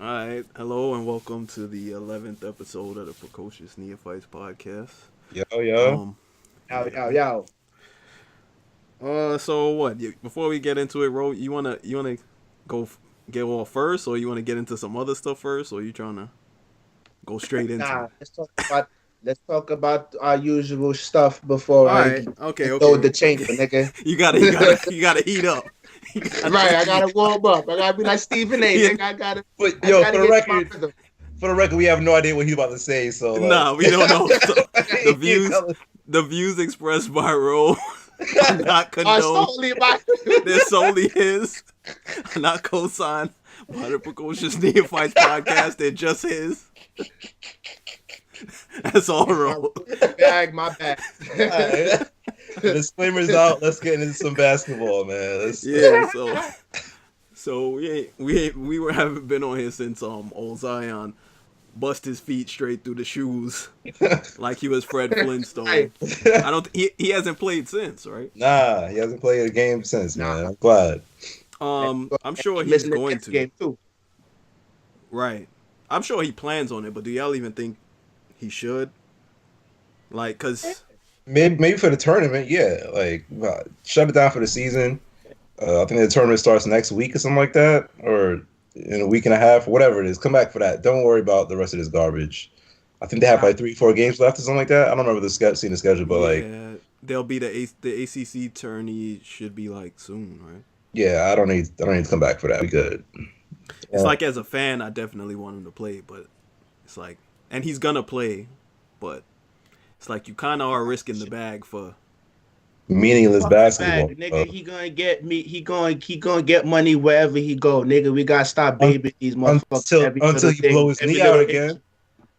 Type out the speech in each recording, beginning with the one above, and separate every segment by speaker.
Speaker 1: All right, hello and welcome to the 11th episode of the Precocious Neophytes podcast.
Speaker 2: Yo, yo.
Speaker 1: Um,
Speaker 3: Yo,
Speaker 1: yeah.
Speaker 3: yo, yo.
Speaker 1: So what? Before we get into it, Ro, you wanna go get off first, or you wanna get into some other stuff first, or you trying to go straight into
Speaker 3: Nah,
Speaker 1: it?
Speaker 3: let's talk about our usual stuff before
Speaker 1: All
Speaker 3: I
Speaker 1: right, okay,
Speaker 3: load
Speaker 1: okay.
Speaker 3: the chamber, nigga.
Speaker 1: You gotta heat up. You gotta-
Speaker 3: Right, I gotta warm up. I gotta be like Stephen A.
Speaker 1: Yeah.
Speaker 3: Nigga. I gotta
Speaker 2: For the
Speaker 3: get my
Speaker 2: record,
Speaker 3: rhythm.
Speaker 2: we have no idea what he's about to say. So
Speaker 1: Nah, we don't know. So, the
Speaker 2: You
Speaker 1: views,
Speaker 2: tell us.
Speaker 1: the views expressed by Ro are not
Speaker 3: Oh,
Speaker 1: condoned.
Speaker 3: solely my
Speaker 1: They're solely his, not co-signed by the Precocious Neophytes podcast. They're just his. That's all, Ro.
Speaker 3: my bag.
Speaker 2: Alright. The disclaimer's out. Let's get into some basketball, man.
Speaker 1: Yeah, so we haven't been on here since old Zion bust his feet straight through the shoes like he was Fred Flintstone.
Speaker 3: Right.
Speaker 1: I don't. He hasn't played since, right?
Speaker 2: Nah, he hasn't played a game since, man.
Speaker 3: Nah.
Speaker 2: I'm glad.
Speaker 1: I'm sure he's
Speaker 3: Missing the
Speaker 1: going
Speaker 3: next
Speaker 1: to.
Speaker 3: game too.
Speaker 1: Right. I'm sure he plans on it, but do y'all even think he should? Like, cause
Speaker 2: Maybe for the tournament, yeah. Like, shut it down for the season. I think the tournament starts next week or something like that, or in a week and a half, whatever it is. Come back for that. Don't worry about the rest of this garbage. I think they have like 3-4 games left or something like that. I don't remember seeing the schedule, but like,
Speaker 1: yeah, there'll be the ACC tourney should be like soon, right?
Speaker 2: yeah, I don't need to come back for that. We good.
Speaker 1: It's like, as a fan, I definitely want him to play, but it's like, and he's gonna play, but it's like you kind of are risking the bag for.
Speaker 2: Meaningless
Speaker 3: Fuck
Speaker 2: basketball.
Speaker 3: bag, nigga. He gonna get me. He gonna get money wherever he go, nigga. We gotta stop babying these motherfuckers.
Speaker 2: Until he blow his knee out again.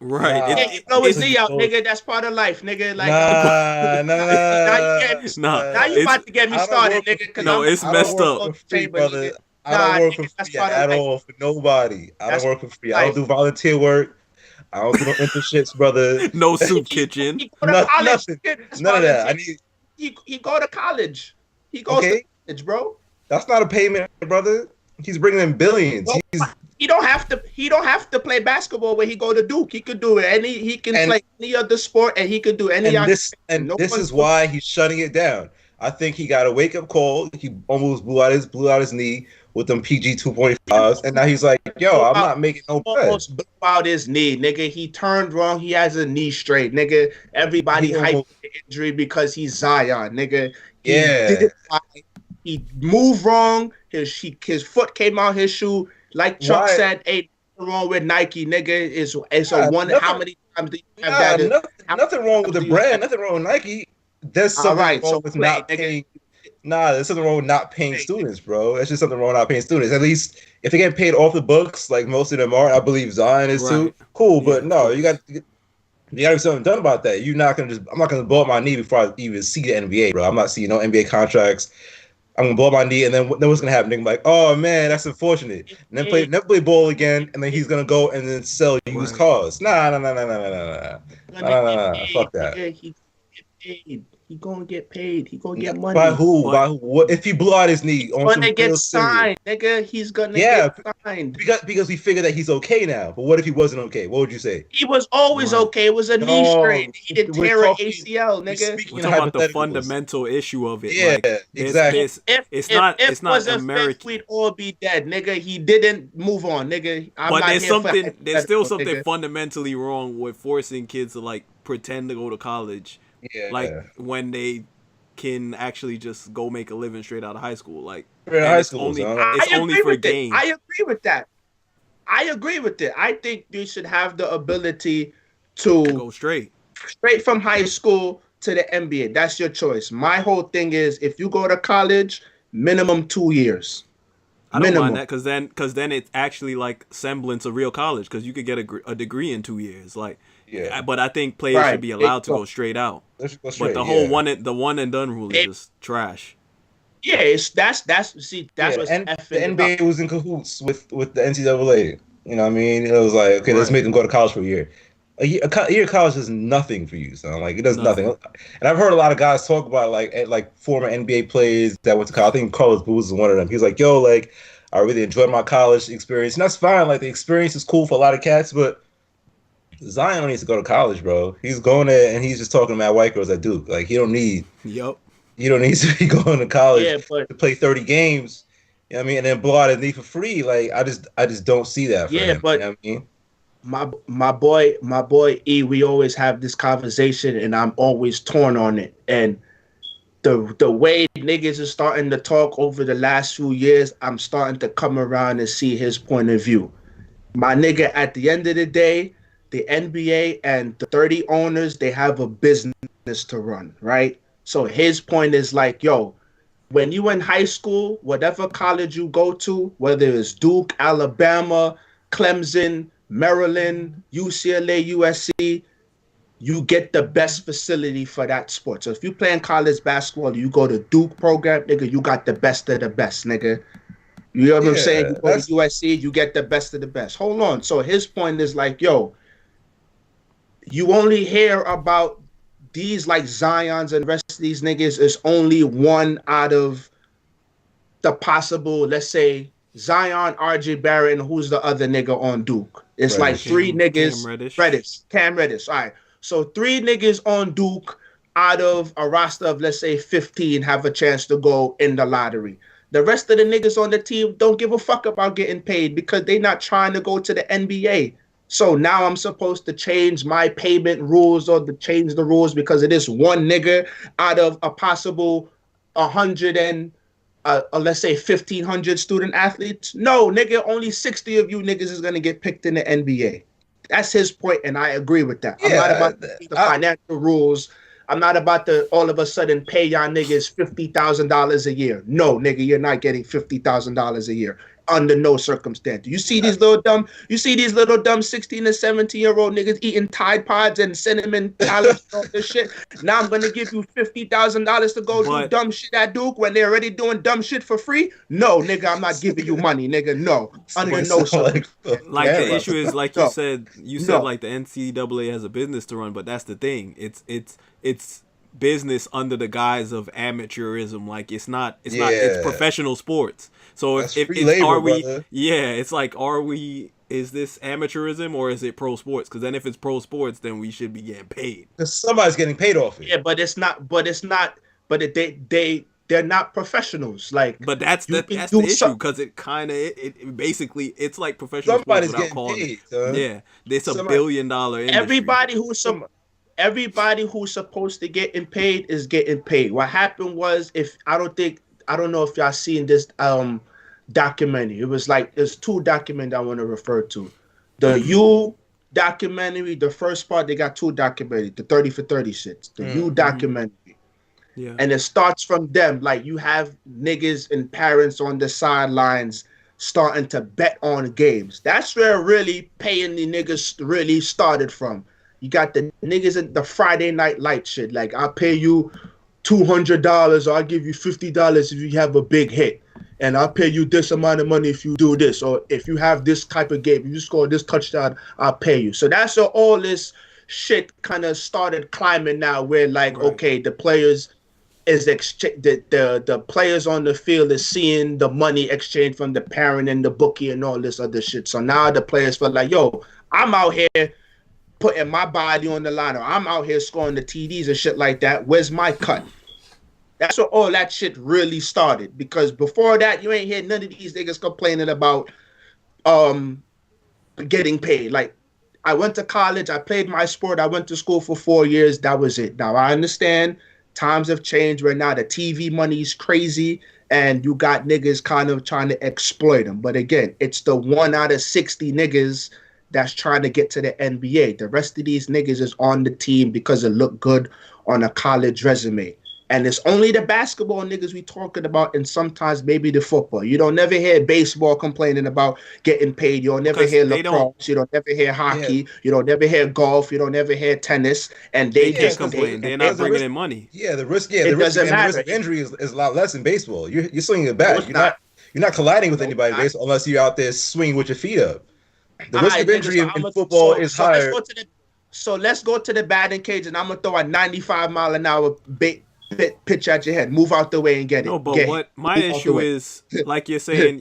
Speaker 1: Right.
Speaker 2: Nah.
Speaker 3: Yeah, you blow his
Speaker 2: It's-
Speaker 3: knee out, nigga. That's part of life, nigga. Like,
Speaker 2: Nah.
Speaker 3: now you get me.
Speaker 1: Nah,
Speaker 3: Now you
Speaker 1: it's-
Speaker 3: about to get me
Speaker 2: I don't
Speaker 3: started,
Speaker 2: work
Speaker 3: nigga. Cause
Speaker 1: No,
Speaker 3: I'm,
Speaker 1: it's
Speaker 2: I
Speaker 1: messed
Speaker 2: don't
Speaker 1: up.
Speaker 2: work for free,
Speaker 3: Chamber,
Speaker 2: brother.
Speaker 3: nigga.
Speaker 2: I don't
Speaker 3: Nah,
Speaker 2: work
Speaker 3: nigga,
Speaker 2: for
Speaker 3: that's
Speaker 2: free
Speaker 3: part of
Speaker 2: at
Speaker 3: life.
Speaker 2: all for nobody. I
Speaker 3: That's
Speaker 2: don't work for free. I
Speaker 3: life.
Speaker 2: don't do volunteer work. I don't do no internships, brother.
Speaker 1: No soup kitchen.
Speaker 3: He go to college.
Speaker 2: Nothing.
Speaker 3: Nigga. That's
Speaker 2: None of
Speaker 3: part
Speaker 2: that. I
Speaker 3: it.
Speaker 2: need.
Speaker 3: He go to college. He goes
Speaker 2: Okay,
Speaker 3: to college, bro.
Speaker 2: that's not a payment, brother. He's bringing in billions.
Speaker 3: Well,
Speaker 2: He's
Speaker 3: He don't have to. He don't have to play basketball when he go to Duke. He could do it. He can play any other sport, and he could do any.
Speaker 2: and this is why he's shutting it down. I think he got a wake up call. He almost blew out his knee with them PG 2.5s, and now he's like, "Yo, I'm not making no bet."
Speaker 3: almost blew out his knee, nigga. He turned wrong. He has a knee straight, nigga. Everybody
Speaker 2: He
Speaker 3: hyped
Speaker 2: almost-
Speaker 3: the injury because he's Zion, nigga.
Speaker 2: Yeah.
Speaker 3: He moved wrong. His foot came out his shoe. Like Chuck
Speaker 2: Why-
Speaker 3: said, ain't nothing wrong with Nike, nigga. It's
Speaker 2: Nah,
Speaker 3: a one.
Speaker 2: nothing-
Speaker 3: How many times do you have
Speaker 2: Nah,
Speaker 3: that?
Speaker 2: nothing wrong with the brand. Nothing wrong with Nike. There's something
Speaker 3: Alright,
Speaker 2: wrong
Speaker 3: so
Speaker 2: with
Speaker 3: play,
Speaker 2: not
Speaker 3: nigga.
Speaker 2: paying. Nah, there's something wrong with not paying
Speaker 3: Play.
Speaker 2: students, bro. That's just something wrong with not paying students. At least if they get paid off the books, like most of them are, I believe Zion is too.
Speaker 1: Right.
Speaker 2: Cool, but
Speaker 1: Yeah,
Speaker 2: no,
Speaker 1: of
Speaker 2: you got to be something done about that. You're not gonna just. I'm not gonna blow up my knee before I even see the NBA, bro. I'm not seeing no NBA contracts. I'm gonna blow up my knee, and then what's gonna happen? They're gonna be like, "Oh man, that's unfortunate." And then never play ball again, and then he's gonna go and then sell used
Speaker 1: Right.
Speaker 2: cars. Nah. Fuck that.
Speaker 3: Nigga, he get paid. He gonna get paid. He gonna get money.
Speaker 2: By who?
Speaker 1: But-
Speaker 2: By who? What if he blew out his knee on
Speaker 3: He's
Speaker 2: some
Speaker 3: gonna get
Speaker 2: real serious?
Speaker 3: signed, nigga. He's gonna
Speaker 2: Yeah,
Speaker 3: get signed.
Speaker 2: Because we figured that he's okay now. But what if he wasn't okay? What would you say?
Speaker 3: He was always
Speaker 1: Right.
Speaker 3: okay. It was a knee
Speaker 2: No,
Speaker 3: strain. He didn't
Speaker 2: we're
Speaker 3: tear an
Speaker 2: talking-
Speaker 3: ACL,
Speaker 2: we're
Speaker 3: nigga.
Speaker 2: speaking
Speaker 1: We're talking about the
Speaker 2: hypotheticals.
Speaker 1: fundamental issue of it.
Speaker 2: Yeah,
Speaker 1: Like,
Speaker 2: exactly.
Speaker 1: It's not
Speaker 3: wasn't
Speaker 1: American.
Speaker 3: fifth, we'd all be dead, nigga. He didn't move on, nigga. I'm
Speaker 1: But
Speaker 3: not
Speaker 1: there's
Speaker 3: here for
Speaker 1: something. There's still
Speaker 3: hypotheticals,
Speaker 1: something
Speaker 3: nigga.
Speaker 1: fundamentally wrong with forcing kids to like pretend to go to college,
Speaker 2: Yeah.
Speaker 1: like when they can actually just go make a living straight out of high school. Like,
Speaker 2: We're in
Speaker 1: and
Speaker 2: high
Speaker 1: it's
Speaker 2: school,
Speaker 1: only-
Speaker 2: son.
Speaker 1: it's only for games.
Speaker 3: I agree with that. I agree with it. I think you should have the ability to
Speaker 1: go straight.
Speaker 3: straight from high school to the NBA. That's your choice. My whole thing is if you go to college, minimum 2 years.
Speaker 1: I don't
Speaker 3: Minimum.
Speaker 1: mind that because then it's actually like semblance of real college because you could get a degree in 2 years. Like,
Speaker 2: Yeah.
Speaker 1: but I think players
Speaker 3: Right.
Speaker 1: should be allowed to go straight out.
Speaker 2: Let's go
Speaker 1: But
Speaker 2: straight,
Speaker 1: the whole
Speaker 2: yeah.
Speaker 1: the one and done rule is
Speaker 3: It-
Speaker 1: just trash.
Speaker 3: Yeah, that's what's
Speaker 2: and the
Speaker 3: effing
Speaker 2: NBA
Speaker 3: up.
Speaker 2: was in cahoots with the NCAA. You know what I mean? It was like, okay, let's
Speaker 1: Right.
Speaker 2: make them go to college for a year. A year of college does nothing for you, son. Like it does nothing.
Speaker 1: Nothing.
Speaker 2: And I've heard a lot of guys talk about like former NBA players that went to college. I think Carlos Booz is one of them. He's like, yo, like I really enjoyed my college experience, and that's fine. Like the experience is cool for a lot of cats, but Zion needs to go to college, bro. He's going there and he's just talking to mad white girls at Duke. Like
Speaker 1: Yup.
Speaker 2: he don't need to be going to college
Speaker 3: Yeah, but
Speaker 2: to play 30 games. You know what I mean? And then blow out his knee for free. Like I just don't see that for
Speaker 3: yeah,
Speaker 2: him.
Speaker 3: but
Speaker 2: You know what I mean?
Speaker 3: my boy E, we always have this conversation, and I'm always torn on it. And the way niggas is starting to talk over the last few years, I'm starting to come around and see his point of view. My nigga, at the end of the day, the NBA and the 30 owners, they have a business to run, right? So his point is like, yo, when you in high school, whatever college you go to, whether it's Duke, Alabama, Clemson, Maryland, UCLA, USC, you get the best facility for that sport. So if you play in college basketball, you go to Duke program, nigga, you got the best of the best, nigga. You know what I'm saying? You go to USC, you get the best of the best. Hold on. So his point is like, yo, you only hear about these like Zions and the rest of these niggas is only one out of the possible, let's say, Zion, RJ Barrett, and who's the other nigga on Duke? It's like three niggas. Cam Reddish. All right. So 3 niggas on Duke out of a roster of, let's say, 15 have a chance to go in the lottery. The rest of the niggas on the team don't give a fuck about getting paid because they're not trying to go to the NBA. So now I'm supposed to change my payment rules or to change the rules because it is one nigga out of a possible 100 and let's say 1,500 student athletes. No, nigga, only 60 of you niggas is gonna get picked in the NBA. That's his point, and I agree with that. I'm not about the financial rules. I'm not about to all of a sudden pay y'all niggas $50,000 a year. No, nigga, you're not getting $50,000 a year under no circumstance. You see these little dumb 16 to 17-year-old niggas eating Tide Pods and cinnamon college and all this shit. Now I'm gonna give you $50,000 to go do dumb shit at Duke when they're already doing dumb shit for free? No, nigga, I'm not giving you money, nigga. No, under no circumstance.
Speaker 1: Like the issue is, like you said, like the NCAA has a business to run, but that's the thing. It's business under the guise of amateurism. Like it's professional sports. So if
Speaker 2: labor,
Speaker 1: are we
Speaker 2: brother.
Speaker 1: it's like, is this amateurism or is it pro sports? Because then if it's pro sports, then we should be getting paid.
Speaker 2: Because somebody's getting paid off it.
Speaker 3: Yeah, but they're not professionals. Like,
Speaker 1: but that's the issue, because it basically it's like professional
Speaker 2: somebody's
Speaker 1: sports without calling
Speaker 2: paid,
Speaker 1: it.
Speaker 2: son.
Speaker 1: Yeah, it's a $1 billion industry.
Speaker 3: Everybody who's supposed to getting paid is getting paid. What happened was, I don't know if y'all seen this documentary. It was like, there's 2 documentaries I want to refer to. The U documentary, the first part, they got 2 documentaries, the 30 for 30 shits. The U documentary.
Speaker 1: Yeah.
Speaker 3: And it starts from them. Like, you have niggas and parents on the sidelines starting to bet on games. That's where really paying the niggas really started from. You got the niggas in the Friday Night Light shit. Like, I'll pay you $200 or I'll give you $50 if you have a big hit. And I'll pay you this amount of money if you do this. Or if you have this type of game, if you score this touchdown, I'll pay you. So that's where all this shit kind of started climbing now, where like, okay, the players the players on the field is seeing the money exchange from the parent and the bookie and all this other shit. So now the players feel like, yo, I'm out here putting my body on the line, or I'm out here scoring the TDs and shit like that. Where's my cut? That's where all that shit really started. Because before that, you ain't hear none of these niggas complaining about getting paid. Like, I went to college, I played my sport, I went to school for 4 years, that was it. Now I understand times have changed where now the TV money is crazy and you got niggas kind of trying to exploit them. But again, it's the 1 out of 60 niggas that's trying to get to the NBA. The rest of these niggas is on the team because it looked good on a college resume. And it's only the basketball niggas we talking about, and sometimes maybe the football. You don't never hear baseball complaining about getting paid. You don't never hear lacrosse. You don't never hear hockey. Yeah. You don't never hear golf. You don't never hear tennis. And they
Speaker 1: just complain. They're not bringing in money.
Speaker 2: Yeah, the risk of injury is a lot less in baseball. You're swinging it back. You're not colliding with anybody in baseball unless you're out there swinging with your feet up. The risk of injury in football is higher.
Speaker 3: So let's go to the batting cage, and I'm gonna throw a 95-mile-an-hour pitch at your head. Move out the way and get it.
Speaker 1: No, but my issue is, like you're saying,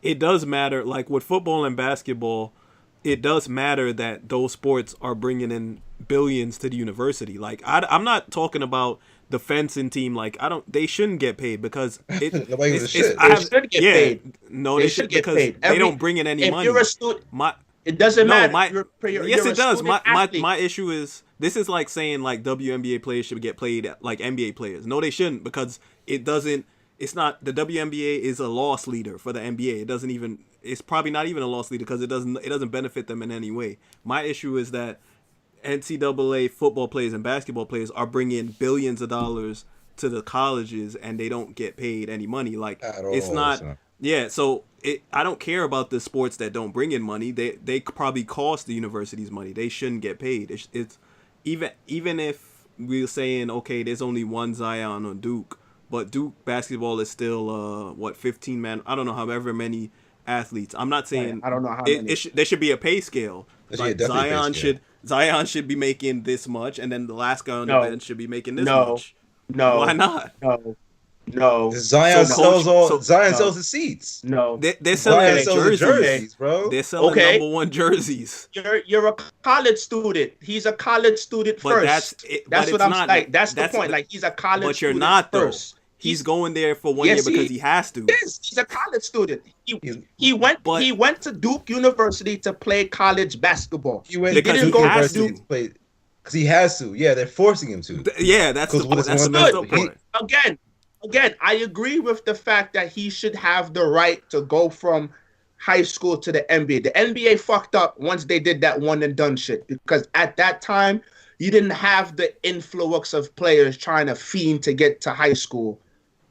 Speaker 1: it does matter. Like with football and basketball, it does matter that those sports are bringing in billions to the university. Like I'm not talking about the fencing team. Like they shouldn't get paid because
Speaker 2: nobody gives a shit.
Speaker 3: They should get paid.
Speaker 1: No, they should
Speaker 3: get
Speaker 1: because
Speaker 3: paid.
Speaker 1: they don't bring in any
Speaker 3: if
Speaker 1: money.
Speaker 3: You're a student,
Speaker 1: my
Speaker 3: it doesn't
Speaker 1: no,
Speaker 3: matter.
Speaker 1: Yes, it does.
Speaker 3: Athlete.
Speaker 1: My issue is this is like saying like WNBA players should get played like NBA players. No, they shouldn't because it doesn't. It's not the WNBA is a loss leader for the NBA. It doesn't even. It's probably not even a loss leader because it doesn't benefit them in any way. My issue is that NCAA football players and basketball players are bringing billions of dollars to the colleges and they don't get paid any money. Like it's not. Yeah, so I don't care about the sports that don't bring in money. They probably cost the universities money. They shouldn't get paid. It's even if we're saying okay, there's only one Zion on Duke, but Duke basketball is still 15 man. I don't know however many athletes. I'm not saying
Speaker 3: I don't know how many.
Speaker 1: There should be a pay scale. Like Zion should be making this much, and then the last guy on the bench should be making this much.
Speaker 3: No,
Speaker 1: why not?
Speaker 3: No.
Speaker 2: Zion sells the seats.
Speaker 3: No,
Speaker 1: they're selling
Speaker 2: jerseys, bro.
Speaker 1: They're selling number one jerseys.
Speaker 3: You're a college student. He's a college student
Speaker 1: but
Speaker 3: first. That's what I'm like. That's the point. Like he's a college student.
Speaker 1: But you're not
Speaker 3: first.
Speaker 1: Though. He's going there for 1 year because he has to.
Speaker 3: Yes, he's a college student. He went to Duke University to play college basketball.
Speaker 2: He didn't go to Duke to play because he has to. Yeah, they're forcing him to.
Speaker 1: Yeah, that's the point.
Speaker 3: Again, I agree with the fact that he should have the right to go from high school to the NBA. The NBA fucked up once they did that one and done shit because at that time you didn't have the influx of players trying to fiend to get to high school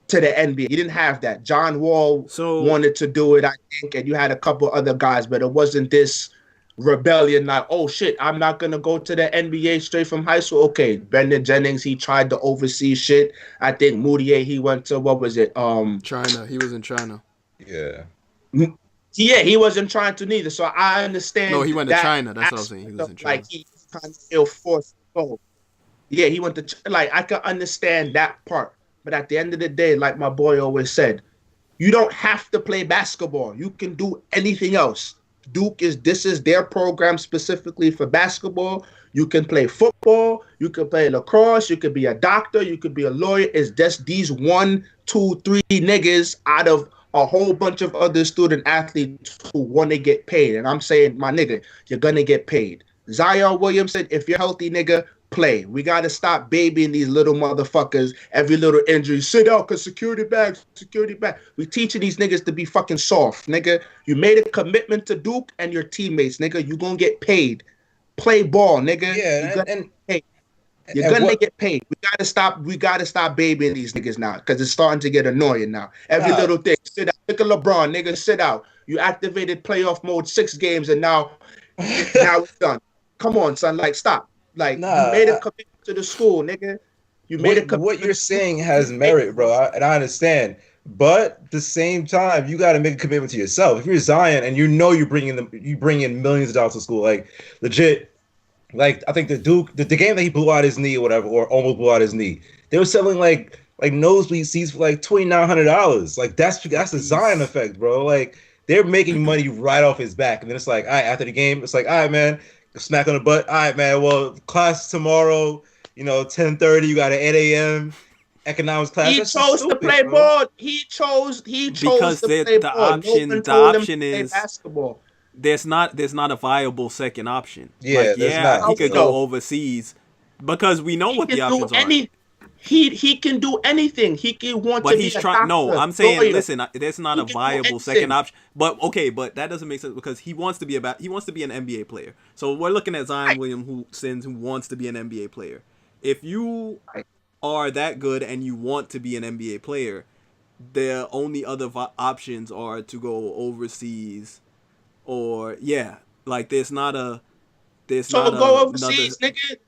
Speaker 3: to the NBA. You didn't have that. John Wall wanted to do it, I think, and you had a couple other guys, but it wasn't this rebellion like, oh shit, I'm not gonna go to the NBA straight from high school. Okay, Brendan Jennings, he tried to oversee shit. I think Moutier, he went to
Speaker 1: China. He was in China.
Speaker 2: Yeah,
Speaker 3: he wasn't trying to neither. So I understand.
Speaker 1: No, he went to China. That's what I was saying. He was in China.
Speaker 3: Like he's trying to feel forced to go. Yeah, he went to I can understand that part. But at the end of the day, like my boy always said, you don't have to play basketball. You can do anything else. This is their program specifically for basketball. You can play football, you can play lacrosse, you could be a doctor, you could be a lawyer. It's just these 1, 2, 3 niggas out of a whole bunch of other student athletes who want to get paid. And I'm saying, my nigga, you're gonna get paid. Zion Williamson, if you're healthy, nigga, play. We gotta stop babying these little motherfuckers. Every little injury, sit out, cause security bag. We teaching these niggas to be fucking soft, nigga. You made a commitment to Duke and your teammates, nigga. You gonna get paid. Play ball, nigga.
Speaker 2: Yeah,
Speaker 3: you're gonna get paid. We gotta stop babying these niggas now, cause it's starting to get annoying now. Every little thing. Sit out. Look at LeBron, nigga. Sit out. You activated playoff mode 6 games, and now it's done. Come on, son. Like, stop. Like, you made a commitment to the school, nigga. You made a commitment.
Speaker 2: What you're saying has merit, bro, and I understand. But at the same time, you got to make a commitment to yourself. If you're Zion and you know you bring in millions of dollars to school, like legit. Like I think the game that he blew out his knee or whatever, or almost blew out his kney, they were selling like nosebleed seats for like $2,900. Like that's the Zion effect, bro. Like they're making money right off his back, and then it's like, all right, after the game, it's like, all right, man. Smack on the butt. All right, man. Well, class tomorrow, 10:30. You got an 8 a.m. economics class.
Speaker 3: He chose to play ball. He chose because to play ball.
Speaker 1: The option is
Speaker 3: basketball.
Speaker 1: There's not a viable second option.
Speaker 2: Yeah,
Speaker 1: he could go overseas because we know what the options are.
Speaker 3: He can do anything. He can want
Speaker 1: but
Speaker 3: to
Speaker 1: he's
Speaker 3: be
Speaker 1: trying. No, I'm saying,
Speaker 3: lawyer.
Speaker 1: Listen, there's not a viable second option. But okay, but that doesn't make sense because he wants to be an NBA player. So we're looking at Zion Williamson who wants to be an NBA player. If you are that good and you want to be an NBA player, the only other options are to go overseas, or there's not a.
Speaker 3: So go overseas, nigga.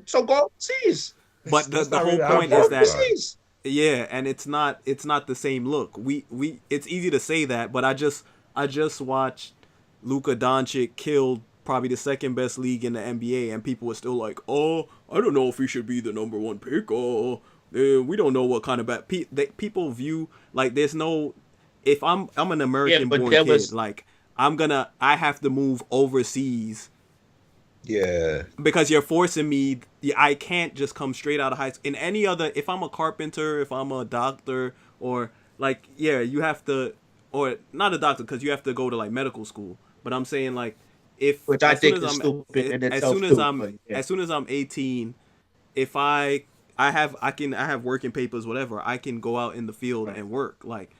Speaker 3: So go overseas.
Speaker 1: But the whole point is that and it's not the same look. We it's easy to say that, but I just watched Luka Doncic killed probably the second best league in the NBA, and people were still like, "Oh, I don't know if he should be the number 1 pick. Oh, we don't know what kind of people view like there's no." if I'm an American born kid, like I have to move overseas.
Speaker 2: Yeah.
Speaker 1: Because you're forcing me. I can't just come straight out of high school. In any other, if I'm a carpenter, if I'm a doctor, or like, yeah, you have to, or not a doctor because you have to go to like medical school. But I'm saying like, if
Speaker 3: which I think is stupid in itself too.
Speaker 1: As soon as I'm 18, if I have working papers, whatever, I can go out in the field and work. Like,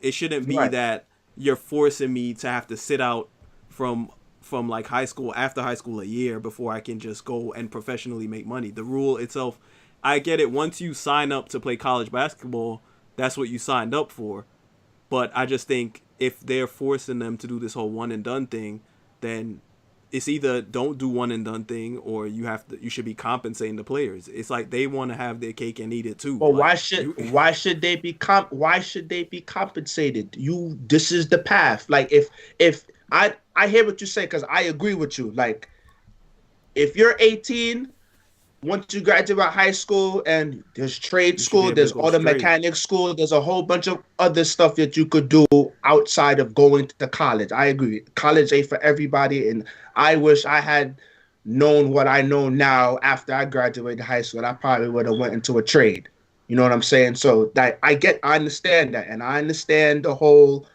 Speaker 1: it shouldn't be that you're forcing me to have to sit out from like high school, after high school, a year before I can just go and professionally make money. The rule itself, I get it. Once you sign up to play college basketball, that's what you signed up for. But I just think if they're forcing them to do this whole one and done thing, then it's either don't do one and done thing, or you should be compensating the players. It's like they want to have their cake and eat it too.
Speaker 3: Well,
Speaker 1: like,
Speaker 3: why should they be compensated? This is the path. Like if I hear what you say, because I agree with you. Like, if you're 18, once you graduate high school, and there's trade school, there's auto mechanic school, there's a whole bunch of other stuff that you could do outside of going to college. I agree. College ain't for everybody, and I wish I had known what I know now after I graduated high school. I probably would have went into a trade. You know what I'm saying? So that I understand that, and I understand the whole.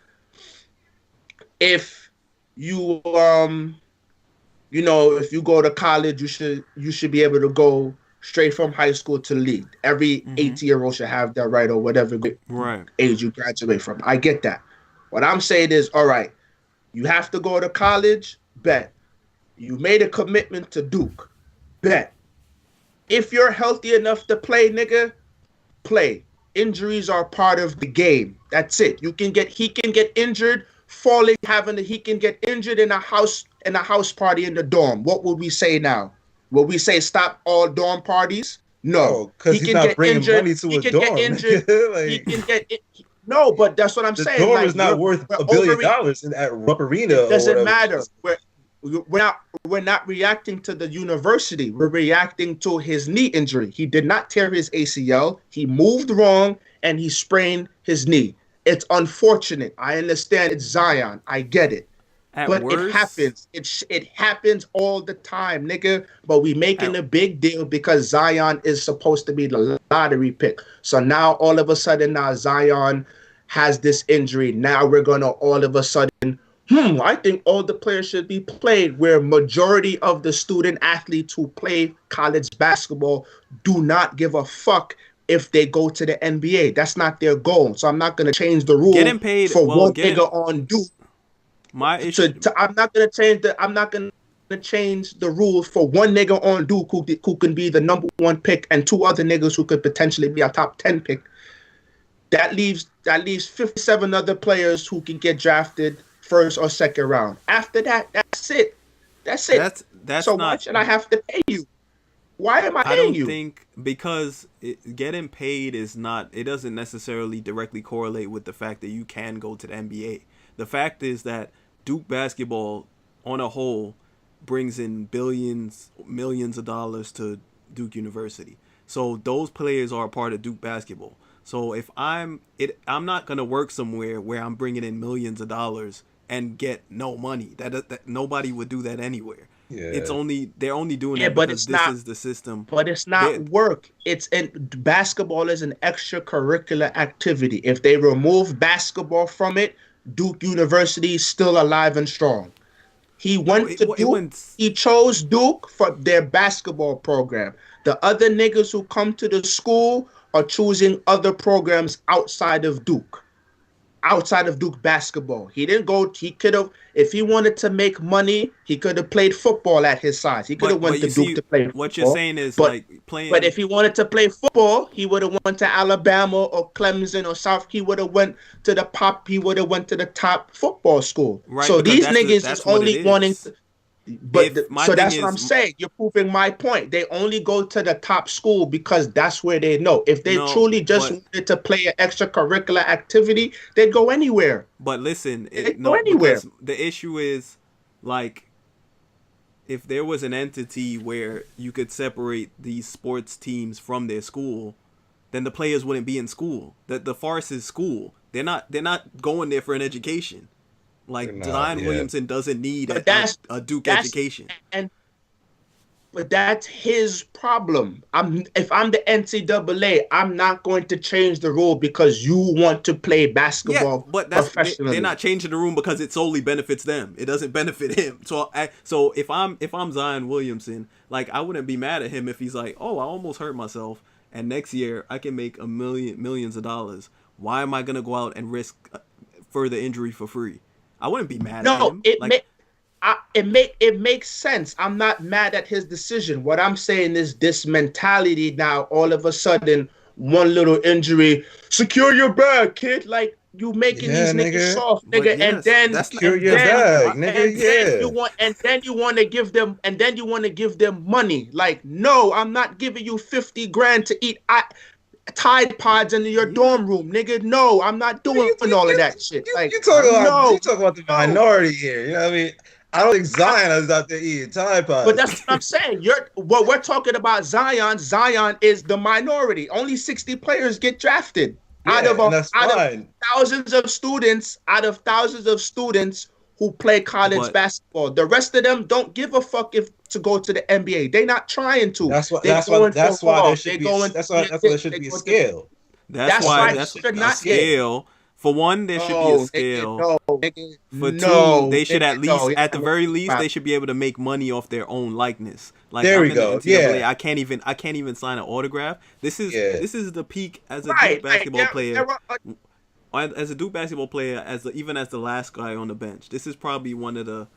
Speaker 3: If you if you go to college, you should be able to go straight from high school to league. Every 18-year-old should have that right, or whatever age you graduate from. I get that. What I'm saying is, all right, you have to go to college, bet. You made a commitment to Duke, bet. If you're healthy enough to play, nigga, play. Injuries are part of the game. That's it. He can get injured he can get injured in a house party in the dorm. What would we say now? Will we say stop all dorm parties? No,
Speaker 2: because he's not bringing money to a dorm.
Speaker 3: He can get no, but that's what I'm saying.
Speaker 2: The dorm is not worth $1 billion at Rupp Arena.
Speaker 3: It doesn't matter. We're not reacting to the university. We're reacting to his knee injury. He did not tear his ACL. He moved wrong and he sprained his knee. It's unfortunate. I understand it's Zion. I get it. But it happens. It happens all the time, nigga. But we making a big deal because Zion is supposed to be the lottery pick. So now all of a sudden Zion has this injury. Now we're gonna all of a sudden, I think all the players should be played, where majority of the student athletes who play college basketball do not give a fuck if they go to the NBA. That's not their goal. So I'm not going to change the rule
Speaker 1: getting paid
Speaker 3: for one nigga on Duke.
Speaker 1: My issue.
Speaker 3: I'm not going to change the rule for one nigga on Duke who can be the number 1 pick and 2 other niggas who could potentially be a top 10 pick. That leaves 57 other players who can get drafted first or second round. After that, that's it. That's so why should I have to pay you? Why am I paying you?
Speaker 1: I don't think, because getting paid is not, it doesn't necessarily directly correlate with the fact that you can go to the NBA. The fact is that Duke basketball on a whole brings in millions of dollars to Duke University. So those players are a part of Duke basketball. So if I'm not going to work somewhere where I'm bringing in millions of dollars and get no money. That nobody would do that anywhere. Yeah. They're only doing that because this is the system.
Speaker 3: But it's not work. Basketball is an extracurricular activity. If they remove basketball from it, Duke University is still alive and strong. He went to Duke. He chose Duke for their basketball program. The other niggas who come to the school are choosing other programs outside of Duke basketball. He didn't go. He could have, if he wanted to make money, he could have played football at his size. He could have went to Duke to play football.
Speaker 1: What you're saying is like playing.
Speaker 3: But if he wanted to play football, he would have went to Alabama or Clemson or South. He would have went to the top football school.
Speaker 1: Right,
Speaker 3: so these niggas is only wanting. But so that's what I'm saying. You're proving my point. They only go to the top school because that's where they know. If they truly just wanted to play an extracurricular activity, they'd go anywhere.
Speaker 1: But listen,
Speaker 3: go anywhere.
Speaker 1: The issue is, like, if there was an entity where you could separate these sports teams from their school, then the players wouldn't be in school. The farce is school. They're not going there for an education. Like Zion Williamson doesn't need a Duke education.
Speaker 3: But that's his problem. If I'm the NCAA, I'm not going to change the rule because you want to play basketball professionally.
Speaker 1: They're not changing the rule because it solely benefits them. It doesn't benefit him. So if I'm Zion Williamson, like I wouldn't be mad at him if he's like, oh, I almost hurt myself, and next year I can make millions of dollars. Why am I gonna go out and risk further injury for free? I wouldn't be mad at him.
Speaker 3: It makes sense. I'm not mad at his decision. What I'm saying is this mentality now, all of a sudden, one little injury, secure your bag, kid. Like you making these niggas soft, nigga, and then
Speaker 2: secure your bag, nigga.
Speaker 3: And then you want to give them money. Like, no, I'm not giving you 50 grand to eat Tide Pods in your dorm room, nigga. No, I'm not doing all of that shit. Like,
Speaker 2: you talk about the minority here. You know what I mean? I don't think Zion is out there eating Tide Pods.
Speaker 3: But that's what I'm saying. What we're talking about Zion is the minority. Only 60 players get drafted out of thousands of students who play college basketball. The rest of them don't give a fuck to go to the NBA. They're not trying to.
Speaker 2: That's why there should be a scale.
Speaker 1: That's why there should be a scale. For one, there should be a scale. For two, they should at the very least, they should be able to make money off their own likeness. Like,
Speaker 2: there we go.
Speaker 1: NCAA, I can't even sign an autograph. This is the peak as a Duke basketball player. As a Duke basketball player, even as the last guy on the bench, this is probably one of the.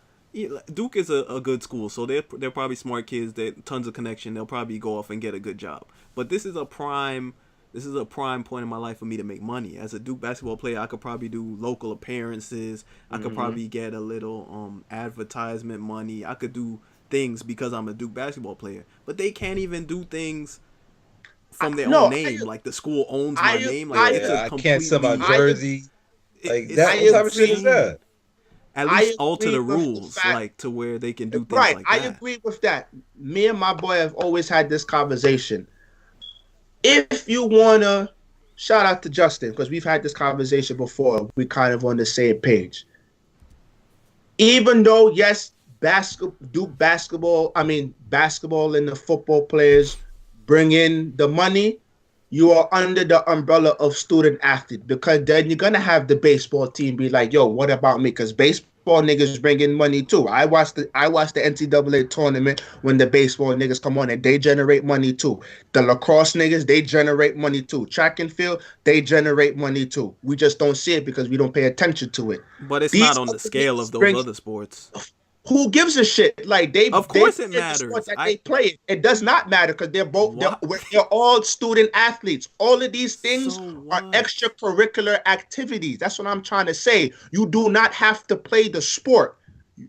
Speaker 1: Duke is a good school, so they're probably smart kids. They tons of connection. They'll probably go off and get a good job. But this is a prime point in my life for me to make money. As a Duke basketball player, I could probably do local appearances. I could probably get a little advertisement money. I could do things because I'm a Duke basketball player. But they can't even do things from their own name. Like the school owns my name. Like
Speaker 2: I can't sell my jersey. Like that. What type of shit is that?
Speaker 1: At least alter the rules, like to where they can do things like that.
Speaker 3: I agree with that. Me and my boy have always had this conversation. If you wanna, shout out to Justin, because we've had this conversation before. We kind of on the same page. Even though, yes, Duke basketball and the football players bring in the money, you are under the umbrella of student athlete, because then you're gonna have the baseball team be like, yo, what about me? Because baseball niggas bring in money too. I watch the NCAA tournament when the baseball niggas come on and they generate money too. The lacrosse niggas, they generate money too. Track and field, they generate money too. We just don't see it because we don't pay attention to it.
Speaker 1: But it's not on the scale of those other sports.
Speaker 3: Who gives a shit? Like it
Speaker 1: matters.
Speaker 3: They play it does not matter because they're all student athletes. All of these things are extracurricular activities. That's what I'm trying to say. You do not have to play the sport.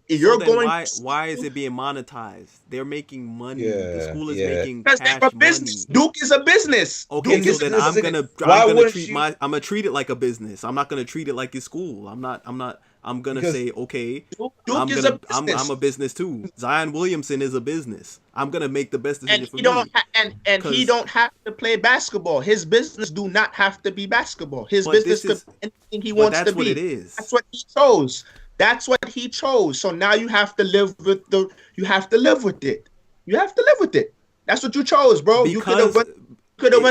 Speaker 1: Why is it being monetized? They're making money. The school is making cash money.
Speaker 3: Duke is a business.
Speaker 1: Okay, so then I'm gonna treat it like a business. I'm not gonna treat it like a school. I'm gonna say, okay, I'm a business too. Zion Williamson is a business. I'm gonna make the best decision for me.
Speaker 3: He don't have to play basketball. His business do not have to be basketball. His business could be anything he wants to be.
Speaker 1: That's what it is.
Speaker 3: That's what he chose. That's what he chose. So now you have to live with it. You have to live with it. That's what you chose, bro. You could have went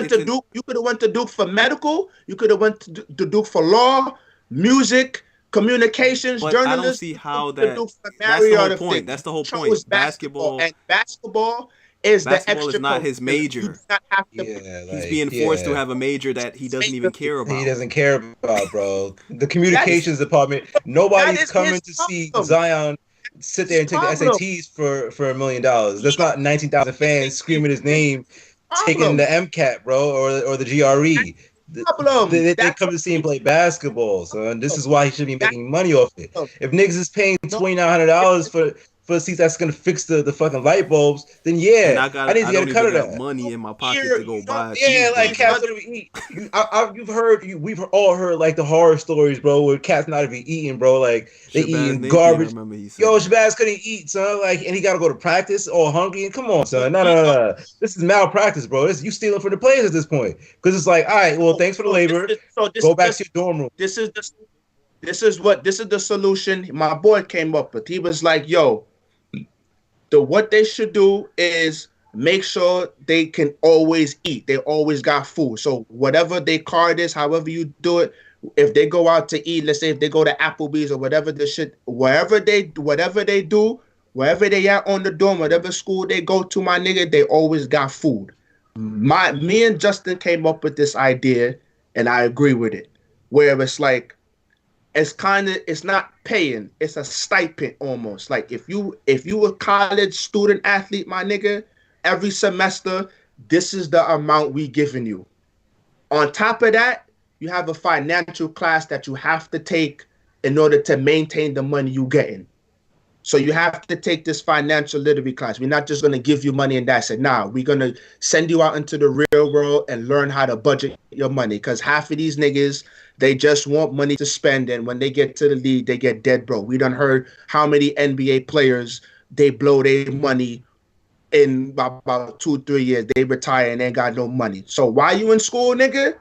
Speaker 3: to Duke. You could have went to Duke for medical. You could have went to Duke for law, music, communications, journalism. I don't see
Speaker 1: how that's the whole point. That's the whole point. Basketball is not his major. He's being forced to have a major that he doesn't even care about.
Speaker 2: He doesn't care about, bro. The communications department. Nobody's coming to see Zion sit there and take the SATs for $1 million. That's not 19,000 fans screaming his name, taking the MCAT, bro, or the GRE. They come to see him play basketball, so this is why he should be making money off it. If niggas is paying $2,900 for the seats that's gonna fix the fucking light bulbs, then yeah, I need to get a cut of that.
Speaker 1: Money in my pocket to go buy.
Speaker 2: Yeah, like cats don't even eat. We've all heard like the horror stories, bro, where cats not even eating, bro. Like they eating garbage. Yo, Shabazz couldn't eat, son. Like, and he got to go to practice all hungry. And come on, son. No. This is malpractice, bro. You stealing from the players at this point because it's like, all right, well, thanks for the labor. Go back to your dorm room.
Speaker 3: This is the solution my boy came up with. He was like, yo, what they should do is make sure they can always eat. They always got food. So whatever their card is, however you do it, if they go out to eat, let's say if they go to Applebee's or whatever the shit, whatever they do, wherever they at on the dorm, whatever school they go to, my nigga, they always got food. Me and Justin came up with this idea, and I agree with it, where it's like, it's not paying, it's a stipend almost. Like if you a college student athlete, my nigga, every semester, this is the amount we giving you. On top of that, you have a financial class that you have to take in order to maintain the money you getting. So you have to take this financial literacy class. We're not just going to give you money and that's it. Nah, we're going to send you out into the real world and learn how to budget your money. Because half of these niggas, they just want money to spend. And when they get to the league, they get dead broke. We done heard how many NBA players, they blow their money in about 2-3 years. They retire and ain't got no money. So while you in school, nigga,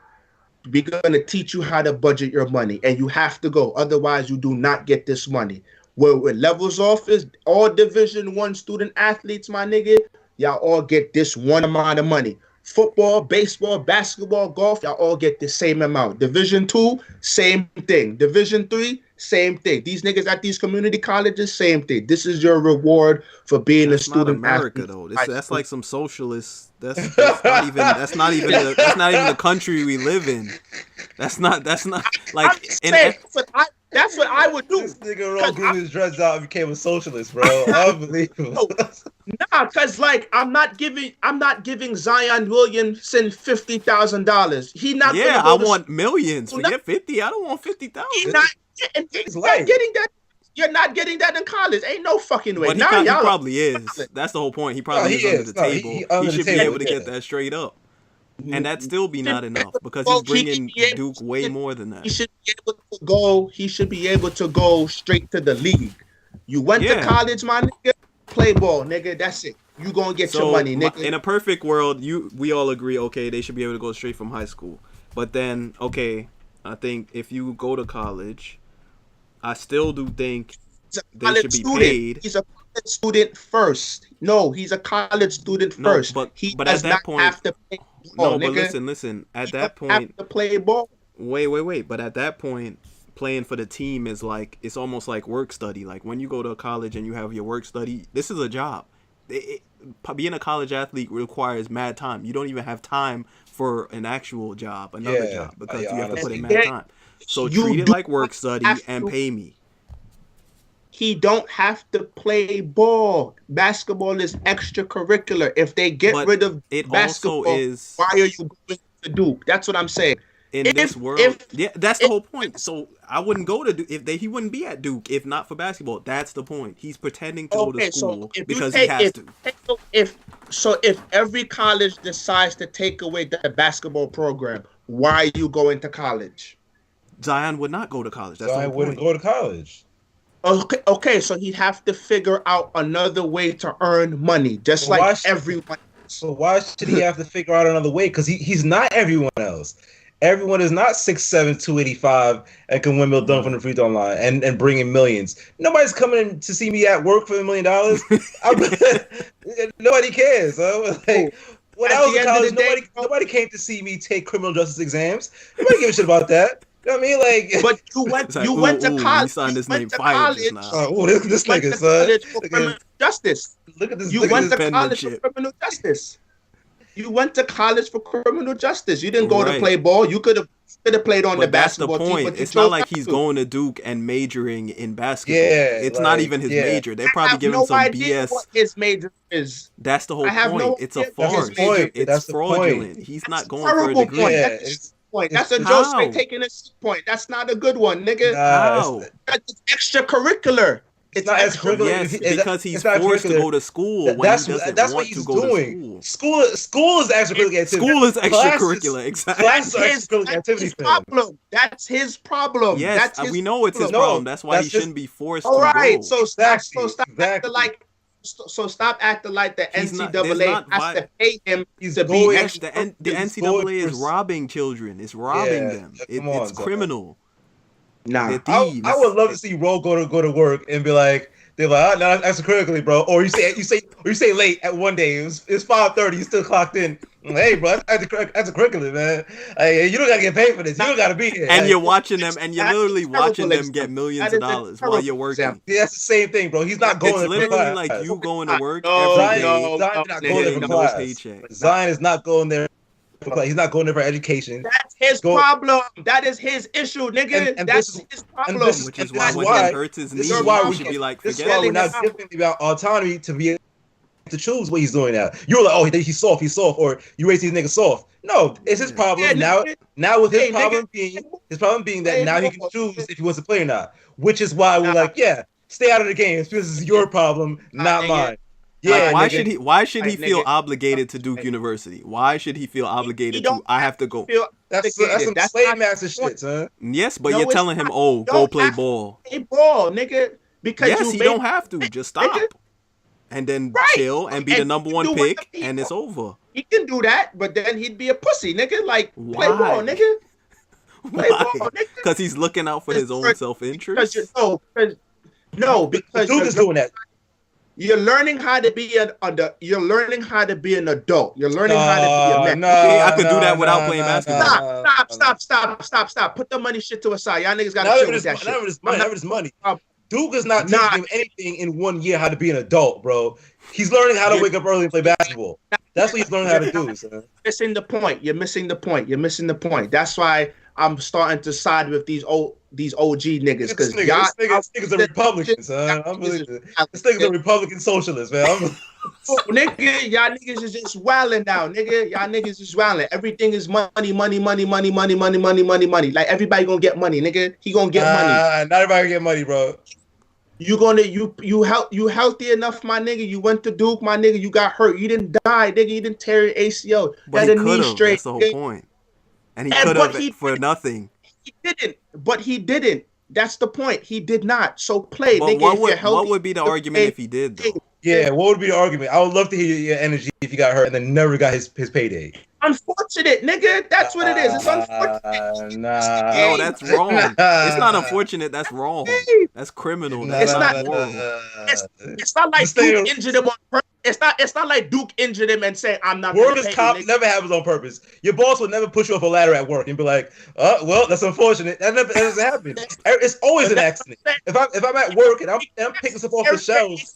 Speaker 3: we're going to teach you how to budget your money. And you have to go. Otherwise, you do not get this money. Where it levels off is all Division I student athletes, my nigga, y'all all get this one amount of money. Football, baseball, basketball, golf, y'all all get the same amount. Division II, same thing. Division III, same thing. These niggas at these community colleges, same thing. This is your reward for being a student
Speaker 1: America,
Speaker 3: athlete.
Speaker 1: Though. That's like some socialist. That's not even the country we live in. That's not like.
Speaker 3: That's what I would do.
Speaker 2: This nigga rolled his dreads out and became a socialist, bro. Unbelievable.
Speaker 3: Nah, cause like I'm not giving Zion Williamson $50,000. He not.
Speaker 1: Yeah, I want millions. Forget 50. I don't want 50,000.
Speaker 3: He's not getting that. You're not getting that in college. Ain't no fucking way.
Speaker 1: But he probably is. That's the whole point. He probably is under the table. He should be able to get that straight up. And that'd still be not enough because he's bringing Duke way more than that.
Speaker 3: He should be able to go straight to the league. You went to college, my nigga, play ball, nigga. That's it. You gonna get your money, nigga.
Speaker 1: In a perfect world, we all agree, okay, they should be able to go straight from high school. But then, okay, I think if you go to college, I still do think they should be paid.
Speaker 3: He's a college student first. No, he's a college student first.
Speaker 1: But at
Speaker 3: does
Speaker 1: that
Speaker 3: not
Speaker 1: point,
Speaker 3: have to pay ball,
Speaker 1: but
Speaker 3: nigga.
Speaker 1: listen. At
Speaker 3: He
Speaker 1: that
Speaker 3: don't
Speaker 1: point,
Speaker 3: have to play ball.
Speaker 1: Wait. But at that point, playing for the team is like, it's almost like work study. Like when you go to college and you have your work study, this is a job. Being a college athlete requires mad time. You don't even have time for an actual job, another job, because you have to put in mad time. So treat it like work study and pay me.
Speaker 3: He don't have to play ball. Basketball is extracurricular. If they get rid of basketball, why are you going to Duke? That's what I'm saying.
Speaker 1: In this world, that's the whole point. So I wouldn't go to Duke he wouldn't be at Duke if not for basketball. That's the point. He's pretending to go to school because he has to.
Speaker 3: If every college decides to take away the basketball program, why are you going to college?
Speaker 1: Zion would not go to college.
Speaker 2: Zion wouldn't go to college.
Speaker 3: Okay, so he'd have to figure out another way to earn money, just like everyone.
Speaker 2: So why should he have to figure out another way? Because he's not everyone else. Everyone is not 6'7", 285, and can windmill dunk from the free throw line and bring in millions. Nobody's coming in to see me at work for $1 million. Nobody cares. Like, when I was in college, nobody came to see me take criminal justice exams. Nobody gave a shit about that. You know what I mean? Like,
Speaker 3: but you went to college.
Speaker 1: You signed this name fire just now.
Speaker 2: This nigga, son.
Speaker 3: For criminal justice.
Speaker 2: Look at this.
Speaker 3: You went to college for criminal justice. You went to college for criminal justice. You didn't go to play ball. You could have played on the basketball team.
Speaker 1: But it's not like he's going to Duke and majoring in basketball. Yeah, it's not even his major. They're probably giving him some BS.
Speaker 3: What his major is.
Speaker 1: That's the whole point. It's a farce. It's fraudulent. He's not going for a degree.
Speaker 3: That's a Joe Smith taking a point. That's not a good one, nigga.
Speaker 1: How?
Speaker 3: That's extracurricular.
Speaker 2: It's not extracurricular.
Speaker 1: Yes, because he's forced to go to school when he doesn't want to go to school.
Speaker 2: School is extracurricular activity.
Speaker 1: School is extracurricular, exactly.
Speaker 2: Classes are extracurricular activity.
Speaker 3: That's his problem. That's his problem.
Speaker 1: Yes, we know it's his problem. That's why he shouldn't be forced to go.
Speaker 3: All right, so stop acting like. So stop acting like the NCAA has to pay him to be.
Speaker 1: Yes, the NCAA is robbing children. It's robbing them. It's criminal.
Speaker 3: Nah,
Speaker 2: I would love to see Ro go to work and be like, they're like, no, that's extracurricular, bro. Or you say late at one day. It's 5:30. You still clocked in. Hey, bro, that's a curriculum, man. Hey, you don't gotta get paid for this. You don't gotta be here.
Speaker 1: And you're watching them, and you're literally watching them get millions of dollars while you're working.
Speaker 2: Yeah, that's the same thing, bro. He's not going.
Speaker 1: It's literally like you going to work
Speaker 2: every
Speaker 1: day.
Speaker 2: Zion's not going there for class. Zion is not going there. He's not going there for education.
Speaker 3: That's his problem. That is his issue, nigga. That's his problem.
Speaker 1: Which is why when he hurts his knee, he should be like,
Speaker 2: forget it. This is why we're not giving him autonomy to be able to choose what he's doing now. You're like, oh, he's soft, or you raise these niggas soft. No, it's his problem. Now with his problem being that now he can choose if he wants to play or not. Which is why we're like, yeah, stay out of the games because this is your problem, not mine.
Speaker 1: Yeah, like, why should he feel obligated to Duke University? Why should he feel obligated to? I have to go.
Speaker 2: That's some slave master shit, son.
Speaker 1: Yes, but you're telling him, go play ball.
Speaker 3: Play ball, nigga. Because
Speaker 1: he don't have to. Just stop. And then chill and be the number one pick, and it's over.
Speaker 3: He can do that, but then he'd be a pussy, nigga. Like, play ball, nigga.
Speaker 1: Play ball, nigga. Because he's looking out for his own self-interest?
Speaker 3: Because
Speaker 2: Duke is doing that.
Speaker 3: You're learning how to be an adult. You're learning how to be an adult. You're learning how to be a man.
Speaker 1: Okay, I could do that without playing basketball.
Speaker 3: Stop. Put the money shit to a side. Y'all niggas gotta chill with that shit.
Speaker 2: Never this money. Duke is not teaching him anything in 1 year how to be an adult, bro. He's learning how to wake up early and play basketball. That's what he's learning how to do, son.
Speaker 3: You're missing the point. That's why I'm starting to side with these OG niggas, because
Speaker 2: this nigga's a Republican, son. This nigga's a Republican socialist, man.
Speaker 3: Nigga, y'all niggas is just wilding now, nigga. Y'all niggas is wilding. Everything is money. Like, everybody gonna get money, nigga. He gonna get money.
Speaker 2: Not everybody gonna get money, bro.
Speaker 3: You healthy enough, my nigga. You went to Duke, my nigga. You got hurt. You didn't die, nigga. You didn't tear your ACL.
Speaker 1: But he could have. That's the whole point. And he could have for nothing.
Speaker 3: He didn't. That's the point. He did not. So play.
Speaker 1: But what would be the argument if he did, though?
Speaker 2: Yeah, what would be the argument? I would love to hear your energy if he got hurt and then never got his payday.
Speaker 3: Unfortunate, nigga. That's what it is. It's unfortunate.
Speaker 1: No, that's wrong. It's not unfortunate. That's wrong. That's criminal. That's not moral.
Speaker 3: It's not like Duke injured him on purpose. It's not like Duke injured him and say, I'm not.
Speaker 2: Workers' comp never happens on purpose. Your boss will never push you off a ladder at work and be like, well, that's unfortunate. That doesn't happen. It's always an accident. If I'm at work and I'm picking stuff off the shelves.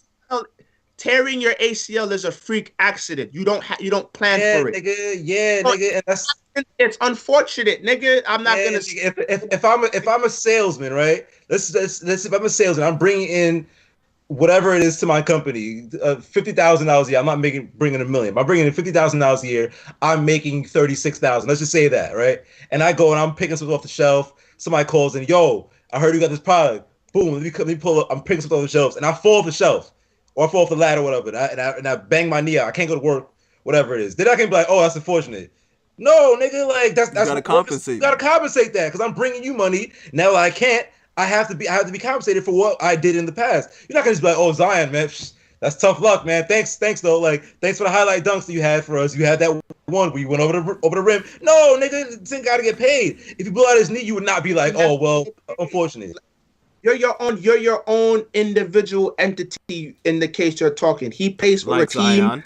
Speaker 3: Tearing your ACL is a freak accident. You don't plan for it.
Speaker 2: Nigga. And
Speaker 3: it's unfortunate, nigga. I'm not gonna.
Speaker 2: If I'm a salesman, right? Let's if I'm a salesman, I'm bringing in whatever it is to my company, $50,000 a year. I'm not bringing $1 million. I'm bringing in $50,000 a year. I'm making $36,000. Let's just say that, right? And I go and I'm picking something off the shelf. Somebody calls in, yo, I heard you got this product. Boom, let me pull up. I'm picking something off the shelves, and I fall off the shelf. Or I fall off the ladder, whatever, and I bang my knee out. I can't go to work, whatever it is. Then I can be like, oh, that's unfortunate. No, nigga, like that's
Speaker 1: you gotta compensate.
Speaker 2: You gotta compensate that because I'm bringing you money. Now I can't. I have to be compensated for what I did in the past. You're not gonna just be like, oh, Zion, man, that's tough luck, man. Thanks though. Like, thanks for the highlight dunks that you had for us. You had that one where you went over the rim. No, nigga, this gotta get paid. If you blew out his knee, you would not be like, oh, well, unfortunate.
Speaker 3: You're your own individual entity in the case you're talking. He pays for
Speaker 1: like
Speaker 3: a team,
Speaker 1: Zion,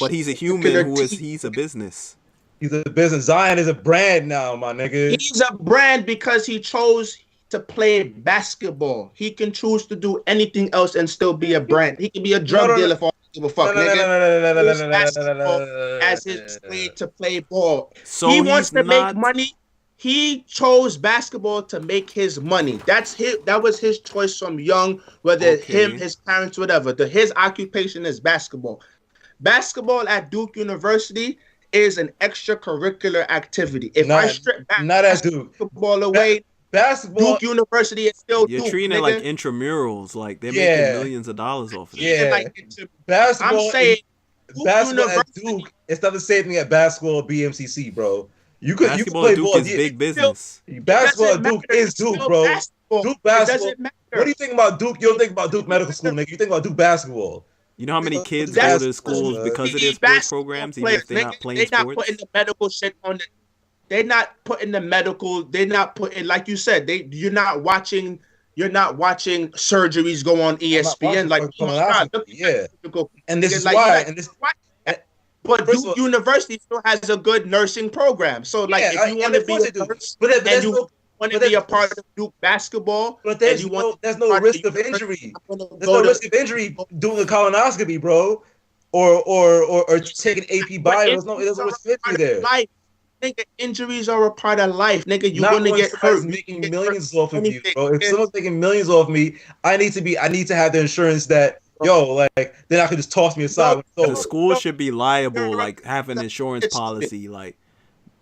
Speaker 1: but he's a human he's a business.
Speaker 2: He's a business. Zion is a brand now, my nigga.
Speaker 3: He's a brand because he chose to play basketball. He can choose to do anything else and still be a brand. He can be a drug dealer for all give a fuck, nigga. Basketball as his way to play ball.
Speaker 1: So
Speaker 3: he wants to make money. He chose basketball to make his money. That was his choice from young, whether him, his parents, whatever. His occupation is basketball. Basketball at Duke University is an extracurricular activity. If I strip basketball away,
Speaker 2: basketball.
Speaker 3: Duke University is still
Speaker 1: You're
Speaker 3: Duke,
Speaker 1: treating it
Speaker 3: nigga.
Speaker 1: like intramurals. Like they're making millions of dollars off of this.
Speaker 2: Yeah, basketball.
Speaker 3: I'm saying
Speaker 2: basketball at Duke, it's not the same thing at basketball at BMCC, bro. You could
Speaker 1: play
Speaker 2: at Duke
Speaker 1: is big business.
Speaker 2: Basketball at Duke is Duke, bro. Duke basketball. What do you think about Duke? You don't think about Duke Medical School, nigga. You think about Duke basketball.
Speaker 1: You know how many kids go to schools because of their sports programs, even if they're not playing sports?
Speaker 3: They're not putting the medical shit on the. They're not putting the medical. They're not putting, like you said. You're not watching surgeries go on ESPN. Like,
Speaker 2: and this is why. And this.
Speaker 3: But Duke University still has a good nursing program. So, like, if you want to be a nurse and you want to be a part of Duke basketball,
Speaker 2: but there's no risk of injury. There's no risk of injury doing a colonoscopy, bro, or taking AP bio. There's no risk of injury there.
Speaker 3: Life. Nigga, injuries are a part of life. Nigga, you're gonna get hurt.
Speaker 2: Making millions off of you, bro. If someone's making millions off me, I need to have the insurance that. Yo, like, then I could just toss me aside.
Speaker 1: The school should be liable, like, have an insurance policy, like,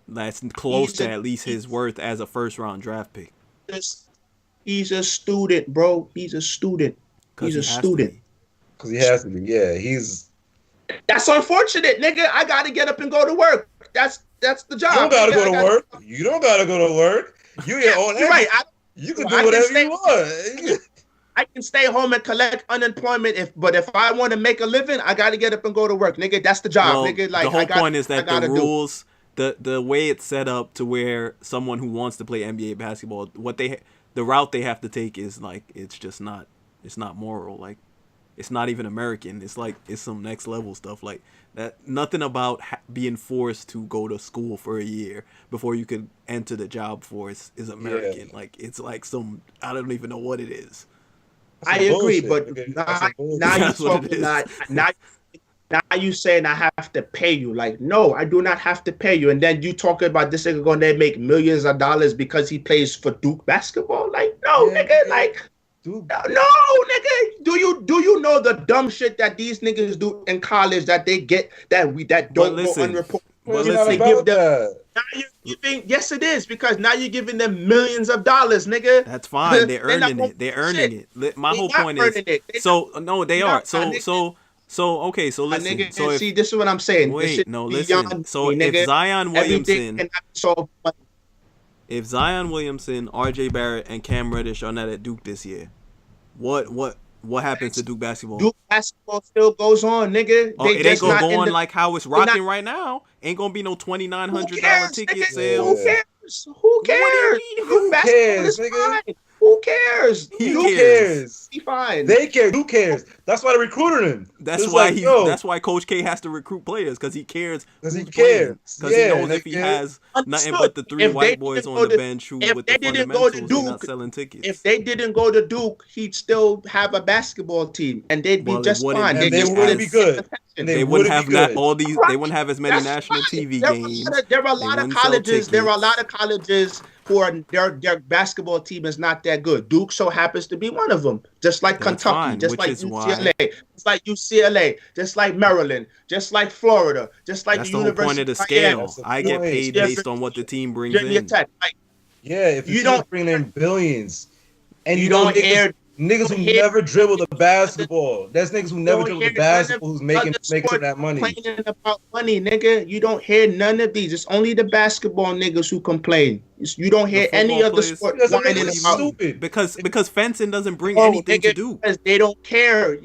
Speaker 1: that's close to at least his worth as a first-round draft pick.
Speaker 3: He's a student, bro. He's a student. He's a student.
Speaker 2: Because he has to be, yeah.
Speaker 3: That's unfortunate, nigga. I gotta get up and go to work. That's the job.
Speaker 2: You don't gotta go to work. You don't gotta go to work. You're your own.
Speaker 3: You're right.
Speaker 2: You can do whatever you want.
Speaker 3: I can stay home and collect unemployment, but if I want to make a living, I got to get up and go to work, nigga. That's the job, nigga. Like,
Speaker 1: the whole point is that the rules, the way it's set up to where someone who wants to play NBA basketball, the route they have to take is like, it's not moral. Like, it's not even American. It's like, it's some next level stuff. Like that. Nothing about being forced to go to school for a year before you could enter the job force is American. Yeah. Like, it's like I don't even know what it is.
Speaker 3: I agree, but now you saying I have to pay you. Like, no, I do not have to pay you. And then you talking about this nigga going to make millions of dollars because he plays for Duke basketball. Like, no, nigga, like, no, nigga. Do you know the dumb shit that these niggas do in college that they get that don't go unreported?
Speaker 2: But listen,
Speaker 3: yes, it is, because now you're giving them millions of dollars, nigga.
Speaker 1: That's fine. They're earning it. They're earning it. My whole point is, they are. So okay. So listen.
Speaker 3: Nigga, so see, this is what I'm saying.
Speaker 1: Wait, no, listen. So if Zion Williamson, RJ Barrett, and Cam Reddish are not at Duke this year, what happens to Duke basketball?
Speaker 3: Duke basketball still goes on, nigga.
Speaker 1: It ain't gonna go on like how it's rocking right now. Ain't gonna be no $2,900 ticket sales.
Speaker 3: Who cares?
Speaker 2: Who cares, nigga?
Speaker 3: Who cares?
Speaker 2: Who cares?
Speaker 3: He fine.
Speaker 2: They care. Who cares? That's why they recruited him.
Speaker 1: That's why that's why Coach K has to recruit players, because he cares.
Speaker 2: Because he cares.
Speaker 1: Because he knows if he has nothing but the three white boys on the bench who with the fundamentals, they're not selling tickets.
Speaker 3: If they didn't go to Duke, he'd still have a basketball team, and they'd be just fine.
Speaker 2: They wouldn't be good.
Speaker 1: They wouldn't have all these. They wouldn't have as many national TV games.
Speaker 3: There are a lot of colleges who are their basketball team is not that good. Duke so happens to be one of them. Just like Kentucky, just like UCLA, just like Maryland, just like Florida, just like
Speaker 1: that's
Speaker 3: the
Speaker 1: whole point of the scale. I get paid based on what the team brings in.
Speaker 2: If you don't bring in billions, and you don't hear niggas who never dribble the basketball. That's niggas who never dribble the basketball who's making that money.
Speaker 3: Complaining about money, nigga. You don't hear none of these. It's only the basketball niggas who complain. You don't hear any other sport whining about
Speaker 2: stupid.
Speaker 1: Because fencing doesn't bring anything to do.
Speaker 3: Because they don't care.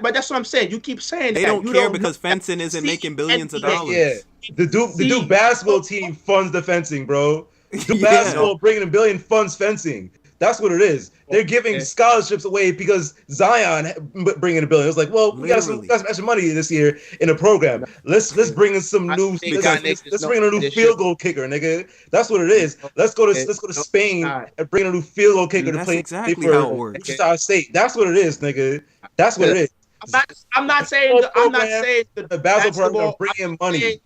Speaker 3: But that's what I'm saying. You keep saying
Speaker 1: they don't care because fencing isn't making billions of dollars.
Speaker 2: Yeah, the Duke basketball team funds the fencing, bro. Duke basketball bringing $1 billion funds fencing. That's what it is. They're giving scholarships away because Zion bringing $1 billion. It's like, well, we got some extra money this year in the program. Let's bring in some new. Let's bring in a new field goal kicker, nigga. That's what it is. Let's go to Spain and bring in a new field goal kicker to play.
Speaker 1: Exactly how it works.
Speaker 2: Wichita State. That's what it is, nigga. That's what it is.
Speaker 3: I'm not saying
Speaker 2: the basketball program bring in money.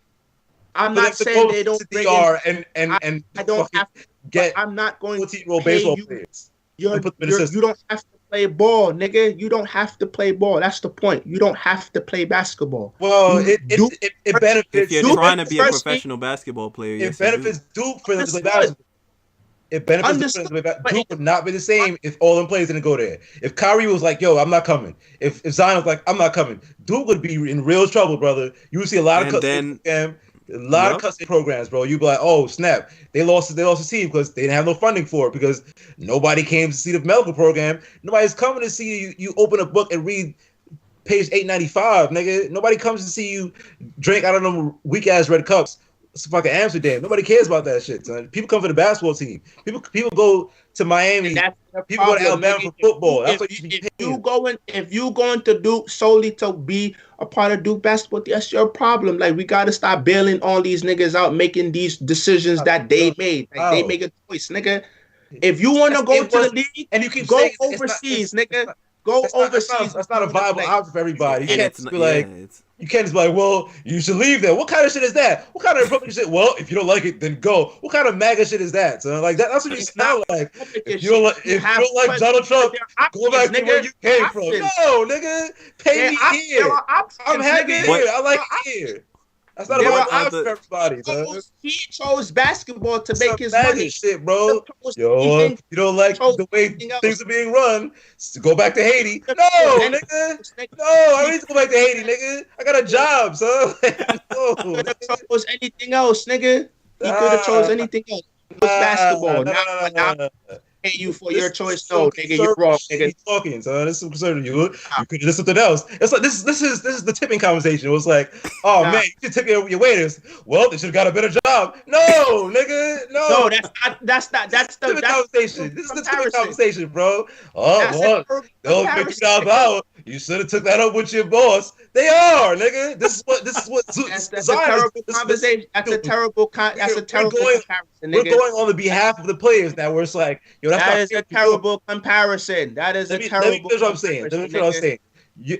Speaker 3: I'm not saying they don't bring in.
Speaker 2: And
Speaker 3: I don't have to.
Speaker 2: Get
Speaker 3: I'm not going to
Speaker 2: pay baseball players.
Speaker 3: You don't have to play ball, nigga. You don't have to play ball. That's the point. You don't have to play basketball.
Speaker 2: Well, it benefits.
Speaker 1: If you're trying to be a professional basketball player,
Speaker 2: it benefits Duke for them to play basketball. It benefits the Pistons. Duke would not be the same if all them players didn't go there. If Kyrie was like, "Yo, I'm not coming," if Zion was like, "I'm not coming," Duke would be in real trouble, brother. You would see a lot of cuts in programs, bro. You'd be like, "Oh, snap! They lost the team because they didn't have no funding for it because nobody came to see the medical program. Nobody's coming to see you open a book and read page 895, nigga. Nobody comes to see you drink out of them weak ass red cups. It's fucking Amsterdam. Nobody cares about that shit, son. People come for the basketball team. People go to Miami. People go to Alabama for football. That's what you should be paying.
Speaker 3: If you going to Duke solely to be a part of Duke basketball, that's your problem. Like, we gotta stop bailing all these niggas out, making these decisions that they made. Like, they make a choice, nigga. If you want to go to the league,
Speaker 2: and you keep
Speaker 3: go overseas, nigga. Go overseas.
Speaker 2: That's not a viable option for everybody. You can't just be like, you can't just be like, well, you should leave there. What kind of shit is that? What kind of Republican shit? Well, if you don't like it, then go. What kind of MAGA shit is that? So like that's what you sound like. If you don't like Donald Trump, go back to where you came from. No, nigga, pay me here. I'm happy here. I like it here. That's not about option for everybody.
Speaker 3: He chose basketball to make his money.
Speaker 2: Shit, bro. Yo, you don't like the way things are being run, go back to Haiti. No, nigga. No, I don't need to go back to Haiti, nigga. I got a job, son.
Speaker 3: No, could have chose anything else, nigga. He could have chose anything else. It was basketball. No. You for your choice, no, nigga, you're wrong, nigga.
Speaker 2: He's talking, son. This is conservative. You could do something else. It's like this is the tipping conversation. It was like, oh man, you should tip your waiters. Well, they should have got a better job. No, nigga, no.
Speaker 3: That's the
Speaker 2: conversation. This is the tipping conversation, bro. Oh, well, they'll make $2 an hour. You should have took that up with your boss. They are, nigga. This is what
Speaker 3: that's a terrible conversation. That's a terrible comparison, nigga.
Speaker 2: We're going on the behalf of the players now. Where it's like, yo,
Speaker 3: that is a terrible comparison. That is a terrible.
Speaker 2: Let me finish what I'm saying.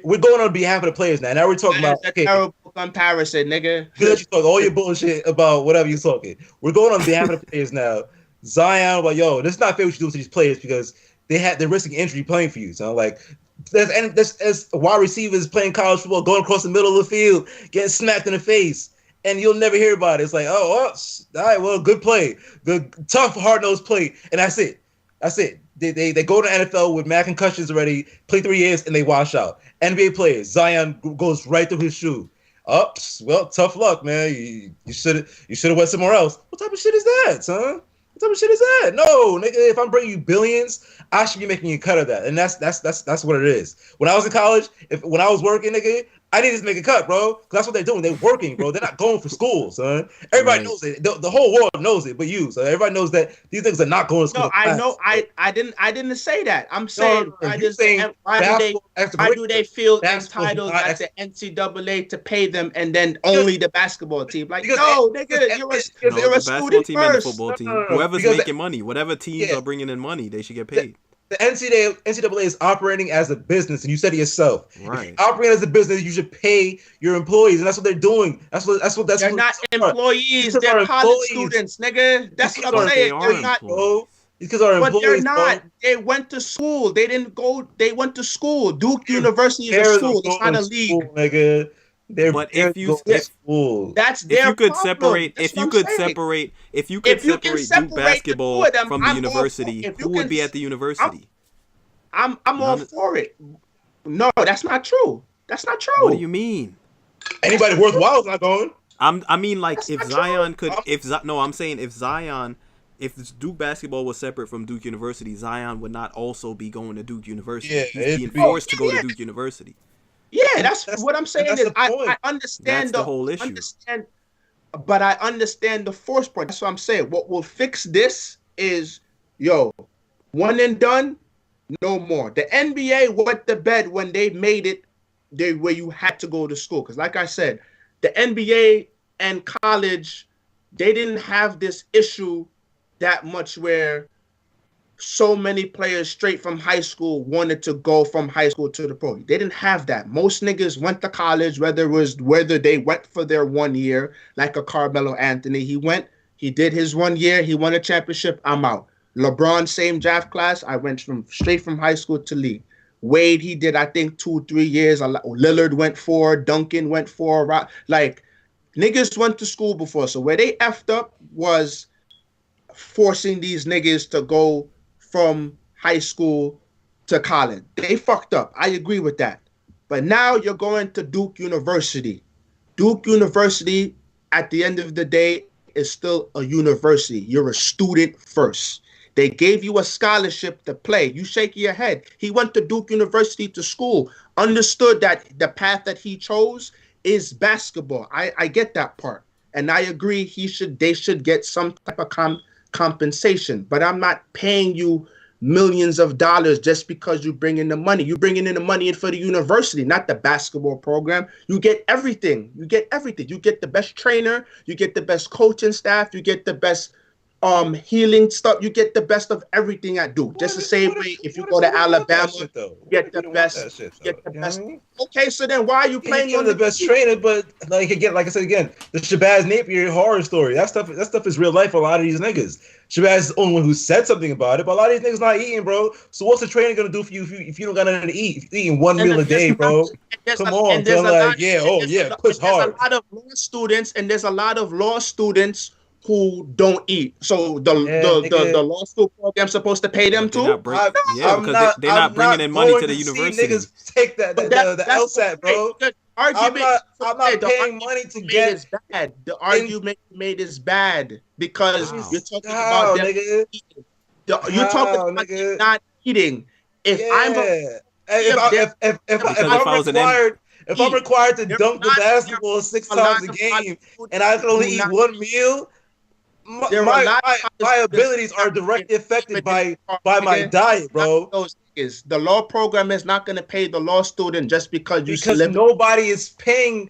Speaker 2: We're going on behalf of the players now. Now we're talking about
Speaker 3: terrible comparison, nigga.
Speaker 2: Good, you talk all your bullshit about whatever you're talking. We're going on behalf of the players now. Zion, like, yo, this is not fair what you do to these players because they're risking injury playing for you. So like, there's wide receivers playing college football, going across the middle of the field, getting smacked in the face, and you'll never hear about it. It's like, all right, well, good play, good, tough, hard-nosed play, and that's it. That's it. They go to NFL with mad concussions already, play 3 years, and they wash out. NBA players, Zion goes right through his shoe. Well, tough luck, man. You should have went somewhere else. What type of shit is that, son? What type of shit is that? No, nigga, if I'm bringing you billions, I should be making you a cut of that. And that's what it is. When I was in college, when I was working, nigga, I needed to make a cut, bro. Because that's what they're doing. They're working, bro. They're not going for school, son. Everybody knows it. The whole world knows it, but you. So everybody knows that these things are not going to school.
Speaker 3: No, I know. I didn't say that. I'm saying, why do they feel entitled at the NCAA to pay them and then only the basketball team? Like, no, nigga, you're a student
Speaker 1: team
Speaker 3: first.
Speaker 1: And the football team. Whoever's making money, whatever teams are bringing in money, they should get paid.
Speaker 2: The NCAA is operating as a business, and you said it yourself. Right. If you're operating as a business, you should pay your employees, and that's what they're doing. They're
Speaker 3: not employees. They're college students, nigga. That's what I'm saying. They're not.
Speaker 2: Because our employees,
Speaker 3: but they're not. Bro. They went to school. They didn't go. They went to school. Duke University is a school. It's not a league,
Speaker 2: nigga.
Speaker 1: But if you could separate Duke basketball from the university, who would be at the university?
Speaker 3: I'm all for it. No, that's not true. That's not true.
Speaker 1: What do you mean?
Speaker 2: Anybody worthwhile is not going.
Speaker 1: I mean, like, if Zion could, I'm saying if Duke basketball was separate from Duke University, Zion would not also be going to Duke University. Yeah, he's being forced to go to Duke University.
Speaker 3: Yeah, that's what I'm saying. Is I understand
Speaker 1: the whole issue.
Speaker 3: But I understand the force point. That's what I'm saying. What will fix this is, one and done, no more. The NBA went to bed when they made it where you had to go to school. Because like I said, the NBA and college, they didn't have this issue that much where so many players straight from high school wanted to go from high school to the pro. They didn't have that. Most niggas went to college, whether they went for their 1 year, like a Carmelo Anthony. He did his 1 year, he won a championship, I'm out. LeBron, same draft class, I went straight from high school to league. Wade, he did, I think, 2-3 years. Lillard went 4, Duncan went 4. Like, niggas went to school before. So where they effed up was forcing these niggas to go from high school to college. They fucked up. I agree with that. But now you're going to Duke University. Duke University, at the end of the day, is still a university. You're a student first. They gave you a scholarship to play. You shake your head. He went to Duke University to school, understood that the path that he chose is basketball. I get that part. And I agree they should get some type of compensation. But I'm not paying you millions of dollars just because you bring in the money. You bringing in the money in for the university, not the basketball program. You get everything. You get everything. You get the best trainer. You get the best coaching staff. You get the best healing stuff. You get the best of everything at Duke. Just the same way if you go to Alabama, you get the best. Get the best. Okay, so then why are you playing on
Speaker 2: the best trainer? But like I said again, the Shabazz Napier horror story. That stuff is real life for a lot of these niggas. Shabazz is the only one who said something about it, but a lot of these niggas not eating, bro. So what's the trainer gonna do for you if you don't got nothing to eat? If you're eating one meal a day, bro. Come on, push hard.
Speaker 3: There's a lot of law students, and there's a lot of law students who don't eat. So the law school program's supposed to pay them too?
Speaker 1: Because they're not bringing in money to the university.
Speaker 2: Niggas take the LSAT, bro. I'm not paying money to get
Speaker 3: is bad. The argument made is bad because you're talking about them eating. You're talking about them not eating. If I'm required to dunk the basketball 6 times a game and I can only eat one meal, my abilities are directly affected by my diet, bro. The law program is not going to pay the law student just because
Speaker 2: nobody is paying.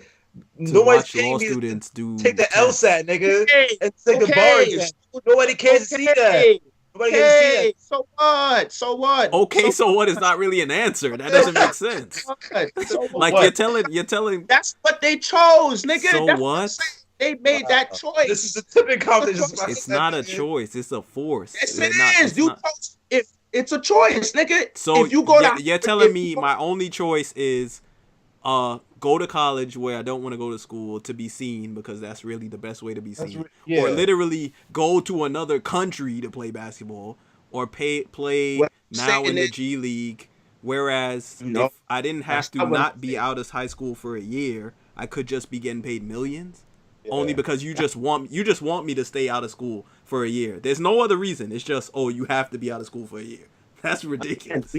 Speaker 2: Nobody's paying
Speaker 1: law
Speaker 2: me
Speaker 1: students
Speaker 2: to take the LSAT, nigga, and take the bar exam. Nobody cares to see that. Nobody cares to see that.
Speaker 3: So what? So what?
Speaker 1: Okay, so what is not really an answer. That doesn't make sense. Like you're telling.
Speaker 3: That's what they chose, nigga.
Speaker 1: So what?
Speaker 3: They made that choice.
Speaker 2: This is the tipping competition.
Speaker 1: It's not a choice. It's a force.
Speaker 3: Yes, it is. If it's a choice, nigga.
Speaker 1: So
Speaker 3: if you go
Speaker 1: you're telling me my only choice is go to college where I don't want to go to school to be seen because that's really the best way to be seen. Or literally go to another country to play basketball or play now in the G League. Whereas if I didn't have to not be out of high school for a year, I could just be getting paid millions. Only because you just want me to stay out of school for a year. There's no other reason. It's just you have to be out of school for a year. That's ridiculous.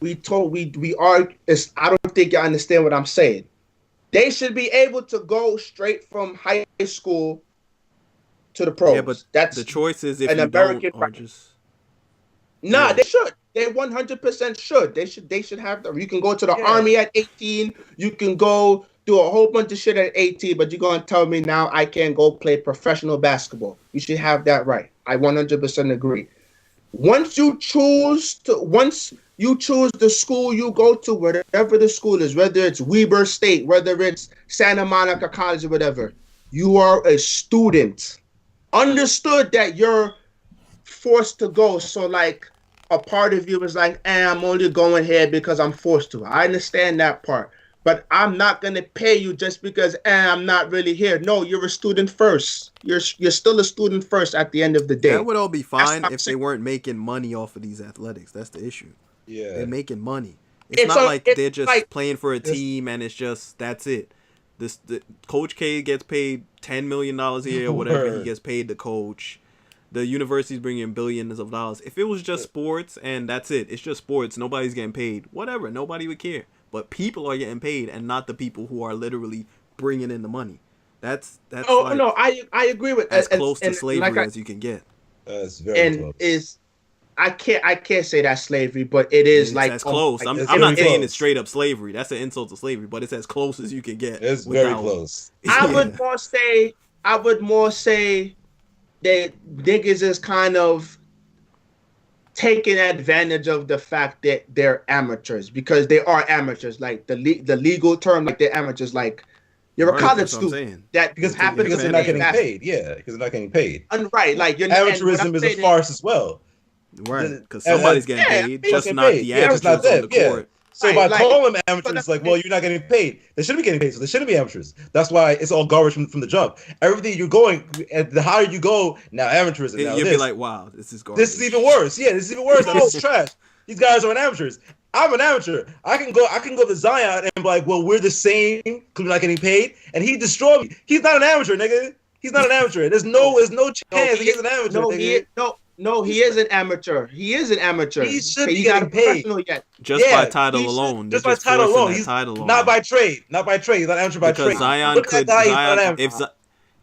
Speaker 3: We are. I don't think y'all understand what I'm saying. They should be able to go straight from high school to the pros.
Speaker 1: Yeah, but that's the choice is if
Speaker 3: an
Speaker 1: you
Speaker 3: American
Speaker 1: don't or just.
Speaker 3: Nah, they should. They 100% should. They should have the. You can go to the Army at 18. You can go do a whole bunch of shit at 18, but you're going to tell me now I can't go play professional basketball. You should have that right. I 100% agree. Once you choose the school you go to, whatever the school is, whether it's Weber State, whether it's Santa Monica College or whatever, you are a student. Understood that you're forced to go. So like a part of you is like, I'm only going here because I'm forced to. I understand that part. But I'm not going to pay you just because I'm not really here. No, you're a student first. You're still a student first at the end of the day.
Speaker 1: That would all be fine if they weren't making money off of these athletics. That's the issue.
Speaker 2: Yeah.
Speaker 1: They're making money. It's not like they're just playing for a team and it's just, that's it. The Coach K gets paid $10 million a year or whatever he gets paid to coach. The university's bringing in billions of dollars. If it was just sports and that's it, it's just sports, nobody's getting paid. Whatever, nobody would care. But people are getting paid, and not the people who are literally bringing in the money. That's.
Speaker 3: I agree with
Speaker 1: as close to slavery as you can get.
Speaker 2: That's very close.
Speaker 3: I can't say that's slavery, but it's like
Speaker 1: as close. I'm not saying it's straight up slavery. That's an insult to slavery, but it's as close as you can get.
Speaker 2: It's very close.
Speaker 3: I would more say that niggas is kind of taking advantage of the fact that they're amateurs because they are amateurs. Like the legal term, like they're amateurs. Like you're a college student. That
Speaker 2: because they're not getting paid. Yeah, because they're not getting paid.
Speaker 3: And right, like
Speaker 2: amateurism is a farce as well.
Speaker 1: Right, because somebody's getting paid, just not the amateurs on the court.
Speaker 2: So by calling them amateurs, it's like, well, you're not getting paid. They shouldn't be getting paid, so they shouldn't be amateurs. That's why it's all garbage from the jump. Everything you're going, the higher you go, now amateurs. And now
Speaker 1: you'll be like, wow, this is garbage.
Speaker 2: This is even worse. Yeah, this is even worse. This is trash. These guys are amateurs. I'm an amateur. I can go to Zion and be like, well, we're the same because we're not getting paid, and he destroyed me. He's not an amateur, nigga. He's not an amateur. There's no chance he's an amateur.
Speaker 3: No, he is an amateur. He is an amateur.
Speaker 2: He should be getting paid.
Speaker 3: Yet.
Speaker 1: Just by title alone.
Speaker 2: Just by title alone. He's not by trade. Not by trade. He's not an amateur by trade.
Speaker 1: Because Zion could.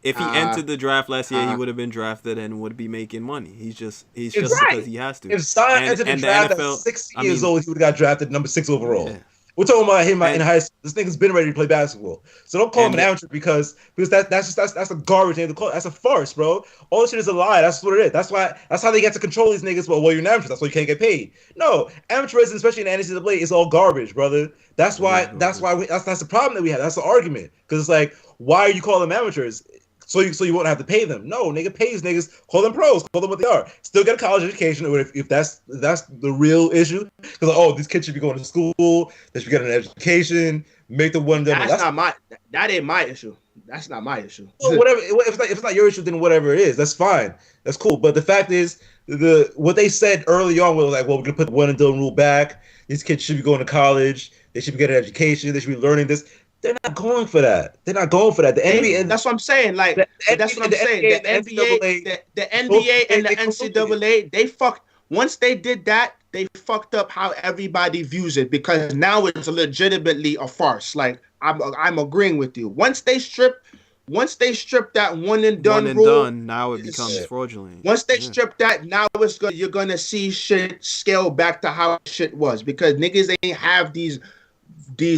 Speaker 1: If he entered the draft last year, he would have been drafted and would be making money. He's just because he has to.
Speaker 2: If Zion entered the draft at 16 years old, he would have got drafted number 6 overall. Yeah. We're talking about him in high school. This nigga's been ready to play basketball. So don't call him an amateur because that's a garbage name to call. That's a farce, bro. All this shit is a lie. That's what it is. That's how they get to control these niggas. Well, you're an amateur. That's why you can't get paid. No, amateurism, especially in the NCAA, is all garbage, brother. That's why. That's the problem that we have. That's the argument. Because it's like, why are you calling them amateurs? So you won't have to pay them. No, nigga pays niggas. Call them pros. Call them what they are. Still get a college education, or if that's the real issue. Because these kids should be going to school. They should get an education. Make them one of them.
Speaker 3: That ain't my issue. That's not my issue.
Speaker 2: Well, whatever. If it's not your issue, then whatever it is, that's fine. That's cool. But the fact is, what they said early on was like, well, we're gonna put the one and done rule back. These kids should be going to college. They should be getting an education. They should be learning this. They're not going for that. The NBA.
Speaker 3: That's what I'm saying. Like that's what I'm saying. The NBA and the NCAA, they fucked. Once they did that, they fucked up how everybody views it because now it's legitimately a farce. Like I'm agreeing with you. Once they strip that one and done rule,
Speaker 1: now it becomes fraudulent.
Speaker 3: Once they strip that, now you're gonna see shit scale back to how shit was because niggas ain't have these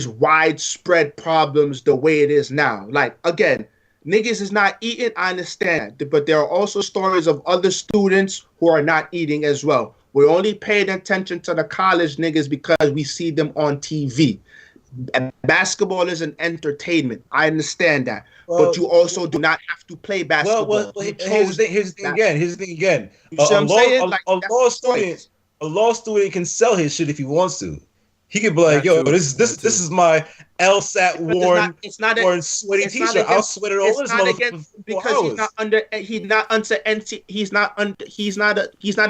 Speaker 3: widespread problems the way it is now. Like, again, niggas is not eating, I understand. But there are also stories of other students who are not eating as well. We're only paying attention to the college niggas because we see them on TV. And basketball is an entertainment. I understand that. But you also do not have to play basketball.
Speaker 2: Here's the thing again. A law student can sell his shit if he wants to. He could be like, yo, this is my LSAT worn sweaty t-shirt. I'll sweat it all
Speaker 3: because he's not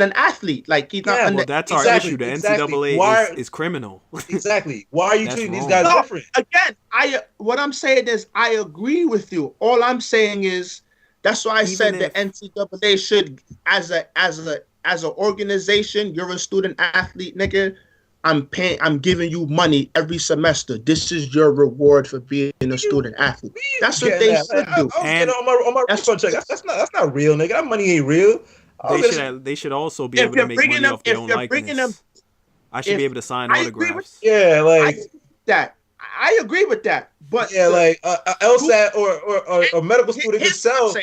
Speaker 3: an athlete. Like he's not under.
Speaker 1: Well, that's our issue. The NCAA is criminal.
Speaker 2: Exactly. Why are you treating these guys different?
Speaker 3: Again, what I'm saying is I agree with you. All I'm saying is that's why I said the NCAA should, as an organization, you're a student athlete, nigga. I'm giving you money every semester. This is your reward for being a student athlete. That's what they should do.
Speaker 2: On my refund check. That's not real, nigga. That money ain't real.
Speaker 1: They should also be able to make money off their own likeness. I should be able to sign autographs.
Speaker 3: I agree with that. But
Speaker 2: like LSAT or a medical student could sell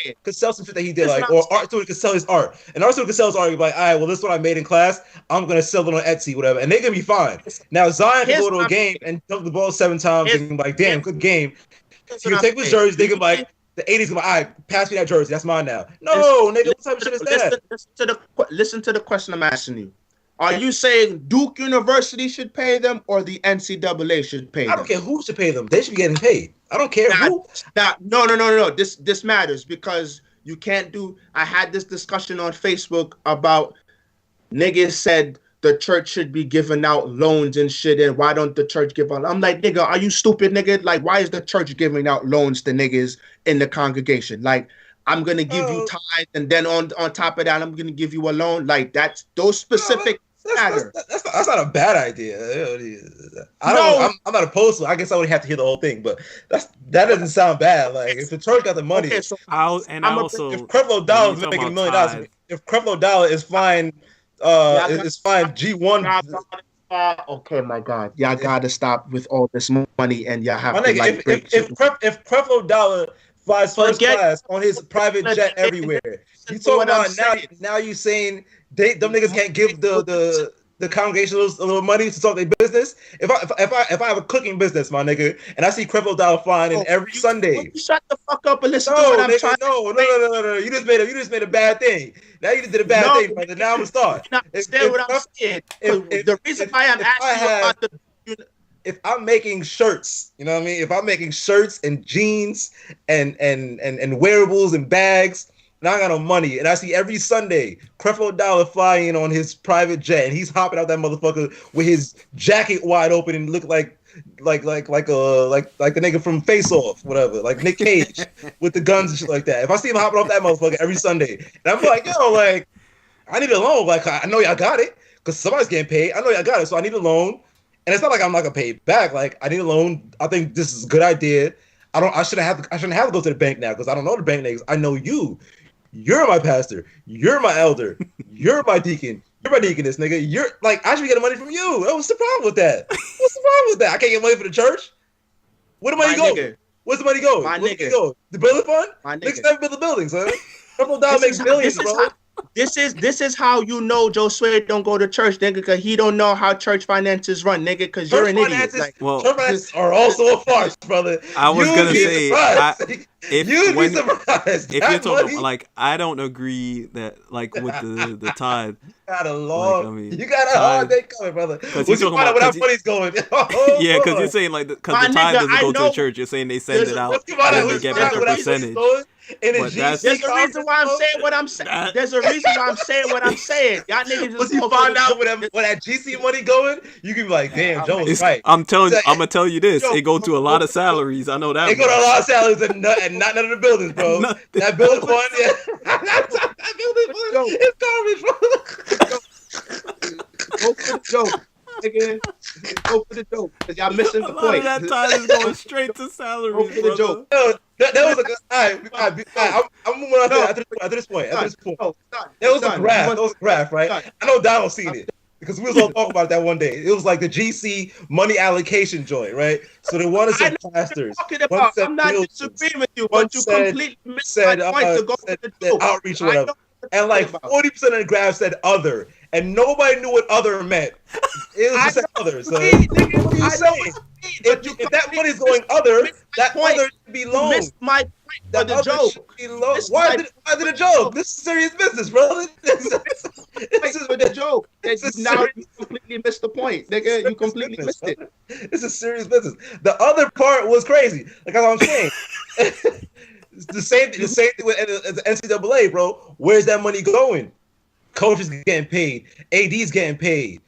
Speaker 2: some shit that he did, like, or art student could sell his art. And art student could sell his art. You'd be like, all right, well, this is what I made in class. I'm gonna sell it on Etsy, whatever, and they're gonna be fine. Now Zion can go to a game and dunk the ball 7 times and be like, damn, good game. He can take his jersey. They can be like, the 80s gonna be like, all right, pass me that jersey. That's mine now. No, nigga, what type of shit is that?
Speaker 3: Listen to the question I'm asking you. Are you saying Duke University should pay them or the NCAA should pay them?
Speaker 2: I don't care who should pay them. They should be getting paid. I don't care who.
Speaker 3: No. This matters because you can't do. I had this discussion on Facebook about niggas said the church should be giving out loans and shit, and why don't the church give out? I'm like, nigga, are you stupid, nigga? Like, why is the church giving out loans to niggas in the congregation? Like, I'm gonna give you tithe, and then on top of that, I'm gonna give you a loan. Like that's those specific.
Speaker 2: That's not a bad idea. I'm not opposed to it. I guess I would have to hear the whole thing, but that doesn't sound bad. Like if the church got the money,
Speaker 1: if
Speaker 2: Creflo Dollar is making $1 million, if Creflo Dollar is fine, it's fine. G1.
Speaker 3: Okay, my God, y'all gotta stop with all this money, and y'all have
Speaker 2: to like if Creflo Dollar flies first class on his private jet everywhere. You talking about now you saying them niggas can't give the congregation a little money to start their business? If I have a cooking business, my nigga, and I see Creflo Dollar flying in every Sunday.
Speaker 3: Shut the fuck up and listen to what I'm trying to say.
Speaker 2: No. You just made a bad thing. Now you just did a bad thing, brother. Now I'm gonna start.
Speaker 3: You understand what I'm saying? The reason why I'm asking you about
Speaker 2: if I'm making shirts, you know what I mean? If I'm making shirts and jeans and wearables and bags, and I got no money, and I see every Sunday Creflo Dollar flying on his private jet, and he's hopping out that motherfucker with his jacket wide open and look like the nigga from Face Off, whatever, like Nick Cage with the guns and shit like that. If I see him hopping off that motherfucker every Sunday, and I'm like, yo, like, I need a loan. Like, I know y'all got it because somebody's getting paid. I know y'all got it, so I need a loan. And it's not like I'm not gonna pay it back. Like, I need a loan. I think this is a good idea. I shouldn't have to go to the bank now because I don't know the bank niggas. I know you. You're my pastor. You're my elder. You're my deacon. You're my deaconess, nigga. You're like, I should be getting money from you. What's the problem with that? What's the problem with that? I can't get money for the church. Where the money go? Where's the money go?
Speaker 3: My
Speaker 2: Where's
Speaker 3: nigga.
Speaker 2: The go? The building fund?
Speaker 3: My nigga.
Speaker 2: Niggas never build the buildings, huh? $2 makes billions, bro.
Speaker 3: This is how you know Joe Sway don't go to church, nigga, because he don't know how church finances run, nigga, because you're an idiot. Like,
Speaker 2: church finances are also a farce, brother.
Speaker 1: I was gonna say,
Speaker 2: you'd be surprised.
Speaker 1: If you're talking like, I don't agree that like with the tithe.
Speaker 2: You got a long,
Speaker 1: like, I mean,
Speaker 2: you got a hard day coming, brother.
Speaker 1: Because
Speaker 2: you're talking about where that money's going.
Speaker 1: Yeah, because you're saying like because the tithe doesn't go to the church. You're saying they send it out and they get back a percentage.
Speaker 3: There's a reason why I'm saying what I'm saying. There's a reason why I'm saying what I'm saying. Y'all niggas
Speaker 2: once you find out where that GC money going, you can be like, damn, Joe was right.
Speaker 1: I'm gonna tell you this. It go to a lot of salaries. I know that.
Speaker 2: It go to a lot of salaries and not none of the buildings, bro. That building fund, that building fund is garbage, bro.
Speaker 3: Go for the joke. Nigga, go for the joke, because y'all missing the point.
Speaker 1: A lot of that time is going straight to salaries.
Speaker 3: Go for the joke.
Speaker 2: That was a good. All right, I'm moving on after this point. There was a graph. There was a graph, right? I know Donald seen it because we was all talking about it that one day. It was like the GC money allocation joint, right? So they wanted some pastors.
Speaker 3: I'm not disagreeing with you, but you completely missed my point to go for the joke.
Speaker 2: Outreach or whatever. And like 40% of the graph said other, and nobody knew what other meant. It was just other. So what are you saying? If that money is going other, that other should be low.
Speaker 3: Missed my point for the joke.
Speaker 2: Why is it a joke? This is serious business, brother. This is
Speaker 3: for the joke. Now you completely missed the point, nigga. You completely missed it.
Speaker 2: This is serious business. The other part was crazy. Like I'm saying. The same thing with the NCAA, bro. Where's that money going? Coaches getting paid. AD's getting paid.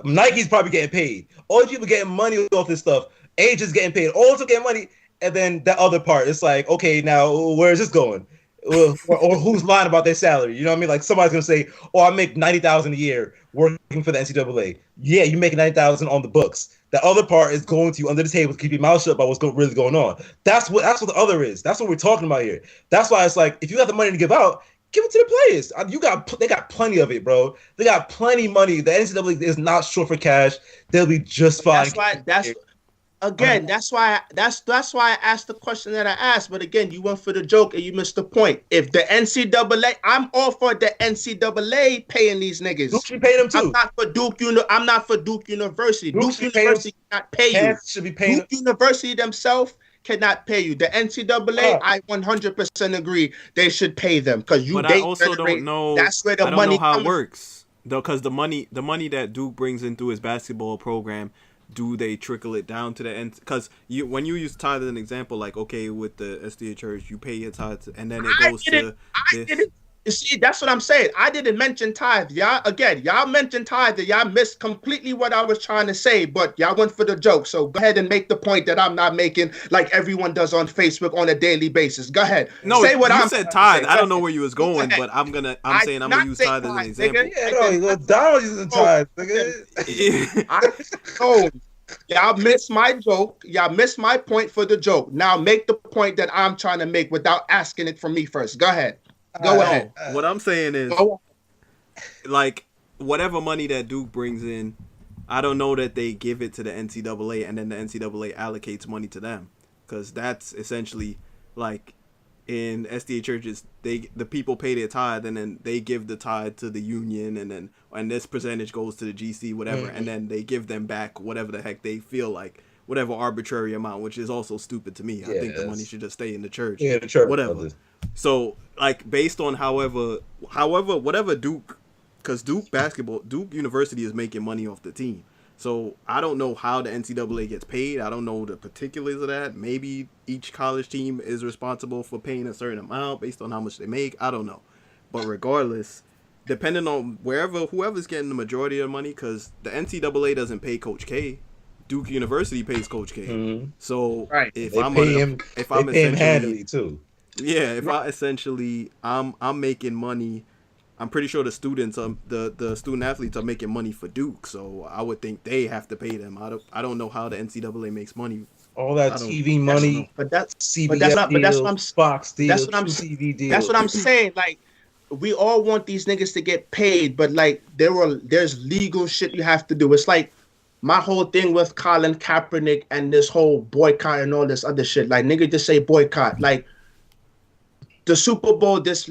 Speaker 2: Nike's probably getting paid. All these people getting money off this stuff. Agents getting paid. All of them getting money. And then that other part, it's like, okay, now where is this going? Or who's lying about their salary? You know what I mean? Like somebody's gonna say, "Oh, I make $90,000 a year working for the NCAA." Yeah, you make $90,000 on the books. The other part is going to you under the table to keep your mouth shut about what's really going on. That's what the other is. That's what we're talking about here. That's why it's like, if you got the money to give out, give it to the players. They got plenty of it, bro. They got plenty of money. The NCAA is not short for cash. They'll be just fine. That's why I asked the question that I asked. But again, you went for the joke and you missed the point. If the NCAA, I'm all for the NCAA paying these niggas. Duke should pay them too.
Speaker 3: I'm not for Duke University. Duke University cannot pay you.
Speaker 2: Should be paying
Speaker 3: Duke University themselves cannot pay you. The NCAA, I 100% agree. They should pay them because you.
Speaker 1: But I also don't know.
Speaker 3: That's where the
Speaker 1: money. I
Speaker 3: money
Speaker 1: don't know how it works though, because the money that Duke brings in through his basketball program. Do they trickle it down to the end? Because when you use tithe as an example, like, okay, with the SDA church, you pay your tithe, and then it goes to this.
Speaker 3: You see, that's what I'm saying. I didn't mention tithe. Y'all mentioned tithe. Y'all missed completely what I was trying to say, but y'all went for the joke. So go ahead and make the point that I'm not making like everyone does on Facebook on a daily basis. Go ahead.
Speaker 1: No,
Speaker 3: say what
Speaker 1: you said tithe. I don't know where you was going, but I'm saying I'm gonna use tithe as an example.
Speaker 2: Yeah, Donald using tithe.
Speaker 3: Y'all missed my joke. Y'all missed my point for the joke. Now make the point that I'm trying to make without asking it from me first. Go ahead. Go ahead.
Speaker 1: What I'm saying is, like, whatever money that Duke brings in, I don't know that they give it to the NCAA and then the NCAA allocates money to them, because that's essentially like in SDA churches, the people pay their tithe and then they give the tithe to the union and this percentage goes to the GC, whatever, and then they give them back whatever the heck they feel like. Whatever arbitrary amount, which is also stupid to me. I think the money should just stay in the church.
Speaker 2: Yeah, the church.
Speaker 1: Whatever. So, like, based on whatever Duke, because Duke University is making money off the team. So I don't know how the NCAA gets paid. I don't know the particulars of that. Maybe each college team is responsible for paying a certain amount based on how much they make. I don't know. But regardless, depending on whoever's getting the majority of the money, because the NCAA doesn't pay Coach K. Duke University pays Coach K.
Speaker 2: Mm-hmm.
Speaker 1: So if
Speaker 2: they
Speaker 1: I'm
Speaker 2: pay him handily too.
Speaker 1: Yeah, if I essentially I'm making money. I'm pretty sure the students, the student athletes are making money for Duke, so I would think they have to pay them. I don't know how the NCAA makes money.
Speaker 2: All that TV money,
Speaker 3: but that's
Speaker 2: CBS
Speaker 3: not. But that's what I'm.
Speaker 2: Fox deal,
Speaker 3: That's what I'm.
Speaker 2: TV deal.
Speaker 3: That's what I'm saying. Like, we all want these niggas to get paid, but like there's legal shit you have to do. It's like my whole thing with Colin Kaepernick and this whole boycott and all this other shit. Like, nigga just say boycott. Like, the Super Bowl this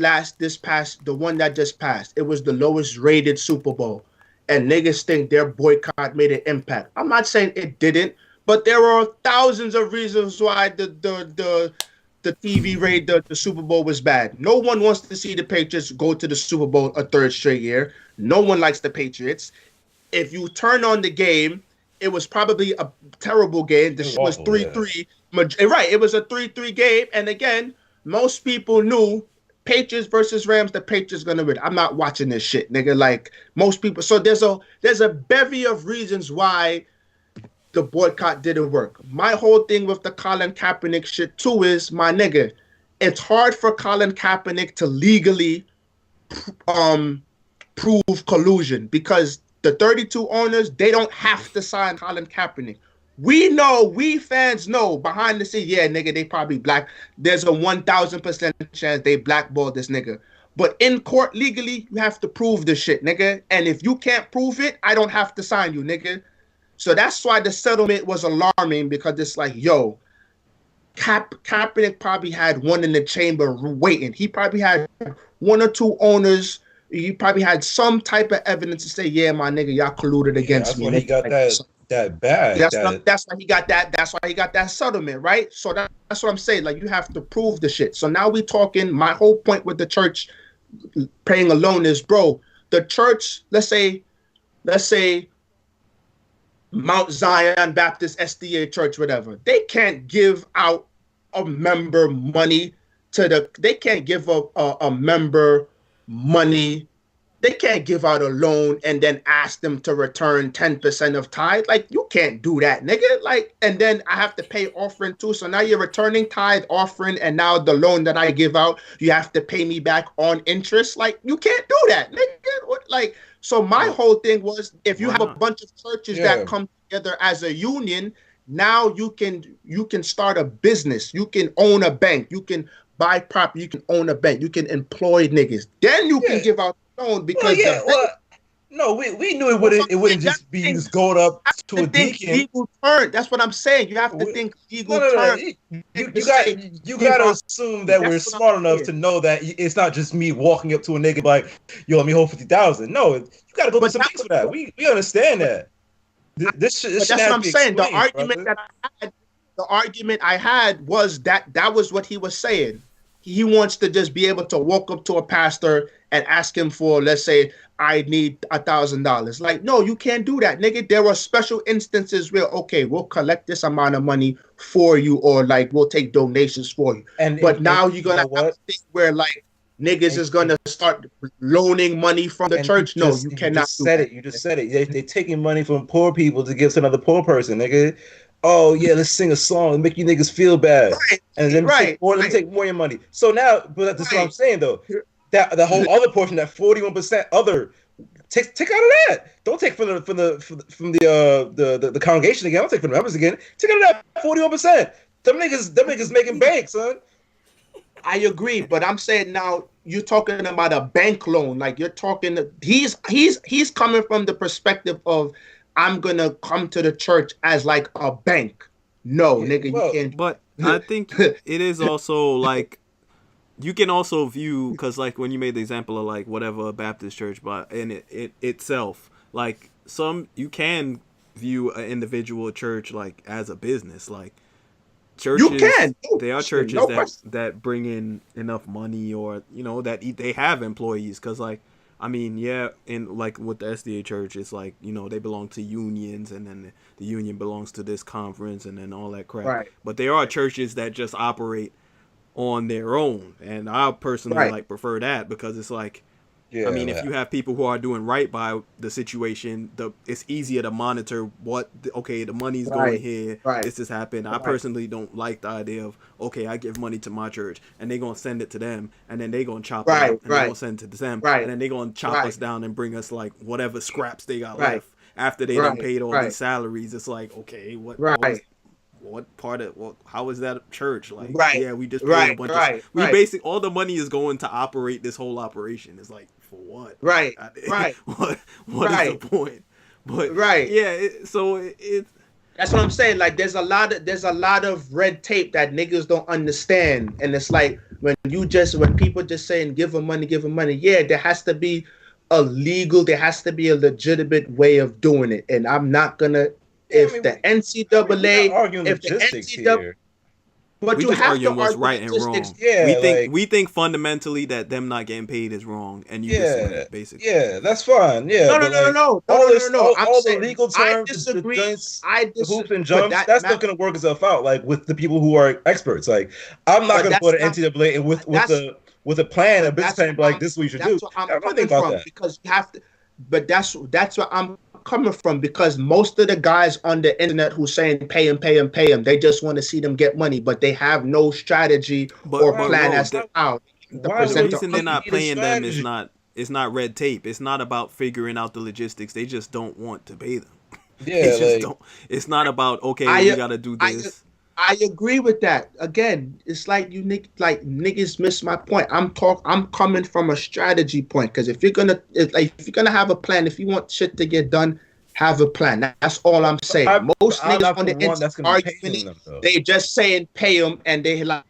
Speaker 3: past, the one that just passed, it was the lowest rated Super Bowl. And niggas think their boycott made an impact. I'm not saying it didn't, but there are thousands of reasons why the TV rate, the Super Bowl was bad. No one wants to see the Patriots go to the Super Bowl a third straight year. No one likes the Patriots. If you turn on the game, it was probably a terrible game. The shit was 3-3. Yeah. Right, it was a 3-3 game. And again, most people knew Patriots versus Rams, the Patriots gonna win. I'm not watching this shit, nigga. Like, most people. So there's a bevy of reasons why the boycott didn't work. My whole thing with the Colin Kaepernick shit too is, my nigga, it's hard for Colin Kaepernick to legally prove collusion, because the 32 owners, they don't have to sign Colin Kaepernick. We fans know behind the scenes, yeah, nigga, they probably black. There's a 1,000% chance they blackballed this nigga. But in court, legally, you have to prove this shit, nigga. And if you can't prove it, I don't have to sign you, nigga. So that's why the settlement was alarming, because it's like, yo, Kaepernick probably had one in the chamber waiting. He probably had one or two owners. He probably had some type of evidence to say, yeah, my nigga, y'all colluded against me.
Speaker 2: That's when he got that bag.
Speaker 3: That's why he got that. That's why he got that settlement, right? So that's what I'm saying. Like, you have to prove the shit. So now we talking. My whole point with the church paying a loan is, bro, the church. Let's say Mount Zion Baptist SDA Church, whatever. They can't give out a member money to They can't give a member money. They can't give out a loan and then ask them to return 10% of tithe. Like, you can't do that, nigga. Like, and then I have to pay offering too. So now you're returning tithe, offering, and now the loan that I give out, you have to pay me back on interest. Like, you can't do that, nigga. Like, so my whole thing was, if you have a bunch of churches that come together as a union, now you can start a business. You can own a bank. You can buy property. You can own a bank. You can employ niggas. Then you can give out because
Speaker 2: no, we knew it wouldn't just be just going up to a deacon.
Speaker 3: Legal turn. That's what I'm saying. You have to think legal turn.
Speaker 2: You got to assume that we're smart enough to know that it's not just me walking up to a nigga like, yo, let me hold 50,000. No, you got to go through some things for that. We understand that. This that's what I'm saying. The argument I had was that was what he was saying. He wants to just be able to walk up to a pastor and ask him for, let's say, I need $1,000. Like, no, you can't do that, nigga. There are special instances where, okay, we'll collect this amount of money for you, or like we'll take donations for you. But now you're gonna have a thing where like niggas is gonna start loaning money from the church. No, you cannot. You just said it. They're taking money from poor people to give to another poor person, nigga. Oh yeah, let's sing a song and make you niggas feel bad, and then take more of your money. So now, but that's what I'm saying though. That the whole other portion, that 41% other, take out of that. Don't take from the congregation again. Don't take from the members again. Take out of that 41%. Them niggas making bank, son.
Speaker 3: I agree, but I'm saying now you're talking about a bank loan. Like, you're talking. He's coming from the perspective of, I'm gonna come to the church as like a bank. No, nigga, you can't.
Speaker 1: But I think it is also like, you can also view, because like when you made the example of like whatever Baptist church, but in it itself, like you can view an individual church like as a business. Like, churches,
Speaker 3: you can.
Speaker 1: There are churches that bring in enough money, or that they have employees, because like I mean, yeah, and like with the SDA church, it's like, they belong to unions, and then the union belongs to this conference, and then all that crap.
Speaker 3: Right.
Speaker 1: But there are churches that just operate on their own, and I personally like prefer that, because it's like, I mean, if you have people who are doing right by the situation, it's easier to monitor the money's going here, this has happened. I personally don't like the idea of, okay, I give money to my church, and they're going to send it to them, and then they're going to chop it up, and they're going to send it to them, and then they're going to chop us down and bring us, like, whatever scraps they got left after they done paid all these salaries. It's like, okay, what part of how is that church? Like, we just paid a bunch of basically all the money is going to operate this whole operation. It's like, for what?
Speaker 3: Right.
Speaker 1: What is the point? But it's
Speaker 3: that's what I'm saying. Like, there's a lot of red tape that niggas don't understand, and it's like when people just saying give them money, yeah, there has to be a legitimate way of doing it, and I'm not gonna. The NCAA, but you have to
Speaker 1: what's right and wrong.
Speaker 2: Yeah,
Speaker 1: we think fundamentally that them not getting paid is wrong, and you disagree, basically.
Speaker 2: Yeah, that's fine. Yeah,
Speaker 3: no.
Speaker 2: All
Speaker 3: I'm
Speaker 2: the legal terms,
Speaker 3: I disagree.
Speaker 2: The hoops and jumps, that's not going to work itself out. Like with the people who are experts, like I'm not going to put an NCAA with a plan, a business plan, like this is what you should do.
Speaker 3: I'm coming from that. Because you have to. But that's what I'm coming from, because most of the guys on the internet who saying pay him, they just want to see them get money, but they have no strategy or plan as to how.
Speaker 1: The reason they're not paying them is not red tape. It's not about figuring out the logistics. They just don't want to pay them.
Speaker 2: Yeah,
Speaker 1: it's not about, we gotta do this.
Speaker 3: I agree with that. Again, it's like niggas miss my point. I'm coming from a strategy point, because if you're gonna have a plan, if you want shit to get done, have a plan. That's all I'm saying. Most niggas on the internet arguing, they just saying pay them, and they like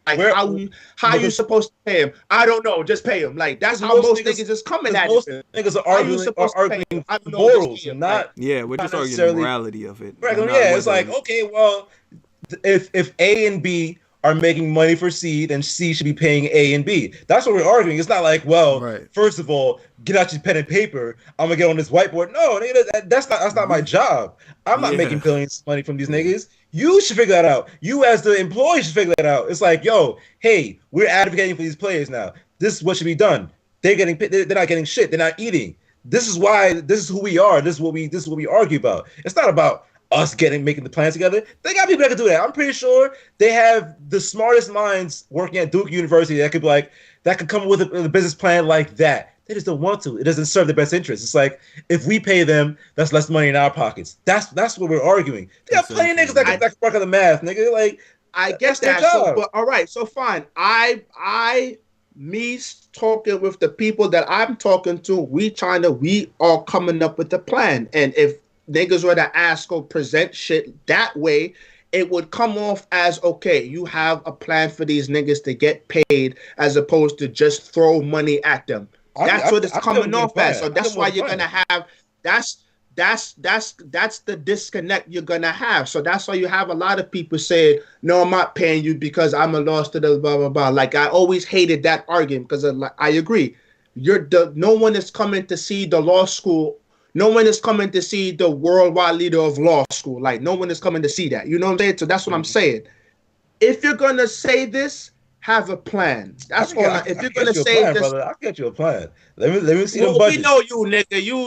Speaker 3: how you supposed to pay them? I don't know, just pay them. Like, that's how most niggas is coming at
Speaker 2: most
Speaker 3: it.
Speaker 2: Niggas are arguing morals, not
Speaker 1: we're just arguing the morality of it.
Speaker 2: Right? Yeah, it's like, okay, well, if A and B are making money for C, then C should be paying A and B. That's what we're arguing. It's not like, first of all, get out your pen and paper. I'm gonna get on this whiteboard. No, that's not my job. I'm not making billions of money from these niggas. You should figure that out. You as the employee should figure that out. It's like, hey, we're advocating for these players now. This is what should be done. They're not getting shit. They're not eating. This is who we are. This is what we argue about. It's not about us making the plans together. They got people that can do that. I'm pretty sure they have the smartest minds working at Duke University that could come up with a business plan like that. They just don't want to. It doesn't serve their best interest. It's like, if we pay them, that's less money in our pockets. That's what we're arguing. They got plenty of niggas that can work on the math, nigga. Like,
Speaker 3: I guess that. But all right, so fine. Me talking with the people that I'm talking to, we are coming up with a plan. And if niggas were to ask or present shit that way, it would come off as, okay, you have a plan for these niggas to get paid, as opposed to just throw money at them. That's what it's coming off as. So that's why you're gonna have that's the disconnect you're gonna have. So that's why you have a lot of people saying, no, I'm not paying you because I'm a loss to the blah blah blah. Like, I always hated that argument, because I agree. No one is coming to see the law school. No one is coming to see the worldwide leader of law school. Like, no one is coming to see that. You know what I'm saying? So that's what I'm saying. If you're gonna say this, have a plan. That's all. If you're gonna say this,
Speaker 2: brother, I'll get you a plan. Let me see them budgets.
Speaker 3: We know you, nigga. You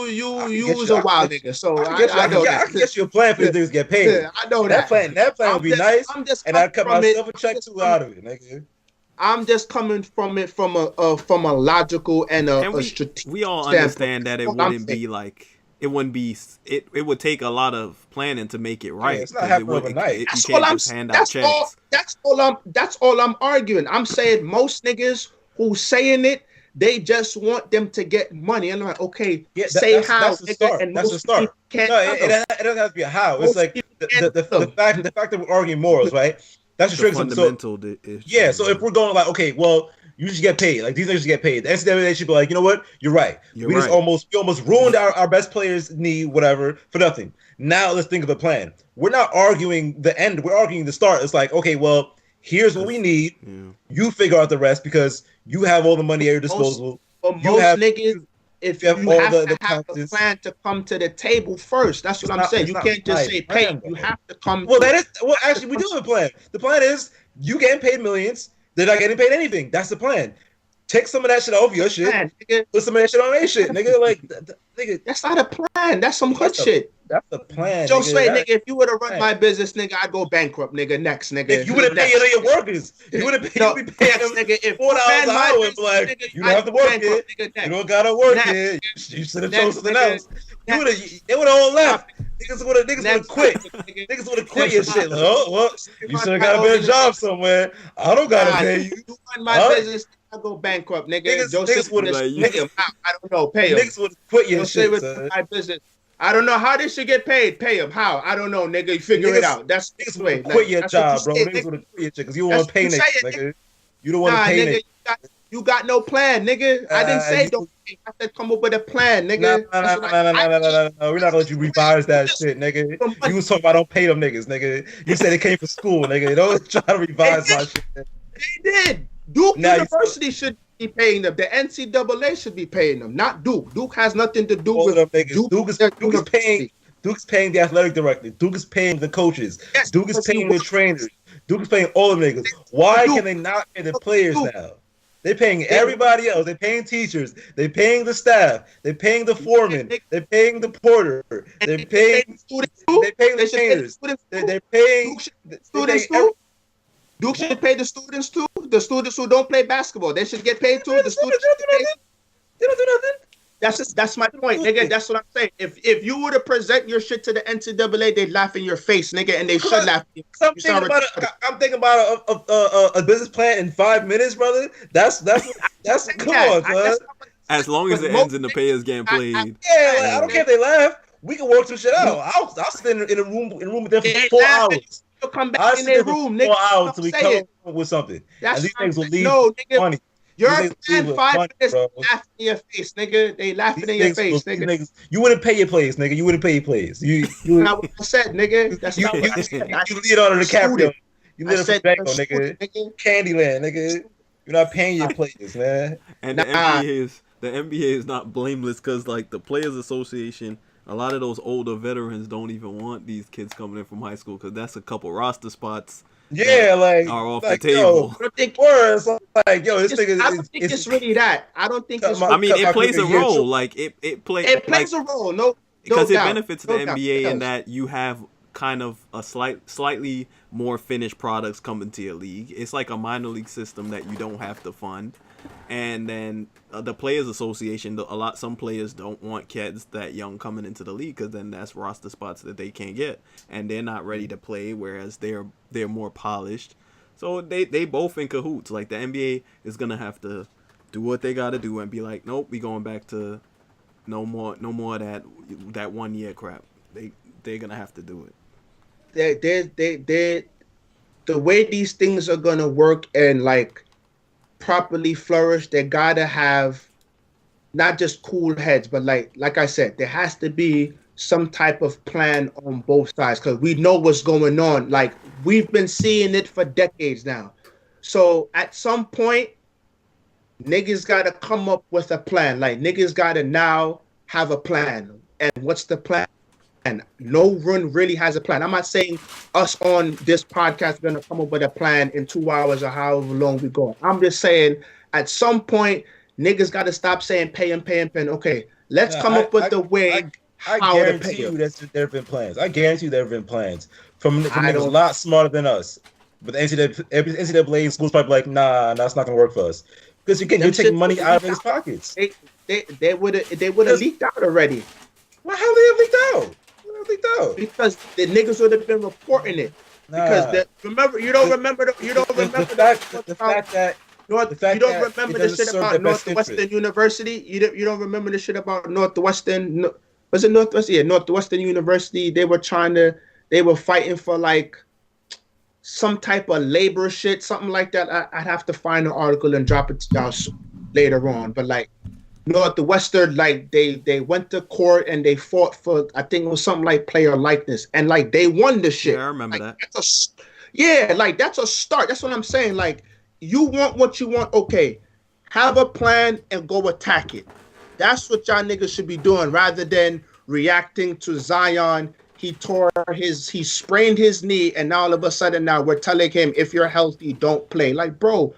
Speaker 3: was a wild nigga. So I know that.
Speaker 2: I can get you a plan for these niggas get paid.
Speaker 3: Yeah, I know that.
Speaker 2: That plan would be nice. And I'd cut myself a check too out of it, nigga.
Speaker 3: I'm just coming from it from a logical and a strategic.
Speaker 1: We all understand that it wouldn't be like. It wouldn't be. It would take a lot of planning to make it right.
Speaker 2: Yeah, it's not happening overnight.
Speaker 3: That's all I'm arguing. I'm saying most niggas who saying it, they just want them to get money. And I'm like, okay, that's the start.
Speaker 2: And that's the start. It doesn't have to be a how. It's like the fact that we're arguing morals, right? That's the
Speaker 1: fundamental.
Speaker 2: So if we're going like, okay, well, you should get paid. Like, these niggas should get paid. The NCAA should be like, you know what? You're right. We almost ruined our best players' knee, whatever, for nothing. Now let's think of a plan. We're not arguing the end. We're arguing the start. It's like, okay, well, here's what we need. Yeah. You figure out the rest, because you have all the money at your disposal.
Speaker 3: Most niggas, if you have to have a plan to come to the table first. That's what I'm saying. You can't just say pay. You have to come.
Speaker 2: Well, actually, we do have a plan. The plan is you getting paid millions. They're not getting paid anything. That's the plan. Take some of that shit off your shit. Man, put some of that shit on their shit, nigga. Like, nigga,
Speaker 3: that's not a plan. That's some hood shit.
Speaker 2: That's the plan.
Speaker 3: Joe Sway, nigga, if you would have run my business, nigga, I'd go bankrupt, nigga. Next, nigga.
Speaker 2: You wouldn't pay any of your workers. You wouldn't pay.
Speaker 3: No, next, nigga. If
Speaker 2: $4 an hour, like, you don't have to work it. You don't gotta work it. You should have chosen something else. They would have all left. Niggas would have quit. Niggas would have quit your shit. Like, oh, well, you should have got a better job somewhere. I don't gotta pay you.
Speaker 3: You run my business. I go bankrupt, nigga.
Speaker 2: Niggas would have
Speaker 3: pay him. I don't know. Pay him.
Speaker 2: Niggas would have quit your shit.
Speaker 3: My business. I don't know how they should get paid. Pay him. How? I don't know, nigga. You figure it out. That's
Speaker 2: niggas would have quit your job, bro. Niggas would have quit your shit because you don't want to pay niggas, nigga. You don't want to pay niggas.
Speaker 3: You got no plan, nigga. I didn't say don't pay. I said come up with a plan, nigga.
Speaker 2: No. We're not gonna let you revise that shit, nigga. You was talking about don't pay them niggas, nigga. You said it came from school, nigga. Don't try to revise my shit.
Speaker 3: They did. Duke University should be paying them. The NCAA should be paying them, not Duke. Duke has nothing to do with
Speaker 2: Duke is paying the athletic director. Duke is paying the coaches. Yes, Duke is paying the trainers. Duke is paying all the niggas. Why can they not pay the players now? They're paying everybody else. They're paying teachers. They're paying the staff. They're paying the foreman. They're paying the porter. They're paying the trainers. They're paying
Speaker 3: students too. Duke should pay the students too. The students who don't play basketball, they should get paid too. The students
Speaker 2: they don't do nothing.
Speaker 3: That's my point, nigga. That's what I'm saying. If you were to present your shit to the NCAA, they'd laugh in your face, nigga, and they should laugh.
Speaker 2: I'm thinking about a business plan in 5 minutes, brother. That's come on, son.
Speaker 1: As long as it ends and the players getting played.
Speaker 2: I don't care if they laugh. We can work some shit out. I'll sit in a room with them for 4 hours.
Speaker 3: Come back in their room, nigga.
Speaker 2: 4 hours until we come up with something. And these things will leave money.
Speaker 3: You're playing 5 minutes laughing in your face, nigga. They laughing in your face, nigga.
Speaker 2: You wouldn't pay your plays, nigga. You wouldn't pay your plays.
Speaker 3: That's not what I said, nigga. That's not what I said.
Speaker 2: You lead on to DiCaprio. You lead on to Bango, nigga. Candyland, nigga. You're not paying your plays, man.
Speaker 1: And the NBA is not blameless because, like, the Players Association, a lot of those older veterans don't even want these kids coming in from high school because that's a couple roster spots.
Speaker 2: Yeah, like
Speaker 1: are off the table.
Speaker 2: I don't think
Speaker 3: it's really that. I don't think it's.
Speaker 1: I mean, it plays a role. Like it
Speaker 3: plays a role. No,
Speaker 1: because it benefits the NBA in that you have kind of a slightly more finished products coming to your league. It's like a minor league system that you don't have to fund. And then the Players Association, some players don't want kids that young coming into the league because then that's roster spots that they can't get, and they're not ready to play. Whereas they're more polished, so they both in cahoots. Like the NBA is gonna have to do what they gotta do and be like, nope, we going back to no more of that 1 year crap. They're gonna have to do
Speaker 3: it. The way these things are gonna work and like properly flourish, they gotta have not just cool heads, but like I said, there has to be some type of plan on both sides because we know what's going on. Like we've been seeing it for decades now. So at some point, niggas gotta come up with a plan. Like niggas gotta now have a plan. And what's the plan? And no one really has a plan. I'm not saying us on this podcast are going to come up with a plan in 2 hours or however long we go. I'm just saying at some point, niggas got to stop saying pay him. Okay, let's come up with the way how to pay him.
Speaker 2: There have been plans. I guarantee you there have been plans from niggas a lot smarter than us. But the NCAA and schools probably like, nah, that's not going to work for us. Because again, you're taking money out of niggas' pockets.
Speaker 3: They would have leaked out already.
Speaker 2: Well, how they have leaked out?
Speaker 3: Because the niggas would have been reporting it. Because you don't remember the shit about Northwestern University. You don't remember the shit about Northwestern. Was it Northwestern? Yeah, Northwestern University. They were fighting for like some type of labor shit, something like that. I'd have to find an article and drop it down later on. But like Northwestern, like they went to court and they fought for, I think it was something like player likeness, and like they won the shit.
Speaker 1: Yeah, I remember that.
Speaker 3: That's a start. That's what I'm saying. Like you want what you want, okay, have a plan and go attack it. That's what y'all niggas should be doing rather than reacting to Zion. He sprained his knee, and now all of a sudden now we're telling him if you're healthy, don't play. Like, bro.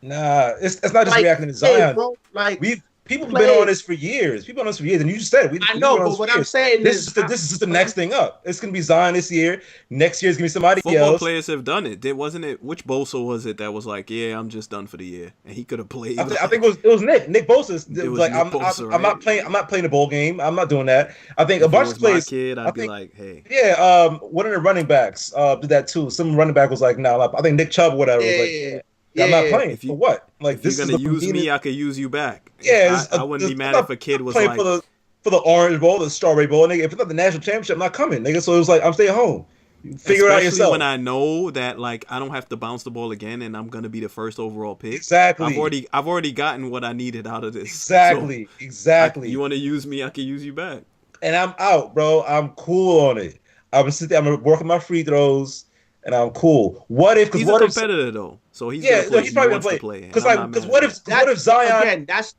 Speaker 2: Nah, it's not just reacting to Zion.
Speaker 3: Hey, bro, like
Speaker 2: people have been on this for years. People on this for years, and you just said it.
Speaker 3: I know, but what I'm saying
Speaker 2: this is just the next thing up. It's gonna be Zion this year. Next year is gonna be somebody else.
Speaker 1: Football players have done it. Wasn't it? Which Bosa was it that was like, yeah, I'm just done for the year, and he could have played.
Speaker 2: I think it was Nick. Nick Bosa. I'm not playing. I'm not playing the bowl game. I'm not doing that. I think a bunch of players.
Speaker 1: I'd be like, hey.
Speaker 2: Yeah. One of the running backs did that too. Some running back was like, nah. I think Nick Chubb or whatever was like. Yeah, I'm not playing. For what? Like,
Speaker 1: if you're gonna use me, I could use you back.
Speaker 2: Yeah,
Speaker 1: I wouldn't be mad if a kid was like
Speaker 2: for the Orange Bowl, the Strawberry Bowl, nigga. If it's not the national championship, I'm not coming, nigga. So it was like, I'm staying home. Figure it out yourself.
Speaker 1: When I know that like I don't have to bounce the ball again, and I'm gonna be the first overall pick.
Speaker 2: Exactly.
Speaker 1: I've already gotten what I needed out of this.
Speaker 2: Exactly.
Speaker 1: So
Speaker 2: exactly.
Speaker 1: You want to use me? I can use you back.
Speaker 2: And I'm out, bro. I'm cool on it. I'm gonna work on my free throws. And I'm cool. What if?
Speaker 1: He's a competitor though, so he's
Speaker 2: he's probably gonna play. Because what if Zion?
Speaker 3: Again, that's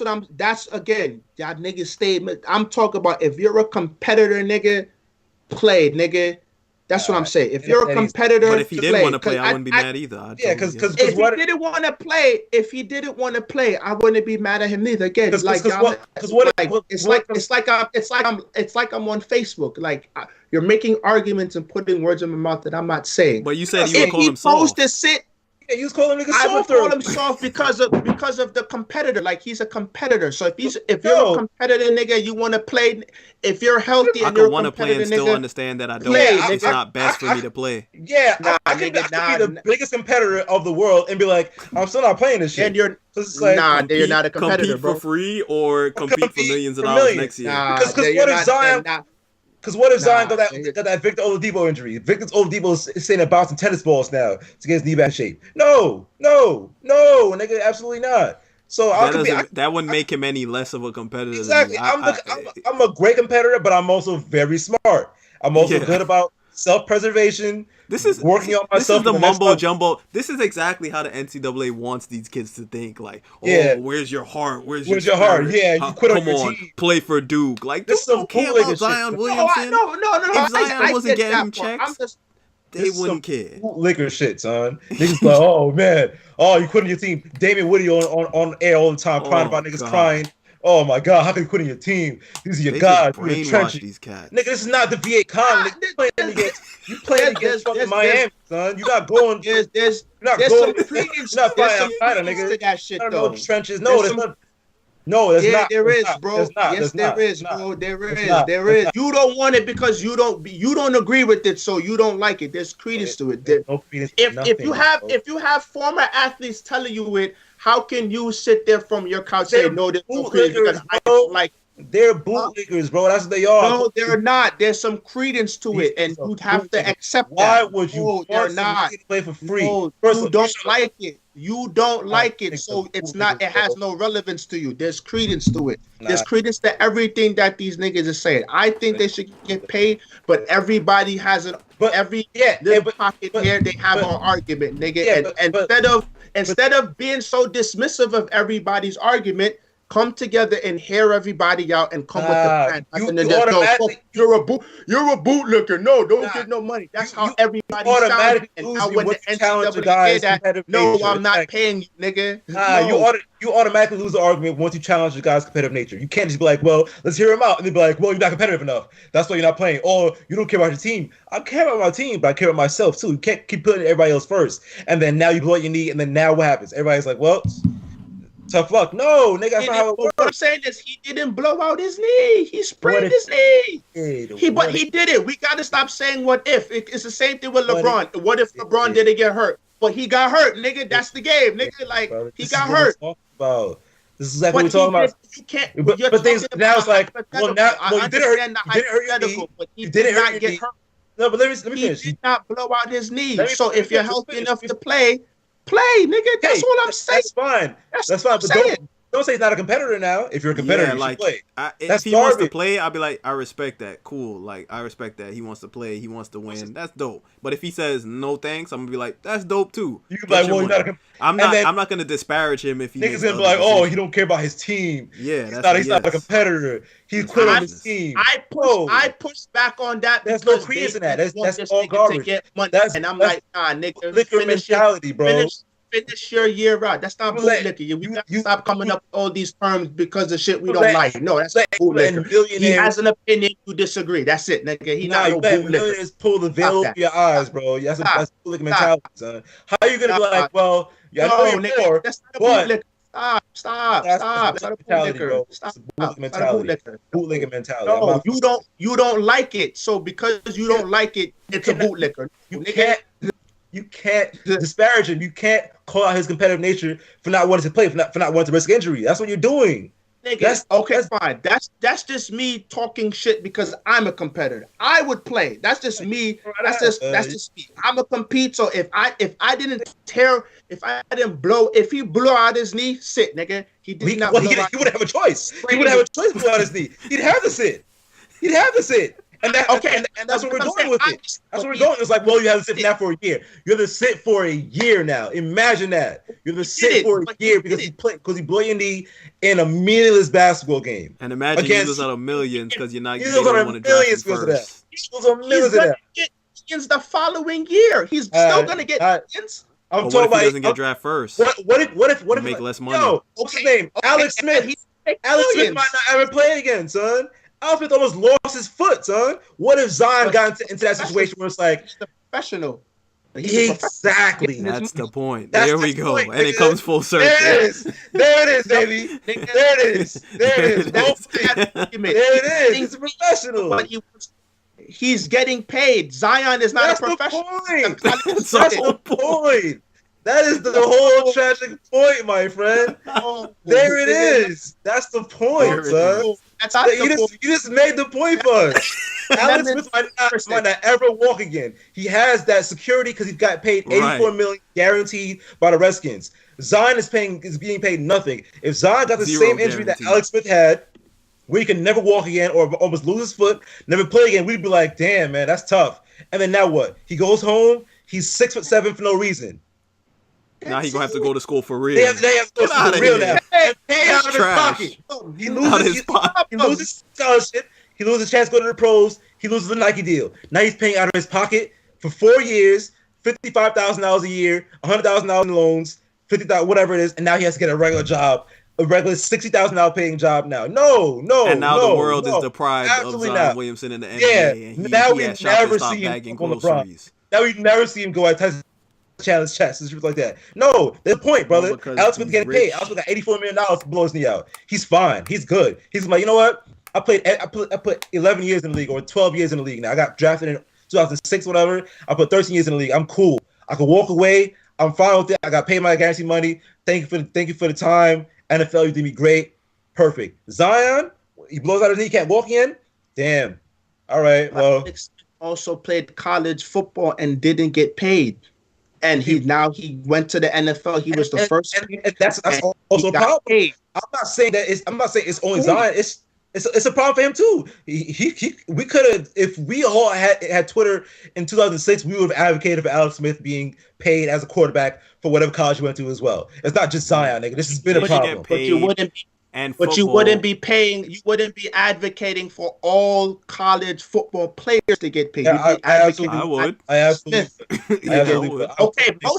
Speaker 3: what I'm. That's again that nigga statement. I'm talking about if you're a competitor, nigga, play, nigga. That's what I'm saying. If you're a competitor,
Speaker 1: but if he didn't want to play, I wouldn't be mad either.
Speaker 2: Because
Speaker 3: if he didn't want to play, I wouldn't be mad at him neither. Again, it's like I'm on Facebook. Like you're making arguments and putting words in my mouth that I'm not saying.
Speaker 1: But you said you would call him soft.
Speaker 2: Yeah, you was calling him soft.
Speaker 3: I would call him soft because of the competitor. Like he's a competitor. So if you're a competitor, nigga, you want to play. If you're healthy and you're a competitor, I can want to play and still
Speaker 1: understand that I don't. It's not best for me to play.
Speaker 2: Yeah, I could be the biggest competitor of the world and be like, I'm still not playing this shit.
Speaker 3: And you're you're not a competitor,
Speaker 1: compete
Speaker 3: bro.
Speaker 1: for free or compete for millions of dollars next year.
Speaker 2: Because what if Zion? Because what if Zion got that Victor Oladipo injury? Victor Oladipo is saying about bouncing tennis balls now to get his knee back in shape. No, nigga, absolutely not. So
Speaker 1: that wouldn't make him any less of a competitor.
Speaker 2: Exactly. I'm a great competitor, but I'm also very smart. I'm also good about self-preservation.
Speaker 1: This is working on myself. This is the mumbo jumbo. This is exactly how the NCAA wants these kids to think. Like, where's your heart? Where's your heart?
Speaker 2: Yeah, you quit on your team.
Speaker 1: Play for Duke. Like, this don't care about Zion Williamson.
Speaker 3: No.
Speaker 1: If Zion wasn't getting him checks, they wouldn't care.
Speaker 2: Liquor shit, son. Niggas like, oh man, you quit on your team. Damian Woody on air all the time, crying about niggas crying. Oh my God, how can you quit on your team? These are your guys.
Speaker 1: These cats.
Speaker 2: Nigga, this is not the V8 Con. You playing against fucking Miami, son. You're not going.
Speaker 3: There's some credence to that shit, though.
Speaker 2: Trenches. No, there's not. No, there's not.
Speaker 3: There is, bro. Yes, there is, bro. There is. You don't want it because you don't agree with it, so you don't like it. There's credence to it. If you have former athletes telling you it, how can you sit there from your couch and say no? There's no credence because I don't like.
Speaker 2: They're bootleggers, bro. That's what they are.
Speaker 3: No, they're not. There's some credence to it, and you'd have to accept that.
Speaker 2: Why would you?
Speaker 3: They're not.
Speaker 2: Play for free.
Speaker 3: No, you don't like it. You don't like it, so it's not. It has no relevance to you. There's credence to it. There's credence to everything that these niggas are saying. I think they should get paid, but everybody has an. But pocket here, they have an argument, nigga. And instead of being so dismissive of everybody's argument, come together and hear everybody out and come with the plan. You're a bootlicker. No, don't get no money. That's how everybody sounds. And now when the NCAA say that, no, I'm not paying you, nigga.
Speaker 2: You automatically lose the argument once you challenge the guy's competitive nature. You can't just be like, well, let's hear him out. And they'll be like, well, you're not competitive enough. That's why you're not playing. Or you don't care about your team. I care about my team, but I care about myself too. You can't keep putting everybody else first. And then now you blow out your knee, and then now what happens? Everybody's like, well, tough luck. No, nigga, that's not how it works.
Speaker 3: What I'm saying is he didn't blow out his knee. He sprained his knee. But he did it. We got to stop saying what if. It's the same thing with LeBron. What if LeBron didn't get hurt? But he got hurt, nigga. That's the game, nigga. Like, he got hurt.
Speaker 2: This is exactly what we're talking about.
Speaker 3: You can't.
Speaker 2: But things now it's like, well, you didn't hurt your knee.
Speaker 3: But he did not get hurt.
Speaker 2: No, but let me finish.
Speaker 3: He did not blow out his knee. So if you're healthy enough to play, nigga. That's what I'm saying.
Speaker 2: That's fine. That's fine. Don't say he's not a competitor now. If you're a competitor, you should play.
Speaker 1: If he wants to play, I'll be like, I respect that. Cool. Like, I respect that. He wants to play. He wants to win. That's dope. But if he says no thanks, I'm gonna be like, that's dope too.
Speaker 2: You can be like, well, you're not a
Speaker 1: I'm not gonna disparage him if he
Speaker 2: niggas gonna be like, oh, he don't care about his team.
Speaker 1: Yeah,
Speaker 2: he's not a competitor. He's quit on his team.
Speaker 3: I push back on that.
Speaker 2: There's no credence in that. That's all garbage. And I'm like, nah, nigga, liquor mentality, bro.
Speaker 3: Finish your year out. That's not bootlicker. We gotta stop coming up with all these terms because of shit we don't like. No, that's bootlicker. He has an opinion. You disagree. That's it, nigga. He not no bootlicker.
Speaker 2: Millionaires pull the veil over your eyes, bro. That's bootlicker mentality, son. How are you gonna be like, well, yeah, I know you're poor,
Speaker 3: that's not a bootlicker. Stop. That's not a bootlicker. Stop.
Speaker 2: Bootlicker mentality.
Speaker 3: No, you don't like it. So because you don't like it, it's a bootlicker.
Speaker 2: You can't disparage him. You can't call out his competitive nature for not wanting to play, for not wanting to risk injury. That's what you're doing.
Speaker 3: Nigga, fine. That's just me talking shit because I'm a competitor. I would play. That's just me. That's just me. I'm a compete. So if I didn't blow, if he blew out his knee, sit, nigga. He wouldn't
Speaker 2: have a choice. He wouldn't have a choice to blow out his knee. He'd have to sit. And that's what we're going with it. That's what we're going. It's like, well, you have to sit now for a year. You have to sit for a year now. Imagine that. You have to sit for a year because he blew your knee in a meaningless basketball game.
Speaker 1: And imagine you lose out of millions because you're not. You don't want to draft him first.
Speaker 3: He's gonna get millions the following year. He's still gonna get millions.
Speaker 1: I'm talking about he doesn't get drafted first.
Speaker 2: What if
Speaker 1: make less money?
Speaker 2: Yo, what's his name? Alex Smith. Alex Smith might not ever play again, son. Alex Smith almost lost his foot, son. What if Zion got into that situation where it's like
Speaker 3: he's the professional?
Speaker 2: Exactly.
Speaker 1: That's the point. There we go. And it comes full circle.
Speaker 2: There it is, baby. There it is. There it is. He's a professional.
Speaker 3: But he's getting paid. Zion is not a professional.
Speaker 2: That's the point. That is the whole tragic point, my friend. There it is. That's the point, son. You just made the point for us. Alex Smith might not ever walk again. He has that security because he's got paid $84 million guaranteed by the Redskins. Zion is being paid nothing. If Zion got the same injury that Alex Smith had, where he can never walk again or almost lose his foot, never play again, we'd be like, damn, man, that's tough. And then now what? He goes home, he's 6'7" for no reason.
Speaker 1: Now he's gonna have to go to school for real.
Speaker 2: They have to go to school for real now. And pay out of his pocket. He loses scholarship. He loses a chance to go to the pros. He loses the Nike deal. Now he's paying out of his pocket for 4 years, $55,000 a year, $100,000 in loans, $50,000, whatever it is, and now he has to get a regular job, a regular $60,000 paying job now. No.
Speaker 1: And now the world is deprived of Zion Williamson in the NBA.
Speaker 2: Yeah.
Speaker 1: And
Speaker 2: now we never see him on LeBron. Now we never see him go at Tyson challenge chest and shit like that. No, there's a point, brother. Alex Smith getting paid. Alex Smith got $84 million to blow his knee out. He's fine. He's good. He's like, you know what? I put 11 years in the league or 12 years in the league. Now I got drafted in 2006, whatever. I put 13 years in the league. I'm cool. I can walk away. I'm fine with it. I got paid my guarantee money. Thank you for the time. NFL, you did me great. Perfect. Zion, he blows out his knee. He can't walk again. Damn. All right. Well,
Speaker 3: Alex also played college football and didn't get paid. And he went to the NFL. He was the first.
Speaker 2: And that's also a problem. I'm not saying it's only Zion. It's a problem for him too. We could have, if we all had Twitter in 2006, we would have advocated for Alex Smith being paid as a quarterback for whatever college he went to as well. It's not just Zion, nigga. This has been a problem.
Speaker 3: But you wouldn't be. But you wouldn't be paying. You wouldn't be advocating for all college football players to get paid.
Speaker 2: Yeah, I absolutely
Speaker 1: would.
Speaker 3: Okay, but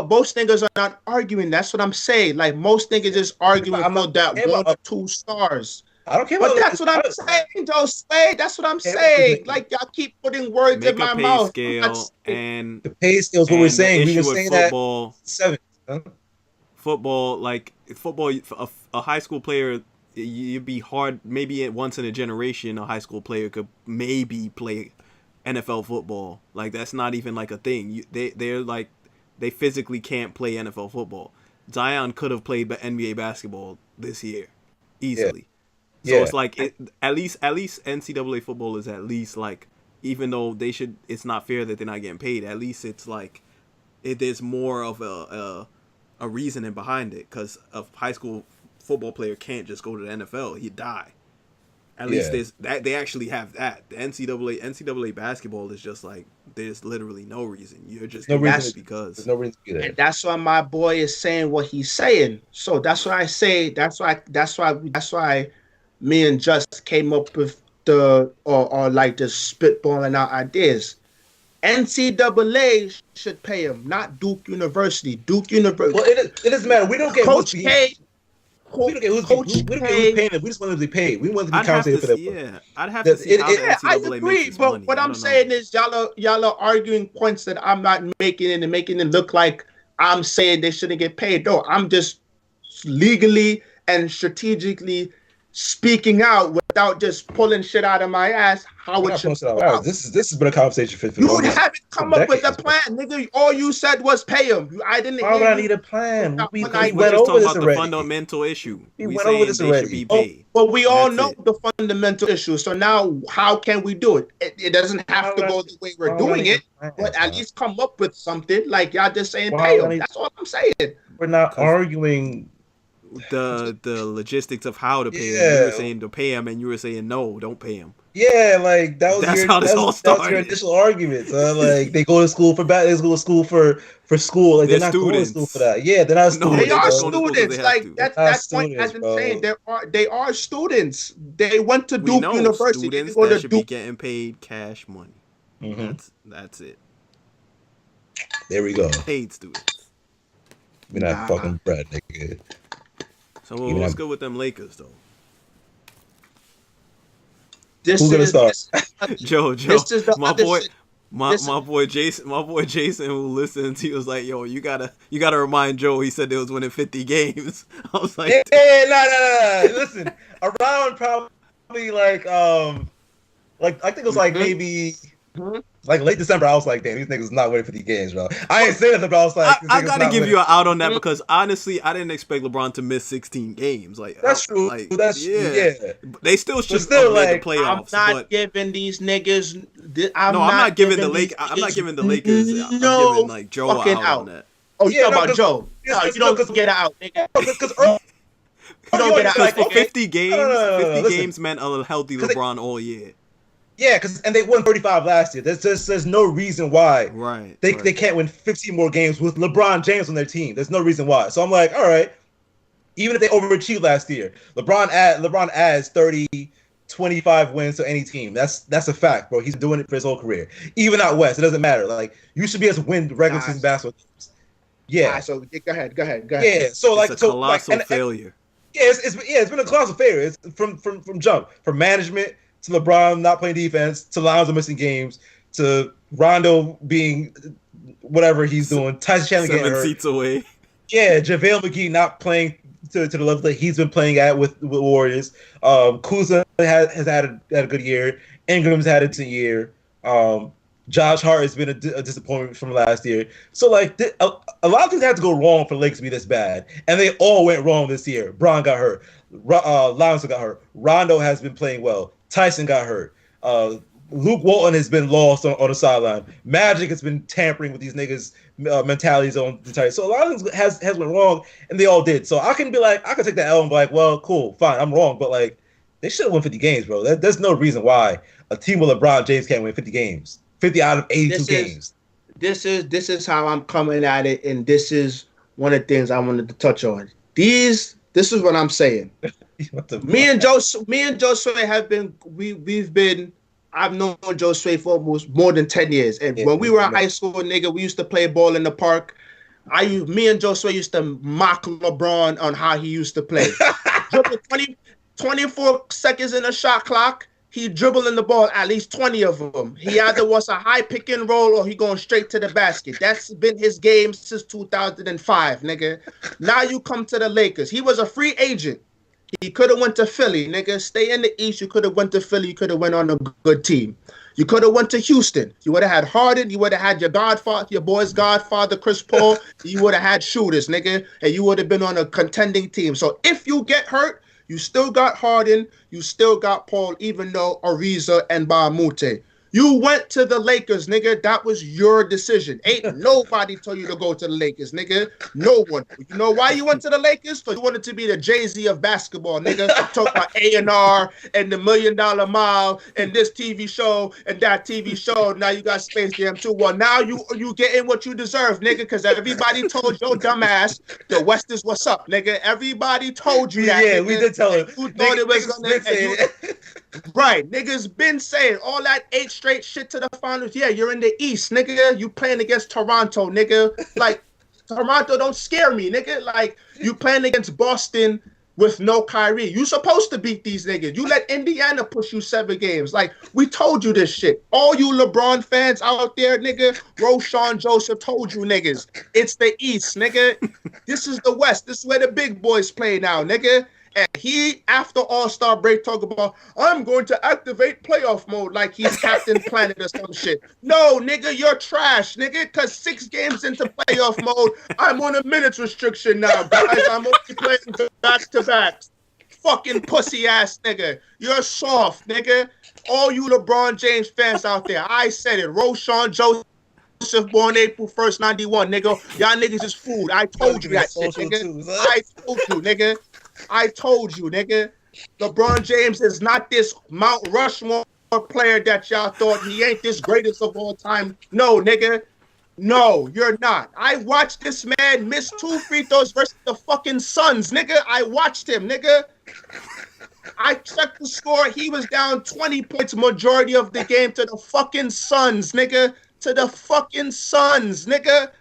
Speaker 3: most niggas are not arguing. That's what I'm saying. Like most niggas just arguing about that 1 or 2 stars.
Speaker 2: I don't care.
Speaker 3: But that's what I'm saying, though, Slade. That's what I'm saying. Like y'all keep putting words in my mouth.
Speaker 1: And
Speaker 2: the pay scale is what we're saying. We were saying
Speaker 1: football,
Speaker 2: that 7. Huh?
Speaker 1: Football, a high school player, you'd be hard. Maybe once in a generation, a high school player could maybe play NFL football. Like that's not even like a thing. They physically can't play NFL football. Zion could have played NBA basketball this year easily. So it's like at least NCAA football is at least like, even though it's not fair that they're not getting paid. At least it's like there's more of a reasoning behind it, because a high school football player can't just go to the NFL. He'd die. At least there's that, they actually have that. The NCAA basketball is just like, there's literally no reason. You're just
Speaker 2: no reason
Speaker 1: because
Speaker 2: there's no reason to be there.
Speaker 3: And that's why my boy is saying what he's saying. So that's why I say that's why me and Just came up with the or like just spitballing out ideas. NCAA should pay him, not Duke University. Duke University.
Speaker 2: Well, it doesn't matter. We don't get
Speaker 3: Coach K.
Speaker 2: We don't get who's paying them. We just want them to be paid. We want them to be compensated for that.
Speaker 1: Yeah, I'd have to see how the NCAA
Speaker 3: I agree, but money. What I'm saying is y'all are arguing points that I'm not making and making it look like I'm saying they shouldn't get paid. No, I'm just legally and strategically speaking out without just pulling shit out of my ass. How it should go out.
Speaker 2: This has been a conversation for
Speaker 3: you haven't come up with a plan, nigga. All you said was pay him. I didn't.
Speaker 2: Why would I need a plan?
Speaker 1: We went over this already. The fundamental issue.
Speaker 2: We went over this already.
Speaker 3: But we all know the fundamental issue. So now, how can we do it? It doesn't have to go the way we're doing it, but at least come up with something. Like y'all just saying pay him. That's all I'm saying.
Speaker 2: We're not arguing
Speaker 1: the logistics of how to pay him. You were saying to pay him, and you were saying no, don't pay him.
Speaker 2: Yeah, like that was your initial argument. So like they go to school for they go to school for school. Like they're not going to school for that. Yeah, they're not students.
Speaker 3: They are students. Like that point hasn't changed. They are students. They went to Duke University.
Speaker 1: Students that should be getting paid cash money. Mm-hmm. That's it.
Speaker 2: There we go.
Speaker 1: Paid students.
Speaker 2: We're not fucking bread, nigga.
Speaker 1: So what's good with them Lakers though?
Speaker 2: Who's gonna start?
Speaker 1: Joe, my boy Jason who listens, he was like, "Yo, you gotta remind Joe." He said they was winning 50 games. I was like,
Speaker 2: no. Listen, around probably like I think it was like maybe. Like late December, I was like, damn, these niggas not winning 50 games, bro. I ain't saying that, but I was like,
Speaker 1: I gotta give you an out on that because honestly, I didn't expect LeBron to miss 16 games. Like
Speaker 2: that's true. Like, that's true. Yeah.
Speaker 1: They still should have made the playoffs.
Speaker 3: I'm not giving these niggas.
Speaker 1: I'm not giving the Lakers. I'm not giving the Lakers. I'm giving like Joe out on that.
Speaker 3: Oh, you talking about Joe? No, you don't get out, nigga. Because you don't get out.
Speaker 1: For 50 games, 50 games meant a healthy LeBron all year.
Speaker 2: Yeah, and they won 35 last year. There's no reason why they can't win 15 more games with LeBron James on their team. There's no reason why. So I'm like, all right, even if they overachieved last year, LeBron adds 30, 25 wins to any team. That's a fact, bro. He's been doing it for his whole career. Even out west, it doesn't matter. Like you should be able to win regular season basketball games. Yeah.
Speaker 3: So go ahead.
Speaker 2: Yeah. So
Speaker 1: it's a colossal failure.
Speaker 2: It's been a colossal failure. It's from jump, from management to LeBron not playing defense, to Lonzo missing games, to Rondo being whatever he's doing, Tyson Chandler getting hurt.
Speaker 1: 7 seats away.
Speaker 2: Yeah, JaVale McGee not playing to the level that he's been playing at with Warriors. Kuzma has had a good year. Ingram's had a decent year. Josh Hart has been a disappointment from last year. So like a lot of things had to go wrong for the Lakers to be this bad, and they all went wrong this year. Bron got hurt. Lonzo got hurt. Rondo has been playing well. Tyson got hurt. Luke Walton has been lost on the sideline. Magic has been tampering with these niggas' mentalities on the tight. So a lot of things has went wrong, and they all did. So I can take that L and be like, well, cool, fine, I'm wrong, but like they should have won 50 games, bro. There's no reason why a team with LeBron James can't win 50 games. 50 out of 82 games. This
Speaker 3: is how I'm coming at it, and this is one of the things I wanted to touch on. This is what I'm saying. Me and Joe Sway have been I've known Joe Sway for almost more than 10 years. And when we were in high school, nigga, we used to play ball in the park. Me and Joe Sway used to mock LeBron on how he used to play. Dribble 24 seconds in a shot clock. He dribbling the ball, at least 20 of them. He either was a high pick and roll or he going straight to the basket. That's been his game since 2005, nigga. Now you come to the Lakers. He was a free agent. He could have went to Philly, nigga. Stay in the East. You could have went to Philly. You could have went on a good team. You could have went to Houston. You would have had Harden. You would have had your boy's godfather, Chris Paul. You would have had shooters, nigga. And you would have been on a contending team. So if you get hurt, you still got Harden. You still got Paul, even though Ariza and Bahamute. You went to the Lakers, nigga. That was your decision. Ain't nobody told you to go to the Lakers, nigga. No one. You know why you went to the Lakers? Because you wanted to be the Jay-Z of basketball, nigga. Talk about A&R and the $1 Million Mile and this TV show and that TV show. Now you got Space Jam 2. Well, now you getting what you deserve, nigga, because everybody told your dumb ass the West is what's up, nigga. Everybody told you that,
Speaker 2: Yeah,
Speaker 3: nigga.
Speaker 2: we did tell him.
Speaker 3: You thought it was going
Speaker 2: to...
Speaker 3: Right, niggas been saying all that 8 straight shit to the finals. Yeah, you're in the East, nigga. You playing against Toronto, nigga. Like, Toronto don't scare me, nigga. Like, you playing against Boston with no Kyrie. You supposed to beat these niggas. You let Indiana push you 7 games. Like, we told you this shit. All you LeBron fans out there, nigga, Roshan Joseph told you niggas. It's the East, nigga. This is the West. This is where the big boys play now, nigga. And he, after All-Star break, talk about, I'm going to activate playoff mode like he's Captain Planet or some shit. No, nigga, you're trash, nigga, because 6 games into playoff mode, I'm on a minutes restriction now, guys. I'm only playing back-to-backs. Fucking pussy-ass nigga. You're soft, nigga. All you LeBron James fans out there, I said it. Roshan Joseph, born April 1st, 91, nigga. Y'all niggas is food. I told you that shit, nigga. I told you, nigga. I told you, nigga. LeBron James is not this Mount Rushmore player that y'all thought. He ain't this greatest of all time. No, nigga. No, you're not. I watched this man miss 2 free throws versus the fucking Suns, nigga. I watched him, nigga. I checked the score. He was down 20 points majority of the game to the fucking Suns, nigga. To the fucking Suns, nigga.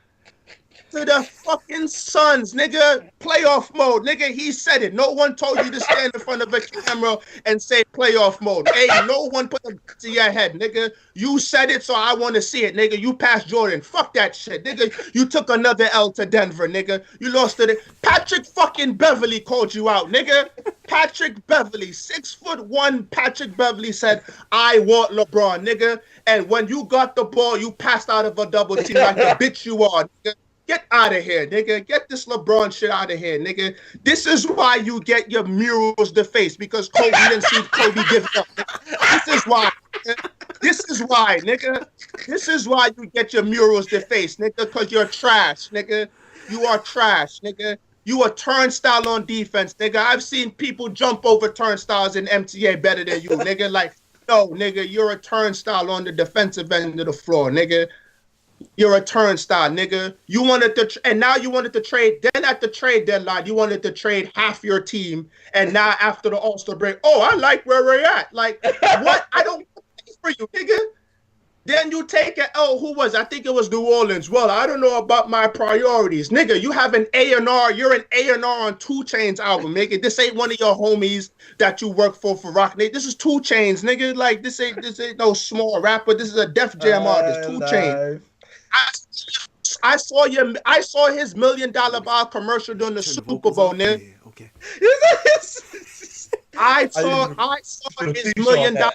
Speaker 3: To the fucking Suns, nigga. Playoff mode, nigga. He said it. No one told you to stand in front of a camera and say playoff mode. Hey, no one put a gun to your head, nigga. You said it, so I want to see it, nigga. You passed Jordan. Fuck that shit, nigga. You took another L to Denver, nigga. You lost to the... Patrick fucking Beverly called you out, nigga. Patrick Beverly, 6'1" Patrick Beverly said, I want LeBron, nigga. And when you got the ball, you passed out of a double team like the bitch you are, nigga. Get out of here, nigga. Get this LeBron shit out of here, nigga. This is why you get your murals defaced, because Kobe didn't see Kobe give up. This is why, nigga. This is why, nigga. This is why you get your murals defaced, nigga, because you're trash, nigga. You are trash, nigga. You a turnstile on defense, nigga. I've seen people jump over turnstiles in MTA better than you, nigga. Like, no, nigga, you're a turnstile on the defensive end of the floor, nigga. You're a turnstile, nigga. You wanted to, and now you wanted to trade. Then at the trade deadline, you wanted to trade half your team. And now after the All-Star break, oh, I like where we're at. Like, what? I don't pay for you, nigga. Then you take an L. Who was? I think it was New Orleans. Well, I don't know about my priorities, nigga. You have an A&R. You're an A&R on 2 Chainz album, nigga. This ain't one of your homies that you work for Rock Nation. This is 2 Chainz, nigga. Like, this ain't no small rapper. This is a Def Jam artist. 2 Chainz. I saw his $1 Million Mile commercial during the Super Bowl, nigga.
Speaker 1: Yeah, okay.
Speaker 3: I saw his $1 Million Mile.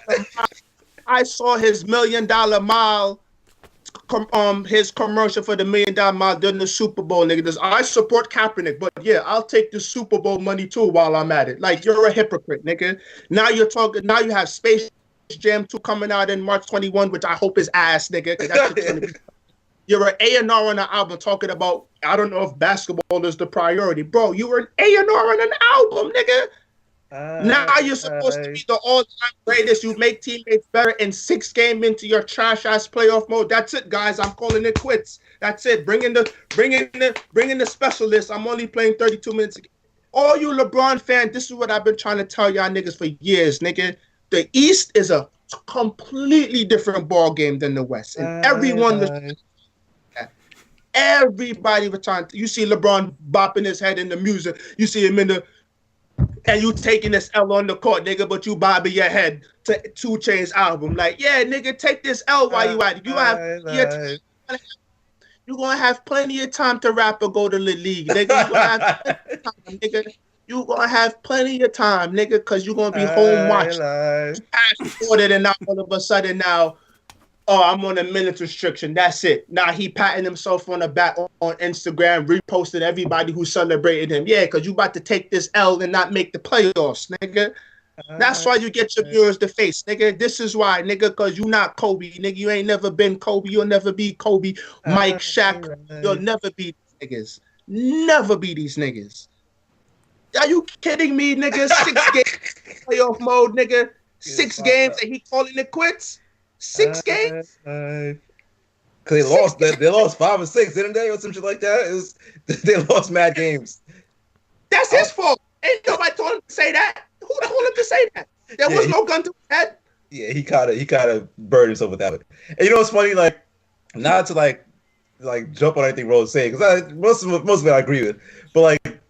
Speaker 3: I saw his $1 Million Mile. His commercial for the $1 Million Mile during the Super Bowl, nigga. I support Kaepernick, but yeah, I'll take the Super Bowl money too while I'm at it. Like, you're a hypocrite, nigga. Now you're talking. Now you have Space Jam 2 coming out in March 21, which I hope is ass, nigga. Because that shit's gonna be. You're an A&R on an album talking about, I don't know if basketball is the priority. Bro, you were an A&R on an album, nigga. Now you're supposed to be the all-time greatest. You make teammates better in 6 games into your trash-ass playoff mode. That's it, guys. I'm calling it quits. That's it. Bring in the specialist. I'm only playing 32 minutes. All you LeBron fans, this is what I've been trying to tell y'all niggas for years, nigga. The East is a completely different ball game than the West. And everybody was trying to, you see LeBron bopping his head in the music. You see him in the, and you taking this L on the court, nigga, but you bobbing your head to 2 Chainz album. Like, yeah, nigga, take this L while you at it. You're going to have plenty of time to rap or go to the league, nigga. You're going to have plenty of time, nigga, because you're going to be home watching. And now all of a sudden now, oh, I'm on a minutes restriction. That's it. Now he patting himself on the back on Instagram, reposted everybody who celebrated him. Yeah, because you about to take this L and not make the playoffs, nigga. That's why you get your mirrors to face, nigga. This is why, nigga, because you not Kobe, nigga. You ain't never been Kobe. You'll never be Kobe. Mike, Shaq, you'll never be these niggas. Never be these niggas. Are you kidding me, nigga? 6 games playoff mode, nigga. 6 games and he calling it quits? 6 games?
Speaker 2: Cause they lost. They lost 5 or 6, didn't they, or some shit like that? They lost mad games.
Speaker 3: That's his fault. Ain't nobody told him to say that. Who told him to say that? There was no gun to his head.
Speaker 2: Yeah, he kind of burned himself with that one. And you know what's funny? Like, not to like jump on anything Rose saying, because most of it I agree with. But like,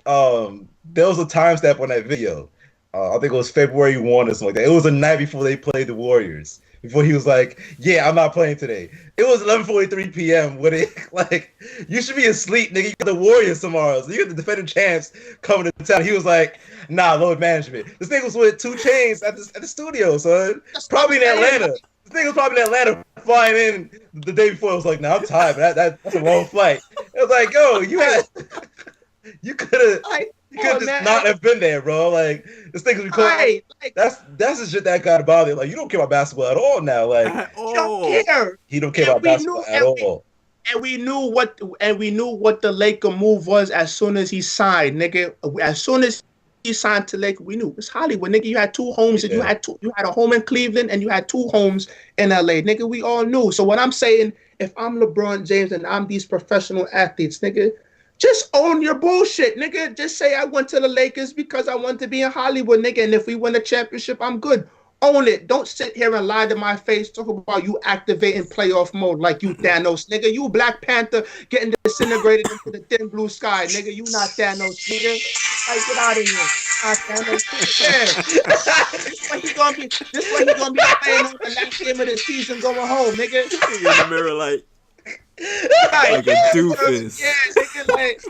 Speaker 2: there was a timestamp on that video. I think it was February 1 or something like that. It was the night before they played the Warriors. Before he was like, "Yeah, I'm not playing today." It was 11:43 p.m. When it like, you should be asleep, nigga. You got the Warriors tomorrow, so you got the defending champs coming to town. He was like, "Nah, load management." This nigga was with 2 Chainz at the studio, son. Probably in Atlanta. This nigga was probably in Atlanta, flying in the day before. It was like, "Nah, I'm tired. But that's a long flight." It was like, "Yo, you could have." You could just not have been there, bro. Like, this thing was like, that's the shit that got bothered. Like, you don't care about basketball at all now. Like,
Speaker 3: you don't care.
Speaker 2: He don't care about basketball at all.
Speaker 3: And we knew what the Laker move was as soon as he signed, nigga. As soon as he signed to Laker, we knew it's Hollywood, nigga. You had 2 homes, and you had a home in Cleveland, and you had 2 homes in LA, nigga. We all knew. So what I'm saying, if I'm LeBron James and I'm these professional athletes, nigga, just own your bullshit, nigga. Just say I went to the Lakers because I want to be in Hollywood, nigga. And if we win a championship, I'm good. Own it. Don't sit here and lie to my face, talk about you activating playoff mode like you Thanos, nigga. You Black Panther getting disintegrated into the thin blue sky, nigga. You not Thanos, nigga. Like, get out of here. Not Thanos. Yeah. This way he gonna be playing on the last game of the season going home, nigga.
Speaker 1: In the mirror like a doofus.
Speaker 3: Yeah, nigga, like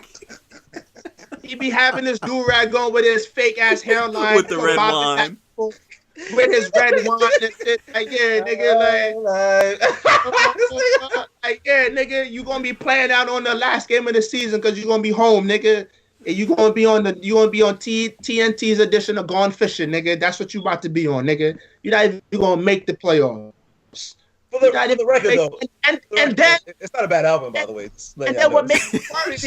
Speaker 3: he be having this do-rag going with his fake ass hairline
Speaker 1: with the red wine.
Speaker 3: With his red wine and shit. Like, yeah, nigga, like yeah, nigga, you gonna be playing out on the last game of the season because you're gonna be home, nigga. And you gonna be on TNT's edition of Gone Fishing, nigga. That's what you about to be on, nigga. You're not even gonna make the playoffs.
Speaker 2: For the record, though,
Speaker 3: and then
Speaker 2: it's not a bad album, by the way.
Speaker 3: And then what makes it worse?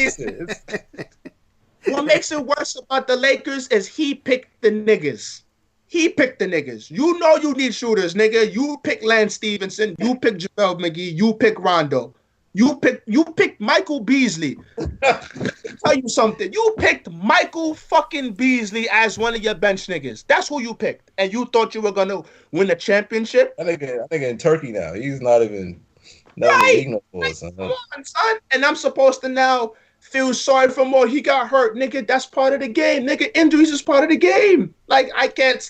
Speaker 3: What makes it worse about the Lakers is he picked the niggas. He picked the niggas. You know you need shooters, nigga. You pick Lance Stevenson. You pick JaVale McGee. You pick Rondo. You picked Michael Beasley. Tell you something. You picked Michael fucking Beasley as one of your bench niggas. That's who you picked. And you thought you were gonna win the championship?
Speaker 2: I think in Turkey now. He's not even
Speaker 3: Come on, son. And I'm supposed to now feel sorry for him. He got hurt, nigga. That's part of the game, nigga. Injuries is part of the game. Like, I can't.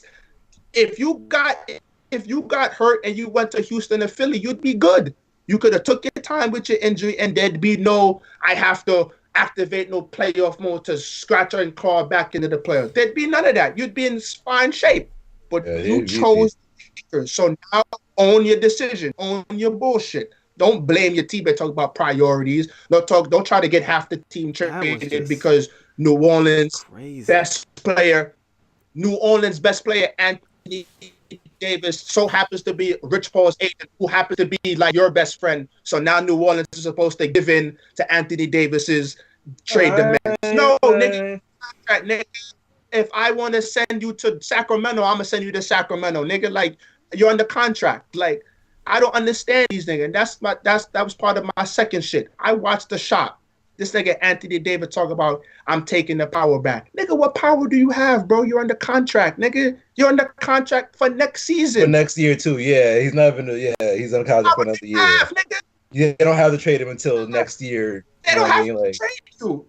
Speaker 3: If you got hurt and you went to Houston and Philly, you'd be good. You could have took your time with your injury, and there'd be no, I have to activate no playoff mode to scratch and claw back into the playoffs. There'd be none of that. You'd be in fine shape. But you chose. So now own your decision. Own your bullshit. Don't blame your team and talk about priorities. Don't try to get half the team traded because New Orleans best player, Anthony Davis so happens to be Rich Paul's agent, who happens to be like your best friend. So now New Orleans is supposed to give in to Anthony Davis's trade demands. No, nigga. If I want to send you to Sacramento, I'm gonna send you to Sacramento, nigga. Like, you're under contract. Like, I don't understand these niggas. That was part of my second shit. I watched The Shot. This nigga Anthony Davis talk about, I'm taking the power back. Nigga, what power do you have, bro? You're under contract, nigga. You're under contract for next season.
Speaker 2: For next year, too. Yeah, he's not even, he's under contract for another year.
Speaker 3: Nigga.
Speaker 2: Yeah, they don't have to trade him until next year.
Speaker 3: They don't have to trade you.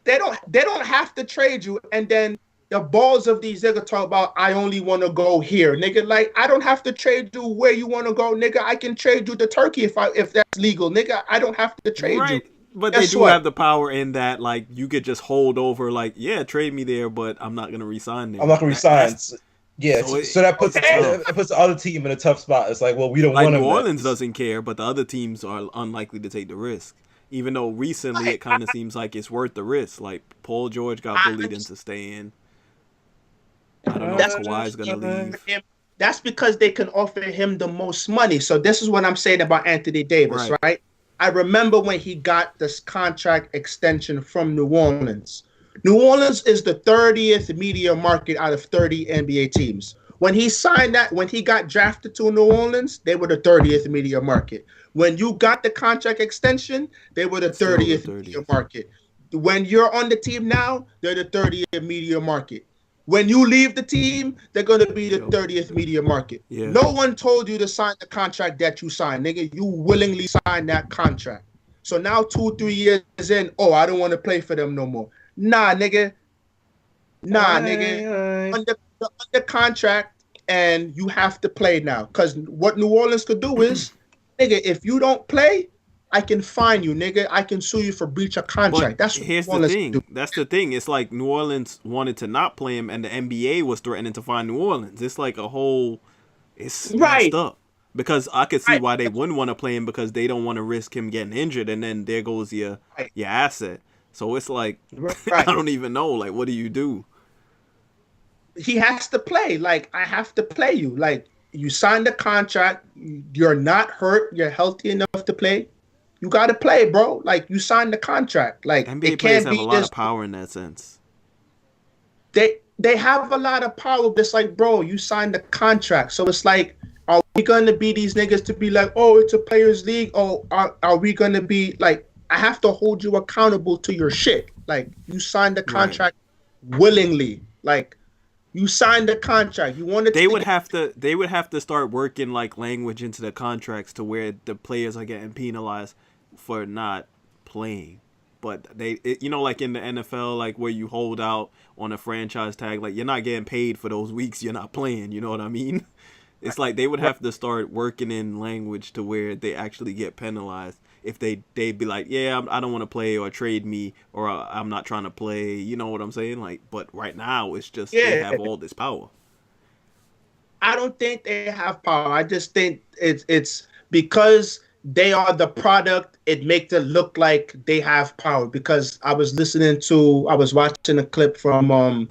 Speaker 3: They don't have to trade you. And then the balls of these niggas talk about, I only want to go here, nigga. Like, I don't have to trade you where you want to go, nigga. I can trade you to Turkey if that's legal, nigga. I don't have to trade you.
Speaker 1: But they do have the power in that, like, you could just hold over, like, yeah, trade me there, but I'm not going to resign there.
Speaker 2: I'm not going to resign. Yeah, so that puts the other team in a tough spot. It's like, well, we don't want to.
Speaker 1: New Orleans doesn't care, but the other teams are unlikely to take the risk. Even though recently it kind of seems like it's worth the risk. Like, Paul George got bullied into staying. I don't know if
Speaker 3: That's
Speaker 1: Kawhi's gonna leave.
Speaker 3: that's because they can offer him the most money. So this is what I'm saying about Anthony Davis,
Speaker 1: Right.
Speaker 3: right? I remember when he got this contract extension from New Orleans. New Orleans is the 30th media market out of 30 NBA teams. When he signed that, when he got drafted to New Orleans, they were the 30th media market. When you got the contract extension, they were the 30th media market. When you're on the team now, they're the 30th media market. When you leave the team, they're going to be the 30th media market.
Speaker 1: Yeah.
Speaker 3: No one told you to sign the contract that you signed, nigga. You willingly signed that contract. So now 2-3 years in, oh, I don't want to play for them no more. Nah, nigga. Under contract, and you have to play now. Because what New Orleans could do is, nigga, if you don't play, I can fine you, nigga. I can sue you for breach of contract.
Speaker 1: But here's the thing. That's the thing. It's like New Orleans wanted to not play him, and the NBA was threatening to fine New Orleans. It's like a whole. It's messed up. Because I could see why they wouldn't want to play him, because they don't want to risk him getting injured, and then there goes your asset. So it's like I don't even know. Like, what do you do?
Speaker 3: He has to play. Like, I have to play you. Like, you signed the contract. You're not hurt. You're healthy enough to play. You got to play, bro. Like, you signed the contract. Like,
Speaker 1: NBA players have a lot of power in that sense.
Speaker 3: They have a lot of power, but it's like, bro, you signed the contract. So it's like, are we going to be these niggas to be like, oh, it's a players league? Or are we going to be like, I have to hold you accountable to your shit. Like, you signed the contract willingly. Like, you signed the contract. You wanted. They would have
Speaker 1: to start working like language into the contracts to where the players are getting penalized for not playing. But like in the NFL, like where you hold out on a franchise tag, like you're not getting paid for those weeks you're not playing. You know what I mean? It's like they would have to start working in language to where they actually get penalized. If they'd be like, yeah, I don't want to play, or trade me, or I'm not trying to play. You know what I'm saying? Like, but right now it's just they have all this power.
Speaker 3: I don't think they have power. I just think it's because they are the product. It makes it look like they have power. Because I was watching a clip from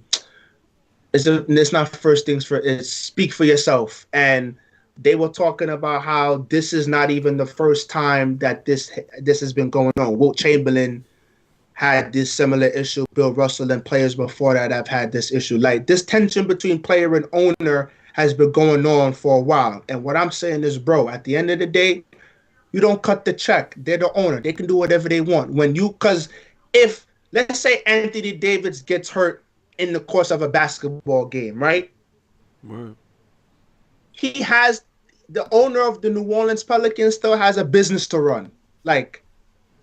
Speaker 3: it's not First Things First. It's Speak for Yourself, and they were talking about how this is not even the first time that this has been going on. Wilt Chamberlain had this similar issue. Bill Russell and players before that have had this issue. Like, this tension between player and owner has been going on for a while. And what I'm saying is, bro, at the end of the day, you don't cut the check. They're the owner. They can do whatever they want. Because if, let's say Anthony Davis gets hurt in the course of a basketball game, right?
Speaker 1: Right.
Speaker 3: The owner of the New Orleans Pelicans still has a business to run. Like,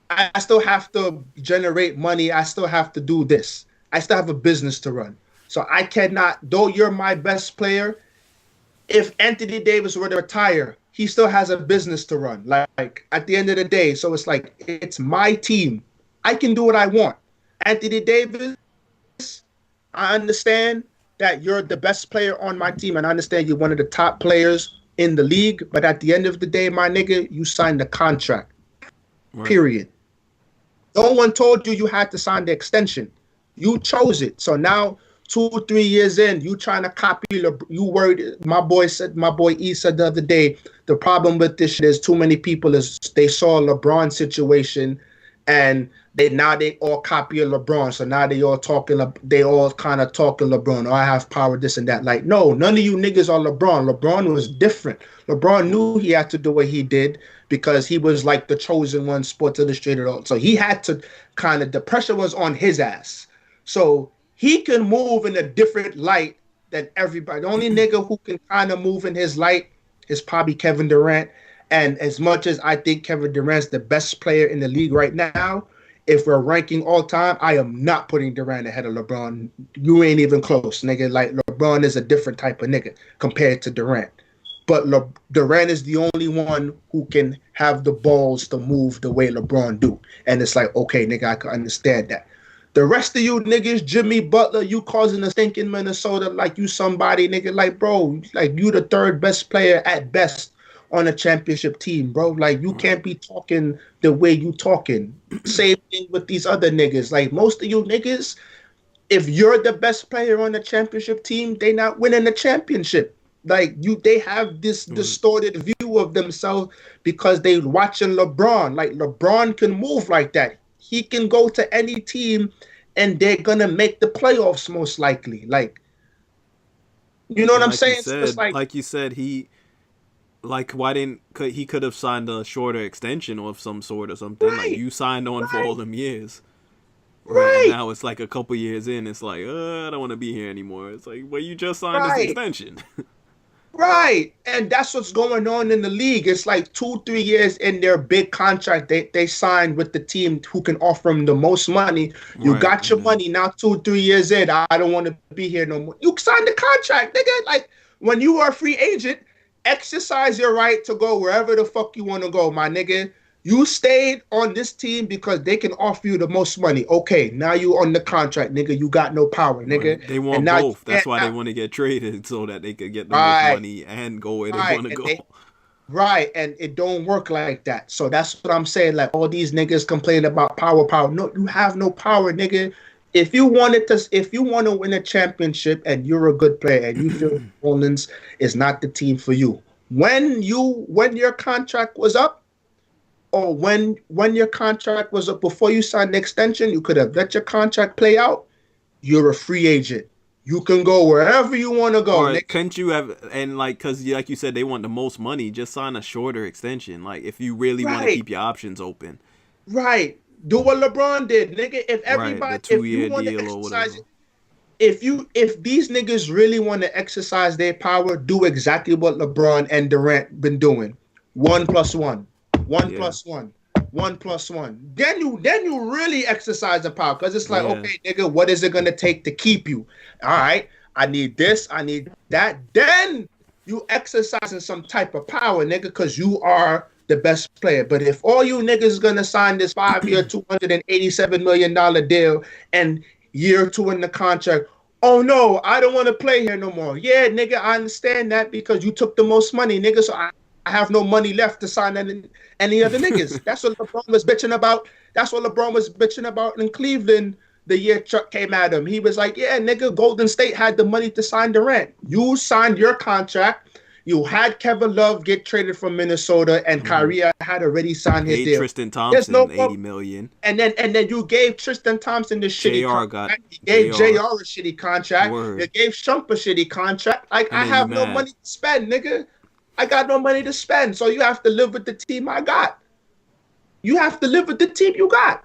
Speaker 3: I still have to generate money. I still have to do this. I still have a business to run. So I cannot, though you're my best player, if Anthony Davis were to retire, he still has a business to run. Like at the end of the day, so it's like, it's my team. I can do what I want. Anthony Davis, I understand that you're the best player on my team, and I understand you're one of the top players in the league, but at the end of the day, my nigga, you signed the contract. Right. Period. No one told you had to sign the extension. You chose it. So now, 2-3 years in, you trying to copy. You worried. My boy E said the other day, the problem with this shit is too many people they saw a LeBron situation, and they all copy LeBron. So now they all kind of talking LeBron. Oh, I have power, this and that. Like, no, none of you niggas are LeBron. LeBron was different. LeBron knew he had to do what he did because he was like the chosen one, Sports Illustrated. So he had to the pressure was on his ass. So he can move in a different light than everybody. The only nigga who can kind of move in his light is probably Kevin Durant. And as much as I think Kevin Durant's the best player in the league right now, if we're ranking all time, I am not putting Durant ahead of LeBron. You ain't even close, nigga. Like, LeBron is a different type of nigga compared to Durant. But Durant is the only one who can have the balls to move the way LeBron do. And it's like, okay, nigga, I can understand that. The rest of you niggas, Jimmy Butler, you causing a stink in Minnesota like you somebody, nigga. Like, bro, like you the third best player at best on a championship team, bro. Like, you can't be talking the way you talking. Same thing with these other niggas. Like, most of you niggas, if you're the best player on the championship team, they not winning the championship. Like they have this distorted view of themselves because they watching LeBron. Like LeBron can move like that. He can go to any team, and they're gonna make the playoffs most likely. Like, you know what I'm saying?
Speaker 1: So it's like you said, why didn't he could have signed a shorter extension of some sort or something? Right, like you signed on for all them years. Right. And now it's like a couple years in, it's like, I don't want to be here anymore. It's like, well, you just signed this extension.
Speaker 3: Right. And that's what's going on in the league. It's like 2-3 years in their big contract they signed with the team who can offer them the most money. You got your money now. 2-3 years in, I don't want to be here no more. You signed the contract, nigga. Like, when you are a free agent, exercise your right to go wherever the fuck you want to go, my nigga. You stayed on this team because they can offer you the most money. Okay, now you on the contract, nigga. You got no power, nigga.
Speaker 1: They want both. That's why they want to get traded, so that they could get the most money and go where they want to go.
Speaker 3: Right, and it don't work like that. So that's what I'm saying. Like, all these niggas complain about power. No, you have no power, nigga. If you want to win a championship and you're a good player and you feel New Orleans is not the team for you, when your contract was up, or when your contract was up before you signed the extension, you could have let your contract play out. You're a free agent. You can go wherever you want to go.
Speaker 1: Or couldn't you have, and like, because like you said, they want the most money, just sign a shorter extension. Like, if you really want to keep your options open.
Speaker 3: Right. Do what LeBron did, nigga. If everybody,
Speaker 1: the 2-year deal or whatever.
Speaker 3: If these niggas really want to exercise their power, do exactly what LeBron and Durant been doing. 1+1. 1+1, 1+1. Then you really exercise the power, because it's like, okay, nigga, what is it gonna take to keep you? All right, I need this, I need that. Then you exercising some type of power, nigga, because you are the best player. But if all you niggas is gonna sign this 5-year, $287 million deal, and year 2 in the contract, oh no, I don't want to play here no more. Yeah, nigga, I understand that because you took the most money, nigga. So I have no money left to sign any other niggas. That's what LeBron was bitching about. That's what LeBron was bitching about in Cleveland the year Chuck came at him. He was like, yeah, nigga, Golden State had the money to sign Durant. You signed your contract. You had Kevin Love get traded from Minnesota, and Kyrie had already signed his deal.
Speaker 1: Tristan Thompson, $80 million.
Speaker 3: And then you gave Tristan Thompson the shitty contract. You gave JR a shitty contract. You gave Shump a shitty contract. Like, I have no money to spend, nigga. I got no money to spend, so you have to live with the team I got. You have to live with the team you got.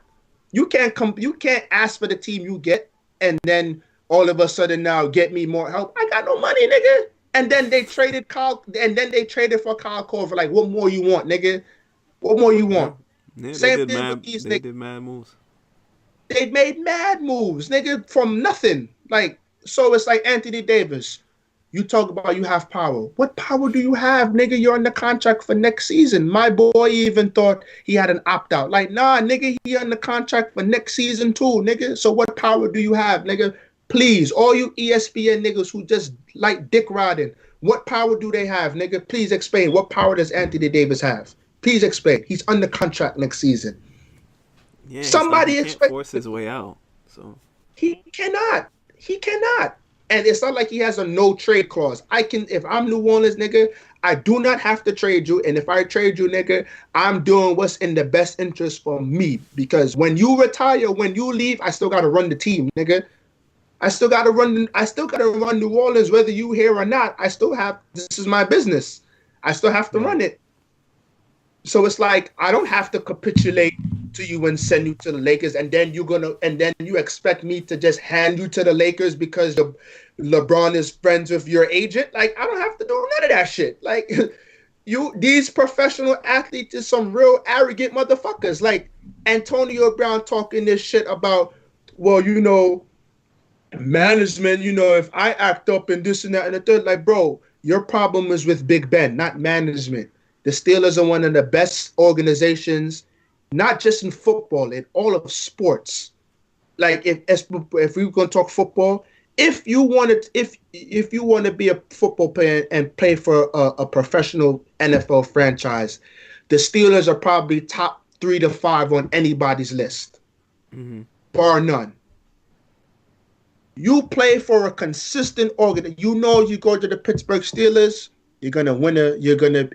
Speaker 3: You can't ask for the team you get, and then all of a sudden now get me more help. I got no money, nigga. And then they traded Kyle, and then they traded for Kyle Korver. Like, what more you want, nigga? What more you want?
Speaker 1: Yeah, Same thing with these niggas. They did mad moves.
Speaker 3: They made mad moves, nigga, from nothing. Like, so it's like Anthony Davis. You talk about you have power. What power do you have, nigga? You're on the contract for next season. My boy even thought he had an opt-out. Like, nah, nigga, he on the contract for next season too, nigga. So what power do you have, nigga? Please, all you ESPN niggas who just like dick riding, what power do they have, nigga? Please explain. What power does Anthony Davis have? Please explain. He's under contract next season.
Speaker 1: Yeah, somebody he can't force his way out. So
Speaker 3: he cannot. He cannot. And it's not like he has a no trade clause. If I'm New Orleans, nigga, I do not have to trade you. And if I trade you, nigga, I'm doing what's in the best interest for me. Because when you retire, when you leave, I still gotta run the team, nigga. I still gotta run New Orleans, whether you here or not. This is my business. I still have to run it. So it's like, I don't have to capitulate to you and send you to the Lakers, and then you expect me to just hand you to the Lakers because LeBron is friends with your agent. Like, I don't have to do none of that shit. Like, these professional athletes is some real arrogant motherfuckers. Like Antonio Brown talking this shit about, well, management, if I act up and this and that and the third, like, bro, your problem is with Big Ben, not management. The Steelers are one of the best organizations, not just in football, in all of sports. Like, if we're gonna talk football, if you want to be a football player and play for a professional NFL franchise, the Steelers are probably top 3 to 5 on anybody's list, bar none. You play for a consistent organ. You know, you go to the Pittsburgh Steelers, you're gonna win you're gonna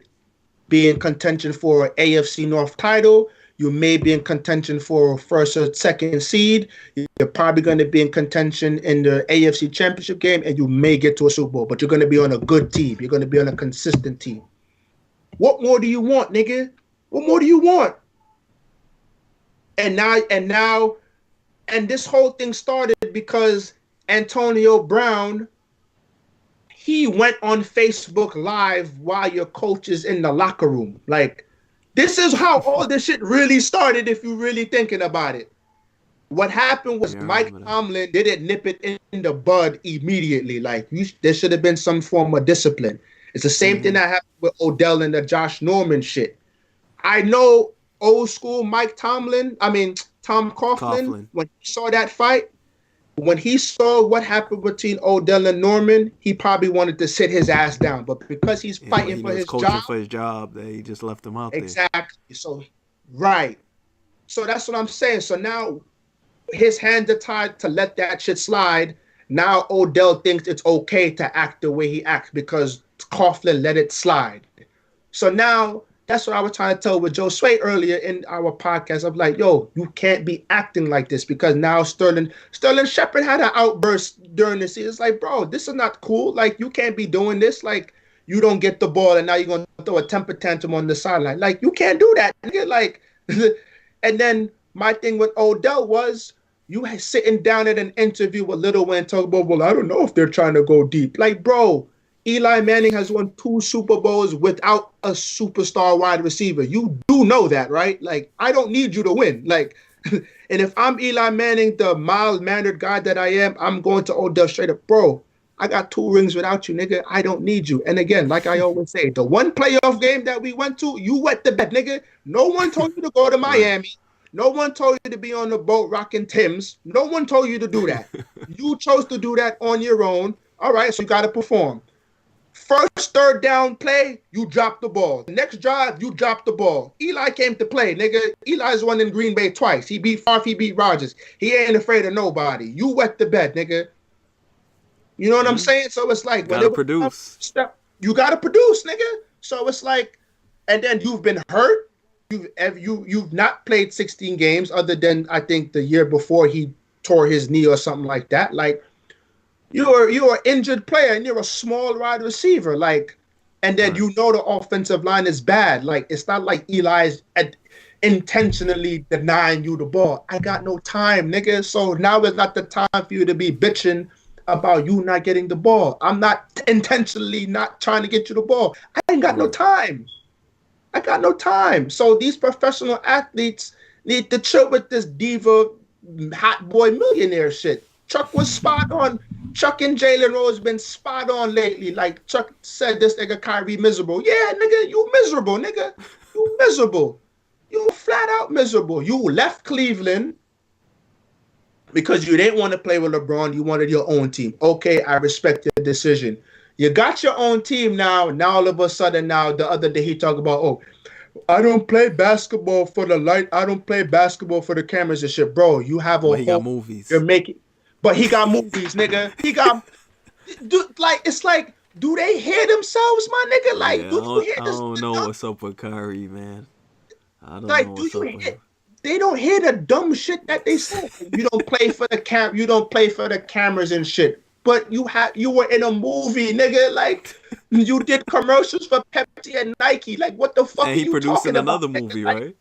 Speaker 3: be in contention for an AFC North title. You may be in contention for a first or second seed. You're probably going to be in contention in the AFC Championship game, and you may get to a Super Bowl. But you're going to be on a good team. You're going to be on a consistent team. What more do you want, nigga? What more do you want? And this whole thing started because Antonio Brown, he went on Facebook Live while your coach is in the locker room. Like, this is how all this shit really started if you're really thinking about it. What happened was Mike Tomlin didn't nip it in the bud immediately. Like, there should have been some form of discipline. It's the same thing that happened with Odell and the Josh Norman shit. I know old school Tom Coughlin, when he saw that fight, when he saw what happened between Odell and Norman, he probably wanted to sit his ass down. But because he's fighting for his job,
Speaker 1: they just left him out
Speaker 3: there. Exactly. So, right. So that's what I'm saying. So now his hands are tied to let that shit slide. Now Odell thinks it's okay to act the way he acts because Coughlin let it slide. So now that's what I was trying to tell with Joe Sway earlier in our podcast. I'm like, yo, you can't be acting like this because now Sterling Shepard had an outburst during the season. It's like, bro, this is not cool. Like, you can't be doing this. Like, you don't get the ball and now you're going to throw a temper tantrum on the sideline. Like, you can't do that. Like, and then my thing with Odell was you sitting down at an interview with Lil Wayne talking about, well, I don't know if they're trying to go deep. Like, bro, Eli Manning has won 2 Super Bowls without a superstar wide receiver. You do know that, right? Like, I don't need you to win. Like, and if I'm Eli Manning, the mild-mannered guy that I am, I'm going to Odell straight up, bro, I got 2 rings without you, nigga. I don't need you. And again, like I always say, the one playoff game that we went to, you wet the bed, nigga. No one told you to go to Miami. No one told you to be on the boat rocking Timbs. No one told you to do that. You chose to do that on your own. All right, so you got to perform. First third down play, you drop the ball. The next drive, you drop the ball. Eli came to play, nigga. Eli's won in Green Bay twice. He beat Favre, he beat Rodgers. He ain't afraid of nobody. You wet the bed, nigga. You know what I'm saying? So it's like,
Speaker 1: you gotta produce.
Speaker 3: You gotta produce, nigga. So it's like, and then you've been hurt. You've not played 16 games other than I think the year before he tore his knee or something like that. Like, you're an injured player and you're a small wide receiver, like, and then you know the offensive line is bad. Like, it's not like Eli's intentionally denying you the ball. I got no time, nigga. So now is not the time for you to be bitching about you not getting the ball. I'm not intentionally not trying to get you the ball. I ain't got no time. I got no time. So these professional athletes need to chill with this diva hot boy millionaire shit. Chuck was spot on. Chuck and Jalen Rose been spot on lately. Like, Chuck said, this nigga Kyrie miserable. Yeah, nigga, you miserable, nigga. You miserable. You flat out miserable. You left Cleveland because you didn't want to play with LeBron. You wanted your own team. Okay, I respect your decision. You got your own team now. Now, all of a sudden, now, the other day he talked about, oh, I don't play basketball for the light. I don't play basketball for the cameras and shit. Bro, you have a whole...
Speaker 1: He got movies.
Speaker 3: You're making... But he got movies, nigga. He got... like, it's like, do they hear themselves, my nigga? Like,
Speaker 1: yeah,
Speaker 3: do you hear this?
Speaker 1: I don't know what's up with Kyrie, man. I don't
Speaker 3: like,
Speaker 1: know what's up with him.
Speaker 3: They don't hear the dumb shit that they say. You don't play for the You don't play for the cameras and shit. But you were in a movie, nigga. Like, you did commercials for Pepsi and Nike. Like, what the fuck?
Speaker 1: And
Speaker 3: he producing
Speaker 1: another movie,
Speaker 3: like,
Speaker 1: right?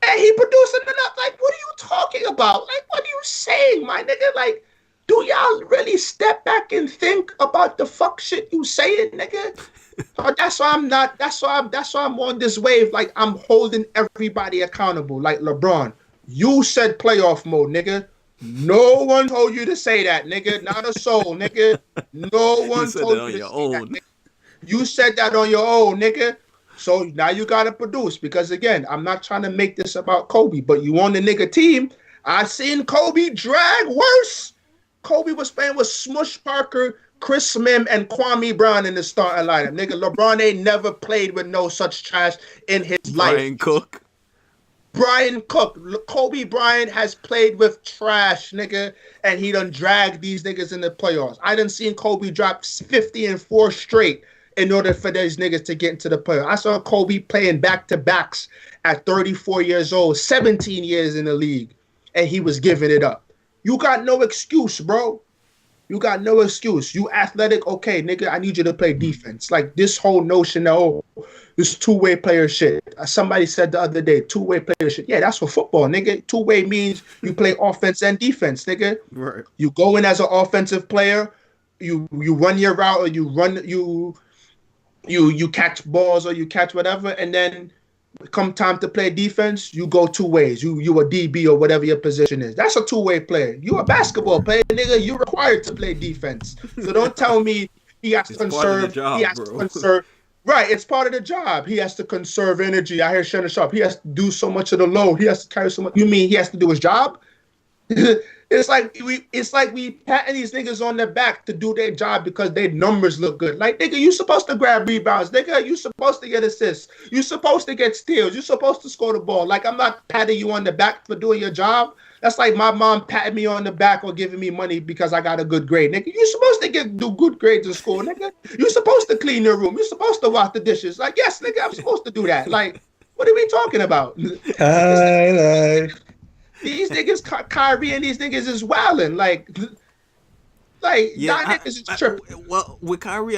Speaker 3: And he producing another. Like, what are you talking about? Like, what are you saying, my nigga? Like, do y'all really step back and think about the fuck shit you saying, nigga? So that's why I'm not. That's why I'm on this wave. Like, I'm holding everybody accountable. Like LeBron, you said playoff mode, nigga. No one told you to say that, nigga. Not a soul, nigga. No one told you to say that, nigga. You said that on your own, nigga. So now you gotta produce. Because again, I'm not trying to make this about Kobe, but you on the nigga team. I seen Kobe drag worse. Kobe was playing with Smush Parker, Chris Mim, and Kwame Brown in the starting lineup. Nigga, LeBron ain't never played with no such trash in his life.
Speaker 1: Brian Cook.
Speaker 3: Brian Cook. Kobe Bryant has played with trash, nigga, and he done dragged these niggas in the playoffs. I done seen Kobe drop 50 and 4 straight in order for these niggas to get into the playoffs. I saw Kobe playing back-to-backs at 34 years old, 17 years in the league, and he was giving it up. You got no excuse, bro. You got no excuse. You athletic, okay, nigga, I need you to play defense. Like this whole notion that, oh, this two-way player shit. Somebody said the other day, two-way player shit. Yeah, that's for football, nigga. Two-way means you play offense and defense, nigga.
Speaker 1: Right.
Speaker 3: You go in as an offensive player, you run your route, or you catch balls or you catch whatever, and then come time to play defense, you go two ways. You a DB or whatever your position is. That's a two-way player. You a basketball player, nigga. You're required to play defense. So don't tell me he has to conserve. He has to conserve. Right, it's part of the job. He has to conserve energy. I hear Shannon Sharp. He has to do so much of the load. He has to carry so much. You mean he has to do his job? It's like we patting these niggas on their back to do their job because their numbers look good. Like, nigga, you supposed to grab rebounds. Nigga, you supposed to get assists. You supposed to get steals. You supposed to score the ball. Like, I'm not patting you on the back for doing your job. That's like my mom patting me on the back or giving me money because I got a good grade. Nigga, you supposed to do good grades in school, nigga. You supposed to clean your room. You supposed to wash the dishes. Like, yes, nigga, I'm supposed to do that. Like, what are we talking about? These niggas, Kyrie and these niggas is wilding. Like y'all niggas is tripping.
Speaker 1: Well, with Kyrie,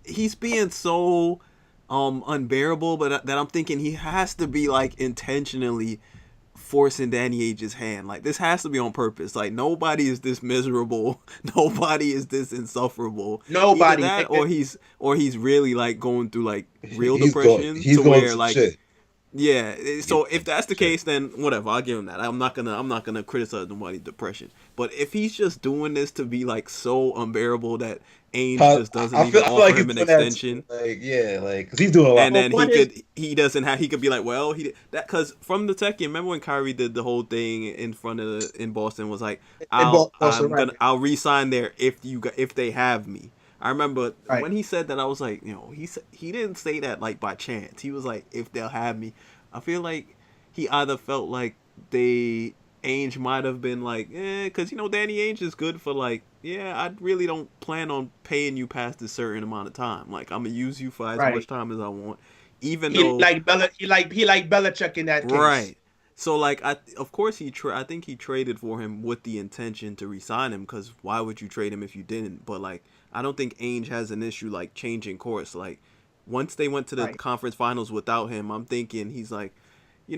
Speaker 1: he's being so unbearable, but that I'm thinking he has to be like intentionally forcing Danny Ainge's hand. Like, this has to be on purpose. Like, nobody is this miserable. Nobody is this insufferable.
Speaker 3: Nobody.
Speaker 1: Either that, or he's really like going through like real depression to where like. Shit. Yeah, so if that's the case, then whatever, I'll give him that. I'm not gonna criticize nobody's depression. But if he's just doing this to be like so unbearable that Ainge just doesn't even offer him an extension,
Speaker 2: because he's doing a lot.
Speaker 1: And then he could be like, well, because from the Tekken, remember when Kyrie did the whole thing in Boston, was like, I'll re-sign there if they have me. I remember when he said that, I was like, he didn't say that like by chance. He was like, if they'll have me. I feel like he either felt like Ainge might have been like, because Danny Ainge is good for like, I really don't plan on paying you past a certain amount of time. Like, I'm gonna use you for as much time as I want, even though
Speaker 3: he like Belichick in that case.
Speaker 1: Right. So like, I think he traded for him with the intention to re-sign him, because why would you trade him if you didn't? But like, I don't think Ainge has an issue like changing course. Like, once they went to the conference finals without him, I'm thinking he's like, I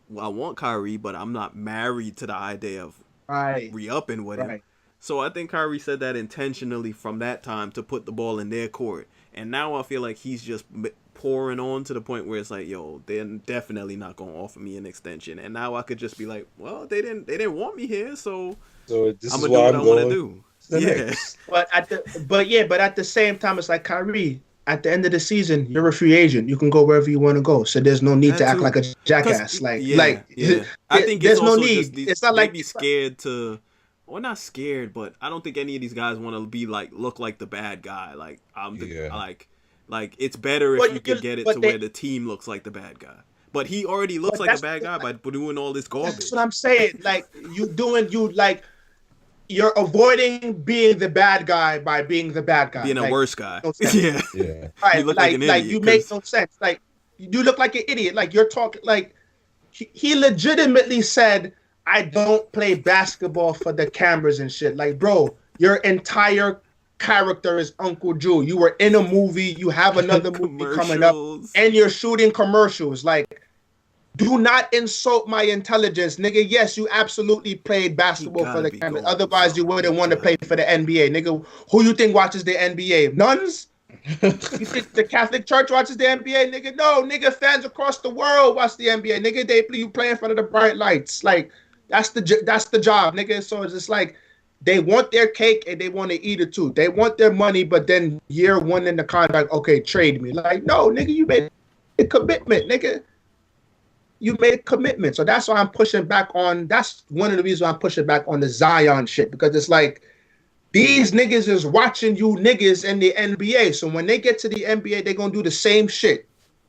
Speaker 1: want Kyrie, but I'm not married to the idea of re-upping with him. So I think Kyrie said that intentionally from that time to put the ball in their court. And now I feel like he's just pouring on to the point where it's like, they're definitely not going to offer me an extension. And now I could just be like, well, they didn't want me here, so
Speaker 2: this
Speaker 1: I'm
Speaker 2: is
Speaker 1: gonna do what I want to do.
Speaker 2: Yeah.
Speaker 3: But at the same time, it's like, Kyrie, at the end of the season, you're a free agent. You can go wherever you want to go. So there's no need to act like a jackass.
Speaker 1: I think
Speaker 3: there's no
Speaker 1: need.
Speaker 3: It's not like
Speaker 1: scared to. Well, not scared, but I don't think any of these guys want to be like look like the bad guy. Like like it's better if you could get it to where the team looks like the bad guy. But he already looks like a bad guy by doing all this garbage.
Speaker 3: That's what I'm saying. Like, you're avoiding being the bad guy by being the bad guy.
Speaker 1: Being a worse guy.
Speaker 3: No
Speaker 1: yeah.
Speaker 3: Right.
Speaker 1: You look like an idiot.
Speaker 3: You make no sense. Like, you look like an idiot. Like, you're talking like he legitimately said, I don't play basketball for the cameras and shit. Like, bro, your entire character is Uncle Drew. You were in a movie, you have another movie coming up, and you're shooting commercials. Like, do not insult my intelligence, nigga. Yes, you absolutely played basketball for the camera. Otherwise, you wouldn't want to play for the NBA, nigga. Who you think watches the NBA? Nuns? You think the Catholic Church watches the NBA, nigga? No, nigga. Fans across the world watch the NBA, nigga. You play in front of the bright lights. Like, that's the job, nigga. So it's just like, they want their cake and they want to eat it too. They want their money, but then year one in the contract, okay, trade me. Like, no, nigga, you made a commitment, nigga. You made a commitment. So that's why I'm pushing back on. That's one of the reasons why I'm pushing back on the Zion shit, because it's like, these niggas is watching you niggas in the NBA. So when they get to the NBA, they're going to do the same shit.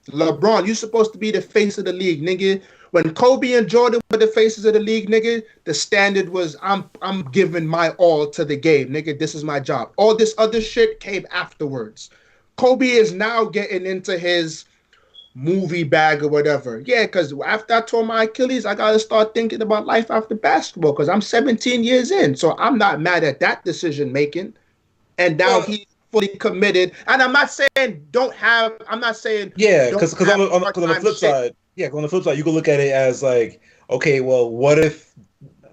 Speaker 3: LeBron, you supposed to be the face of the league, nigga. When Kobe and Jordan were the faces of the league, nigga, the standard was I'm giving my all to the game, nigga. This is my job. All this other shit came afterwards. Kobe is now getting into his movie bag or whatever. Yeah, because after I tore my Achilles, I got to start thinking about life after basketball because I'm 17 years in. So I'm not mad at that decision making. And now he's fully committed. And I'm not saying I'm not saying.
Speaker 2: Yeah, because on the flip side, on the flip side, you can look at it as like, okay, well, what if,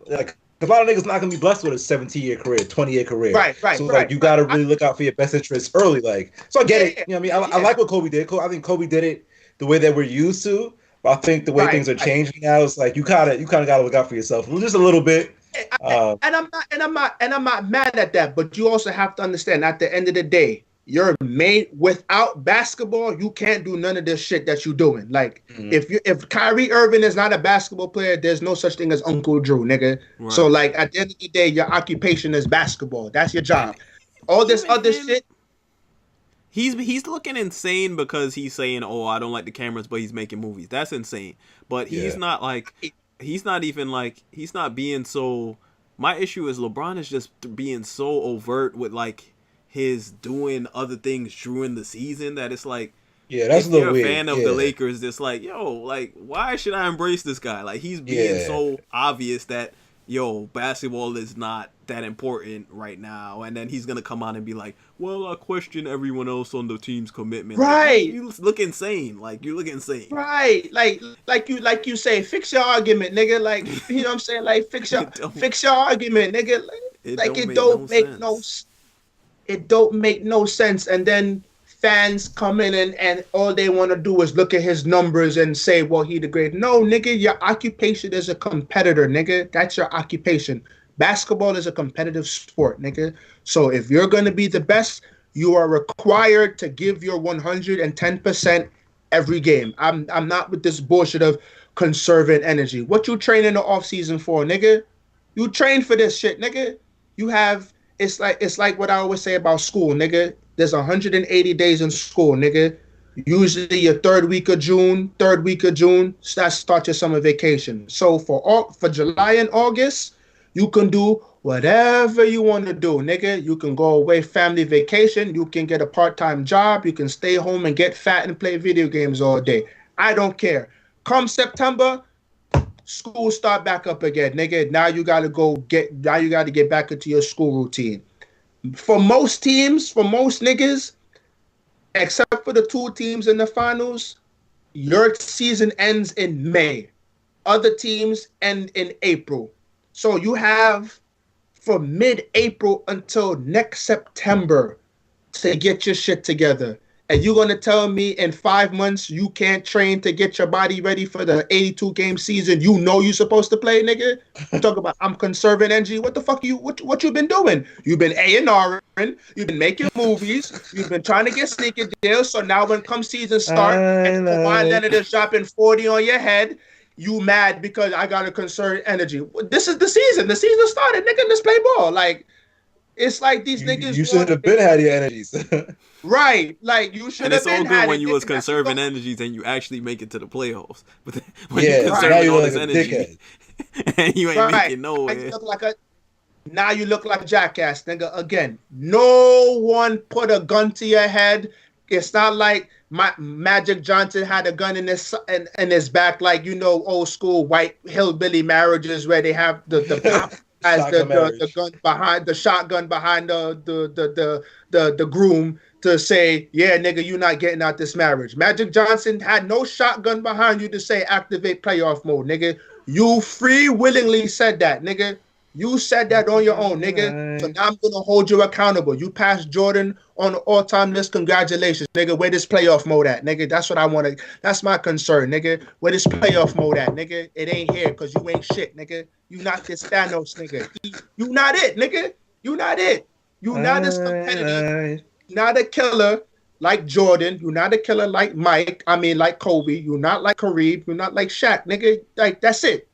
Speaker 2: like, a lot of niggas not gonna be blessed with a 17-year career, 20-year career.
Speaker 3: Right.
Speaker 2: So like, you gotta really look out for your best interests early. Like, so I get it. You know what I mean? I like what Kobe did. I think Kobe did it the way that we're used to. But I think the way things are changing now, it's like you kind of gotta look out for yourself just a little bit.
Speaker 3: And I'm not mad at that. But you also have to understand, at the end of the day, you're made without basketball. You can't do none of this shit that you're doing. Like if Kyrie Irving is not a basketball player, there's no such thing as Uncle Drew, nigga. Right. So like at the end of the day, your occupation is basketball. That's your job. All this other shit.
Speaker 1: He's looking insane because he's saying, "Oh, I don't like the cameras," but he's making movies. That's insane. But he's not like he's not even like he's not being so. My issue is LeBron is just being so overt with like his doing other things during the season that it's like,
Speaker 2: that's
Speaker 1: if
Speaker 2: a
Speaker 1: you're
Speaker 2: weird.
Speaker 1: A fan of the Lakers, it's like, yo, like, why should I embrace this guy? Like, he's being so obvious that, yo, basketball is not that important right now, and then he's gonna come out and be like, well, I question everyone else on the team's commitment.
Speaker 3: Right?
Speaker 1: Like, you look insane. Like, you look insane.
Speaker 3: Right? Like you say, fix your argument, nigga. Like, you know what I'm saying? Like, fix your argument, nigga. Like, it don't make no sense. It don't make no sense. And then fans come in and all they want to do is look at his numbers and say, well, he the great. No, nigga, your occupation is a competitor, nigga. That's your occupation. Basketball is a competitive sport, nigga. So if you're going to be the best, you are required to give your 110% every game. I'm not with this bullshit of conserving energy. What you train in the off season for, nigga? You train for this shit, nigga. You have... It's like what I always say about school, nigga. There's 180 days in school, nigga. Usually your third week of June, start your summer vacation. So for July and August, you can do whatever you want to do, nigga. You can go away family vacation. You can get a part-time job. You can stay home and get fat and play video games all day. I don't care. Come September, school start back up again, nigga. Now you gotta get back into your school routine. For most teams, for most niggas, except for the 2 teams in the finals, your season ends in May. Other teams end in April. So you have from mid-April until next September to get your shit together. And you're going to tell me in 5 months you can't train to get your body ready for the 82-game season you know you're supposed to play, nigga? Talk about I'm conserving energy. What the fuck what you been doing? You've been A&R'ing. You've been making movies. You've been trying to get sneaker deals. So now when come season start and Kawhi Leonard is dropping 40 on your head, you mad because I got to conserve energy. This is the season. The season started, nigga. Let's play ball. Like, it's like these niggas.
Speaker 2: You should have been had your energies.
Speaker 3: Right, like you should have been.
Speaker 1: And it's all good when you was conserving energies and you actually make it to the playoffs. But when you're conserving all this energy and you ain't making nowhere.
Speaker 3: Now you look like a jackass, nigga. Again, no one put a gun to your head. It's not like Magic Johnson had a gun in his back, like, you know, old school white hillbilly marriages where they have the pop as the gun behind the shotgun behind the groom to say, yeah, nigga, you not getting out this marriage. Magic Johnson had no shotgun behind you to say activate playoff mode, nigga. You free willingly said that, nigga. You said that on your own, nigga. So now I'm gonna hold you accountable. You passed Jordan on the all-time list. Congratulations, nigga. Where this playoff mode at, nigga? That's what I want to. That's my concern, nigga. Where this playoff mode at, nigga? It ain't here because you ain't shit, nigga. You not this Thanos, nigga. You not it, nigga. You not it. You not as competitive. Not a killer like Jordan. You're not a killer like Mike. I mean, like Kobe. You're not like Kareem. You're not like Shaq, nigga. Like that's it.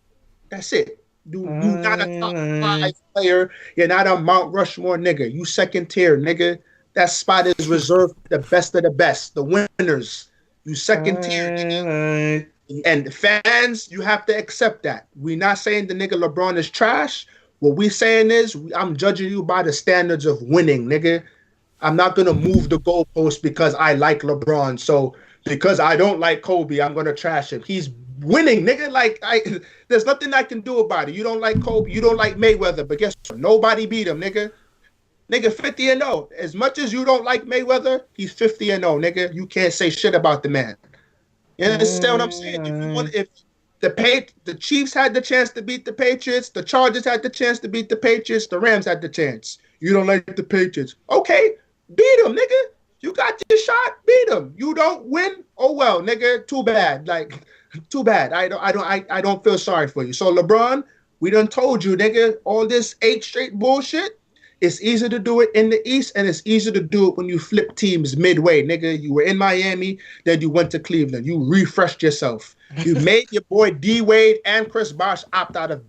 Speaker 3: That's it. You're not a top 5 player. You're not a Mount Rushmore, nigga. You second tier, nigga. That spot is reserved for the best of the best, the winners. You second tier, nigga. And fans, you have to accept that. We're not saying the nigga LeBron is trash. What we saying is, I'm judging you by the standards of winning, nigga. I'm not gonna move the goalpost because I like LeBron. So because I don't like Kobe, I'm gonna trash him. He's winning, nigga. Like there's nothing I can do about it. You don't like Kobe, you don't like Mayweather, but guess what? Nobody beat him, nigga. Nigga, 50-0. As much as you don't like Mayweather, he's 50-0, nigga. You can't say shit about the man. You understand what I'm saying? If the Chiefs had the chance to beat the Patriots, the Chargers had the chance to beat the Patriots, the Rams had the chance. You don't like the Patriots. Okay, beat them, nigga. You got your shot, beat them. You don't win, oh well, nigga. Too bad. Like, too bad. I don't feel sorry for you. So LeBron, we done told you, nigga, all this 8 straight bullshit. It's easy to do it in the East, and it's easy to do it when you flip teams midway, nigga. You were in Miami, then you went to Cleveland. You refreshed yourself. You made your boy D Wade and Chris Bosh opt out of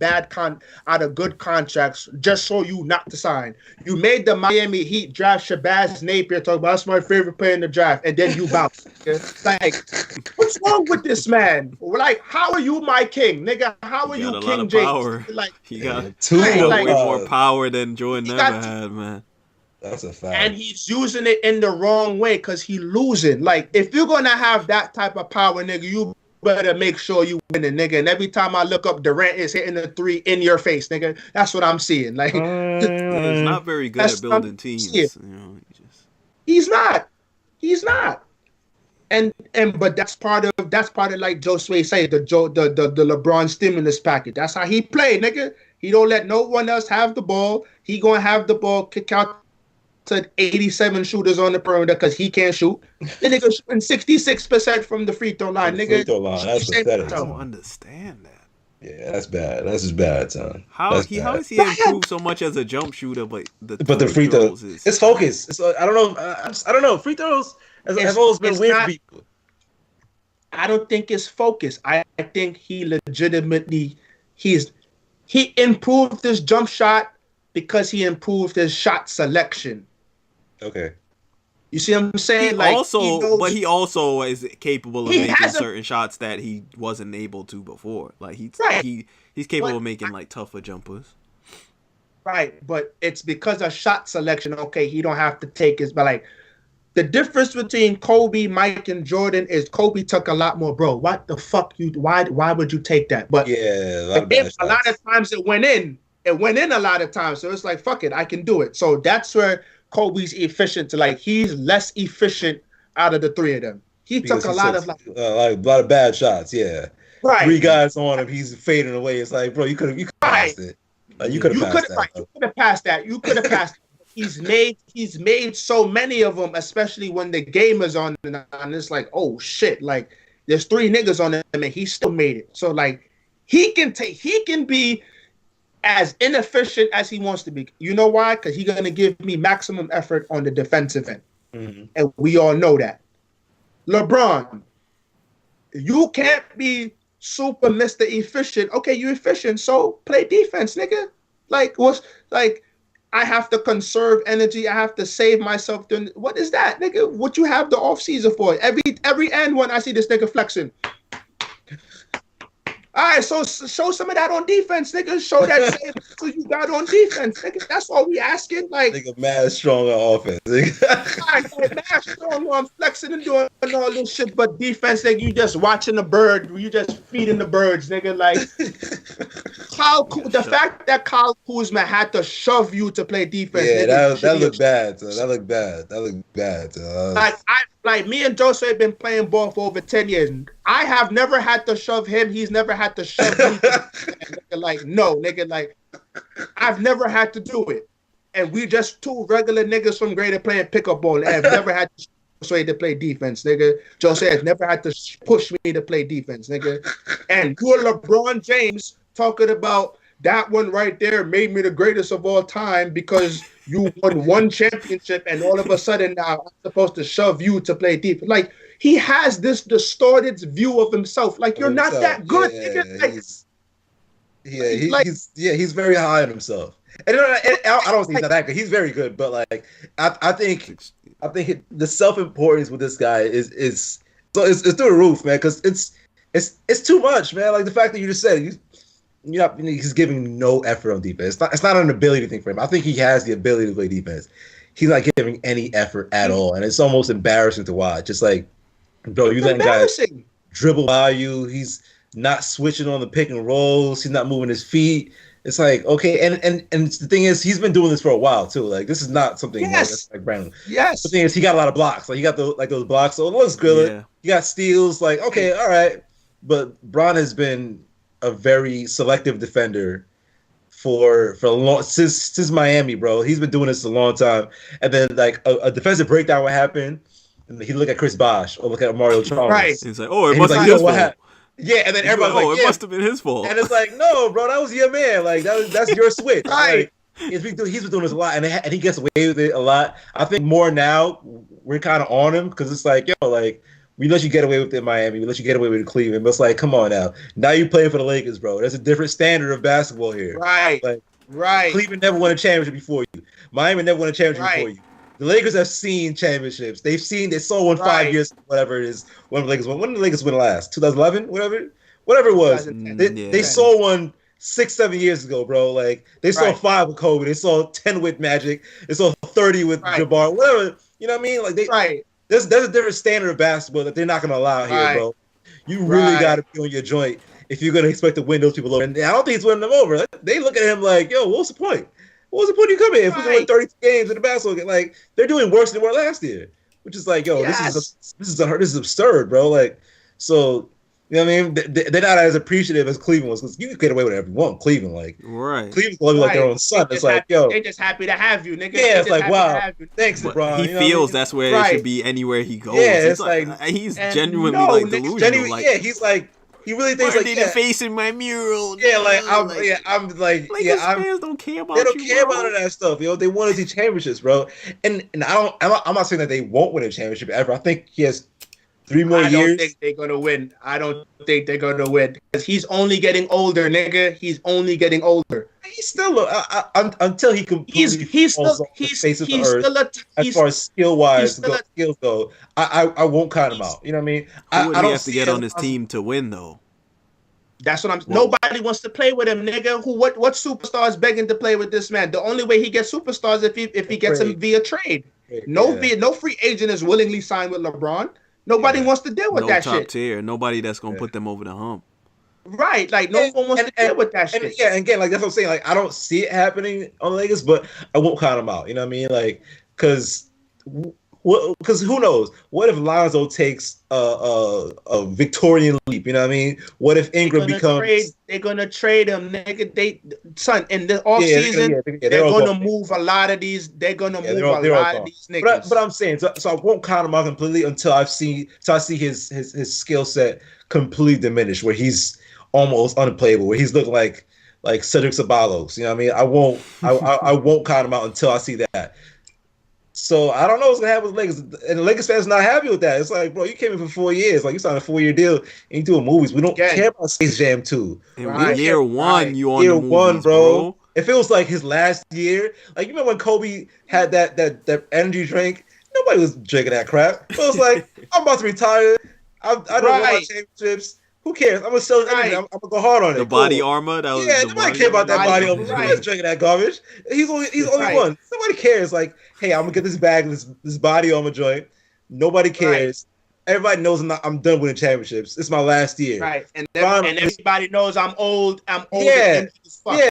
Speaker 3: good contracts just so you not to sign. You made the Miami Heat draft Shabazz Napier, talk about that's my favorite player in the draft, and then you bounce. Like, what's wrong with this man? Like, how are you my king, nigga? How are you King James?
Speaker 1: Like, he got
Speaker 2: way
Speaker 1: more power than Jordan ever had, man.
Speaker 2: That's a fact.
Speaker 3: And he's using it in the wrong way because he's losing. Like, if you're gonna have that type of power, nigga, you better make sure you win it, nigga. And every time I look up, Durant is hitting a 3 in your face, nigga. That's what I'm seeing. Like,
Speaker 1: he's not very good at building teams. You know,
Speaker 3: he's not. And but that's part of like Joe Sway say the LeBron stimulus package. That's how he play, nigga. He don't let no one else have the ball. He gonna have the ball, kick out to 87 shooters on the perimeter because he can't shoot. The nigga shooting 66% from the free throw line, nigga.
Speaker 2: Free throw line. That's pathetic.
Speaker 1: I don't understand that.
Speaker 2: Yeah, that's bad. That's just bad, son.
Speaker 1: How is he improved so much as a jump shooter, but the
Speaker 2: free throws it's focus. It's I don't know. I don't know. Free throws have always been weird for people.
Speaker 3: I don't think it's focus. I think he legitimately he improved his jump shot because he improved his shot selection.
Speaker 2: Okay.
Speaker 3: You see what I'm saying?
Speaker 1: He also is capable of making certain shots that he wasn't able to before. Like he's capable of making like tougher jumpers.
Speaker 3: Right, but it's because of shot selection. Okay, he don't have to take his, but like the difference between Kobe, Mike, and Jordan is Kobe took a lot more, bro. What the fuck why would you take that? But
Speaker 2: yeah,
Speaker 3: a lot of times it went in. It went in a lot of times. So it's like, fuck it, I can do it. So that's where Kobe's efficient to like he's less efficient out of the 3 of them. He took a lot of
Speaker 2: bad shots, yeah.
Speaker 3: Right.
Speaker 2: 3 guys on him, he's fading away. It's like, bro, you could have passed it. Like, you could have passed that.
Speaker 3: You could have passed that. You could have passed. He's made so many of them, especially when the game is on, and it's like, oh shit, like there's 3 niggas on him, and he still made it. So like he can be as inefficient as he wants to be. You know why? Because he's gonna give me maximum effort on the defensive end, and we all know that. LeBron, you can't be super Mr. Efficient. Okay, you're efficient, so play defense, nigga. Like what's like? I have to conserve energy. I have to save myself. What is that, nigga? What you have the off season for? Every end when I see this nigga flexing. All right, so show some of that on defense, nigga. Show that so you got on defense, nigga. That's all we asking. Like,
Speaker 2: nigga, mad strong on offense.
Speaker 3: Mad strong on flexing and doing all this shit, but defense, nigga, you just watching the bird. You just feeding the birds, nigga. Like, the fact that Kyle Kuzma had to shove you to play defense.
Speaker 2: Yeah,
Speaker 3: nigga,
Speaker 2: that looked bad. That looked bad.
Speaker 3: Like me and Jose have been playing ball for over 10 years. I have never had to shove him. He's never had to shove me. Nigga, like, no, nigga, like, I've never had to do it. And we just 2 regular niggas from Greater playing pickup ball. I've never had to Jose to play defense, nigga. Jose has never had to push me to play defense, nigga. And you're LeBron James talking about that one right there made me the greatest of all time because you won 1 championship and all of a sudden now I'm supposed to shove you to play defense. Like, he has this distorted view of himself. Like, you're not that good, nigga. Like,
Speaker 2: he's very high on himself. And I don't think he's not that good. He's very good, but like I think the self-importance with this guy is through the roof, man. Because it's too much, man. Like the fact that you just said he's giving no effort on defense. It's not an ability thing for him. I think he has the ability to play defense. He's not giving any effort at all, and it's almost embarrassing to watch. Just like, bro, you letting guys dribble by you. He's not switching on the pick and rolls. He's not moving his feet. It's like, okay, and the thing is, he's been doing this for a while too. Like, this is not something that's like brand new.
Speaker 3: Yes.
Speaker 2: The thing is, he got a lot of blocks. Like, he got those blocks. So it looks good. Yeah. He got steals. Like, okay, all right. But Bron has been a very selective defender for a long since Miami, bro. He's been doing this a long time. And then like a defensive breakdown would happen, and he look at Chris Bosh or look at Mario Chalmers.
Speaker 1: Right. He's like, oh, it must be his fault.
Speaker 2: Yeah, and then everybody's like,
Speaker 1: it must have been his fault.
Speaker 2: And it's like, no, bro, that was your man. Like that's your switch.
Speaker 3: Right.
Speaker 2: Like, he's been doing this a lot, and he gets away with it a lot. I think more now we're kind of on him because it's like, yo, like we let you get away with it in Miami, we let you get away with it in Cleveland, but it's like, come on now you playing for the Lakers, bro. There's a different standard of basketball here.
Speaker 3: Right.
Speaker 2: Like,
Speaker 3: right.
Speaker 2: Cleveland never won a championship before you. Miami never won a championship before you. The Lakers have seen championships. They saw one 5 years, whatever it is. When the Lakers won. When did the Lakers win last? 2011, whatever it was. They saw one 6-7 years ago, bro. Like they saw 5 with Kobe. They saw 10 with Magic. They saw 30 with Jabbar. Whatever. You know what I mean? Like there's a different standard of basketball that they're not gonna allow here, bro. You really got to be on your joint if you're gonna expect to win those people over. And I don't think he's winning them over. They look at him like, yo, what's the point? What was the point you come in if we win 30 games in the basketball game? Like they're doing worse than they were last year, which is like, yo, this is absurd, bro. Like, so you know what I mean? They're not as appreciative as Cleveland was because you can get away with whatever you want in Cleveland. Like, Cleveland's gonna be like their own son. It's like, yo,
Speaker 3: they're just happy to have you, nigga.
Speaker 2: Yeah, it's like, wow, thanks, LeBron.
Speaker 1: He feels that's where it should be anywhere he goes.
Speaker 2: Yeah, it's like
Speaker 1: he's genuinely delusional.
Speaker 2: He's like. He really thinks like
Speaker 1: facing my mural.
Speaker 2: Yeah, I'm like
Speaker 1: fans don't care about.
Speaker 2: They don't care about that stuff. You know, they want to see championships, bro. And I'm not saying that they won't win a championship ever. I think he has 3 more years.
Speaker 3: I don't think they're gonna win. I don't think they're gonna win because he's only getting older, nigga. He's only getting older.
Speaker 2: He's still until he completely
Speaker 3: he's still
Speaker 2: as far as skill wise skills though. I won't count him out. You know what I mean?
Speaker 1: Who would he have to get on his team to win though?
Speaker 3: That's what I'm. Nobody wants to play with him, nigga. What superstar is begging to play with this man? The only way he gets superstars if he gets them via trade. No free agent is willingly signed with LeBron. Nobody wants to deal with that shit.
Speaker 1: No top tier. Nobody that's gonna put them over the hump.
Speaker 3: Right, like no one wants to deal with that shit.
Speaker 2: Yeah, and again, like that's what I'm saying. Like I don't see it happening on the Lakers, but I won't count them out. You know what I mean? Like because who knows? What if Lonzo takes a Victorian leap? You know what I mean? What if Ingram becomes?
Speaker 3: They're gonna trade him, nigga. In the off season, they're gonna move a lot of these. They're gonna move a lot of these niggas.
Speaker 2: But I'm saying, so I won't count him out completely until I see his skill set completely diminish, where he's almost unplayable, where he's looking like Cedric Ceballos. You know what I mean? I won't count him out until I see that. So I don't know what's gonna happen with the Lakers, and the Lakers fans not happy with that. It's like, bro, you came in for 4 years, like you signed a 4-year deal, and you doing movies. We don't care about Space Jam 2.
Speaker 1: And year one, you on year the movies, one, bro.
Speaker 2: If it was like his last year, like you remember when Kobe had that energy drink, nobody was drinking that crap. It was like, I'm about to retire. I don't want my championships. Who cares? I'm gonna sell it. I'm gonna go hard on it.
Speaker 1: The body armor. That was
Speaker 2: nobody care about that body armor. Nobody's drinking that garbage. He's only one. Nobody cares. Like, hey, I'm gonna get this bag, this body armor joint. Nobody cares. Everybody knows I'm done winning championships. It's my last year.
Speaker 3: Right. And everybody knows I'm old. I'm old.
Speaker 2: Yeah.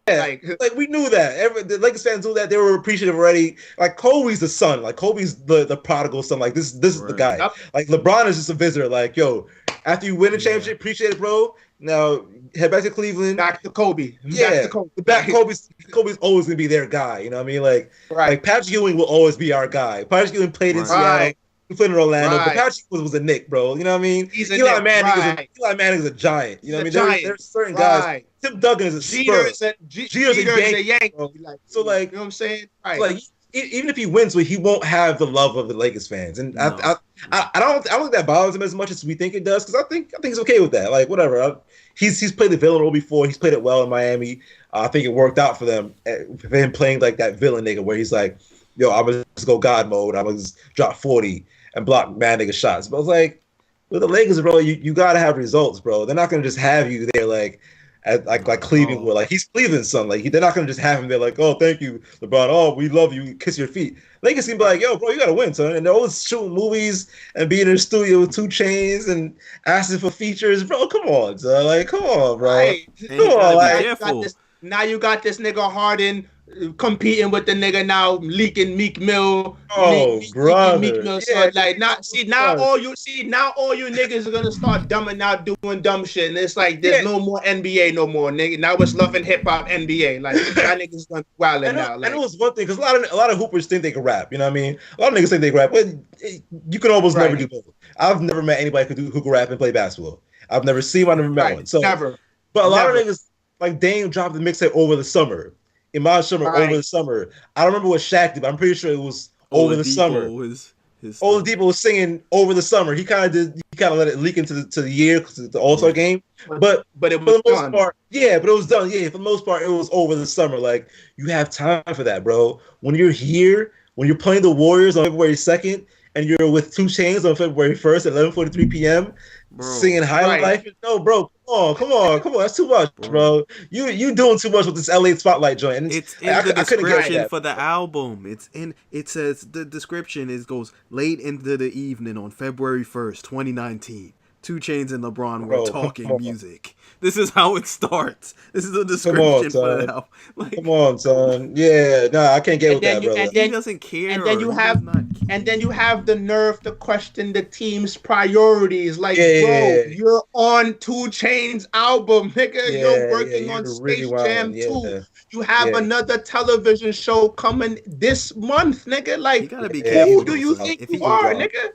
Speaker 2: Like we knew that. The Lakers fans knew that. They were appreciative already. Like Kobe's the son. Like Kobe's the prodigal son. Like this is the guy. Yep. Like LeBron is just a visitor. Like, yo, after you win a championship, appreciate it, bro. Now head back to Cleveland.
Speaker 3: Back to Kobe.
Speaker 2: Kobe's always gonna be their guy. You know what I mean? Like Patrick Ewing will always be our guy. Patrick Ewing played in Seattle. He played in Orlando, but Patrick was a Knick, bro. You know what I mean? Eli Manning is a giant. You know what I mean? There's certain guys. Tim Duncan is a Spur. Jeter's a Yankee. So like,
Speaker 3: you know what I'm saying?
Speaker 2: Right. Like even if he wins, he won't have the love of the Lakers fans, and I don't think that bothers him as much as we think it does, because I think he's okay with that. Like whatever. He's played the villain role before. He's played it well in Miami. I think it worked out for them. For him playing like that villain nigga, where he's like, yo, I'm gonna just go God mode. I'm gonna just drop 40 and block mad nigga shots. But I was like, with the Lakers, bro, you gotta have results, bro. They're not gonna just have you there like like Cleveland were. Like he's Cleveland's son. Like they're not gonna just have him there like, oh, thank you, LeBron. Oh, we love you. Kiss your feet. Lakers can be like, yo, bro, you gotta win, son. And they're always shooting movies and being in the studio with 2 Chainz and asking for features, bro. Come on, son. Like, come on, bro.
Speaker 3: Right.
Speaker 2: Come on,
Speaker 1: like.
Speaker 3: Now you got this nigga Harden competing with the nigga now leaking Meek Mill.
Speaker 2: Brother.
Speaker 3: Meek Mill. So like now all you niggas are gonna start dumbing out doing dumb shit. And it's like there's no more NBA no more, nigga. Now it's Love and Hip Hop NBA. Like y'all niggas gonna wildin' now.
Speaker 2: Like, and it was one thing because a lot of hoopers think they can rap. You know what I mean? A lot of niggas think they can rap, but you can almost never do both. I've never met anybody who can rap and play basketball. I've never seen one. I've never met one. So
Speaker 3: never.
Speaker 2: But a lot of niggas. Like Dame dropped the mixtape over the summer. Imad Summer over the summer. I don't remember what Shaq did, but I'm pretty sure it was over the summer. Oladipo was singing over the summer. He kind of let it leak into the year because the All-Star game. But it was for the most part, but it was done. Yeah, for the most part, it was over the summer. Like you have time for that, bro. When you're here, when you're playing the Warriors on February 2nd, and you're with 2 Chainz on February 1st at 11:43 p.m. Singing High Life. No, bro. Come on. That's too much, bro. You doing too much with this LA Spotlight joint. And
Speaker 1: it's in the description for the album. It says the description goes late into the evening on February 1st, 2019. 2 Chainz and LeBron were talking music. This is how it starts. This is the description for the album. Like,
Speaker 2: come on, son. Yeah, I can't get with that, bro.
Speaker 1: He doesn't care.
Speaker 3: And then you have the nerve to question the team's priorities. Like, you're on 2 Chainz album, nigga. You're working on Space Jam 2. You have another television show coming this month, nigga. Like,
Speaker 1: you gotta be careful.
Speaker 3: Who do you think you are, nigga?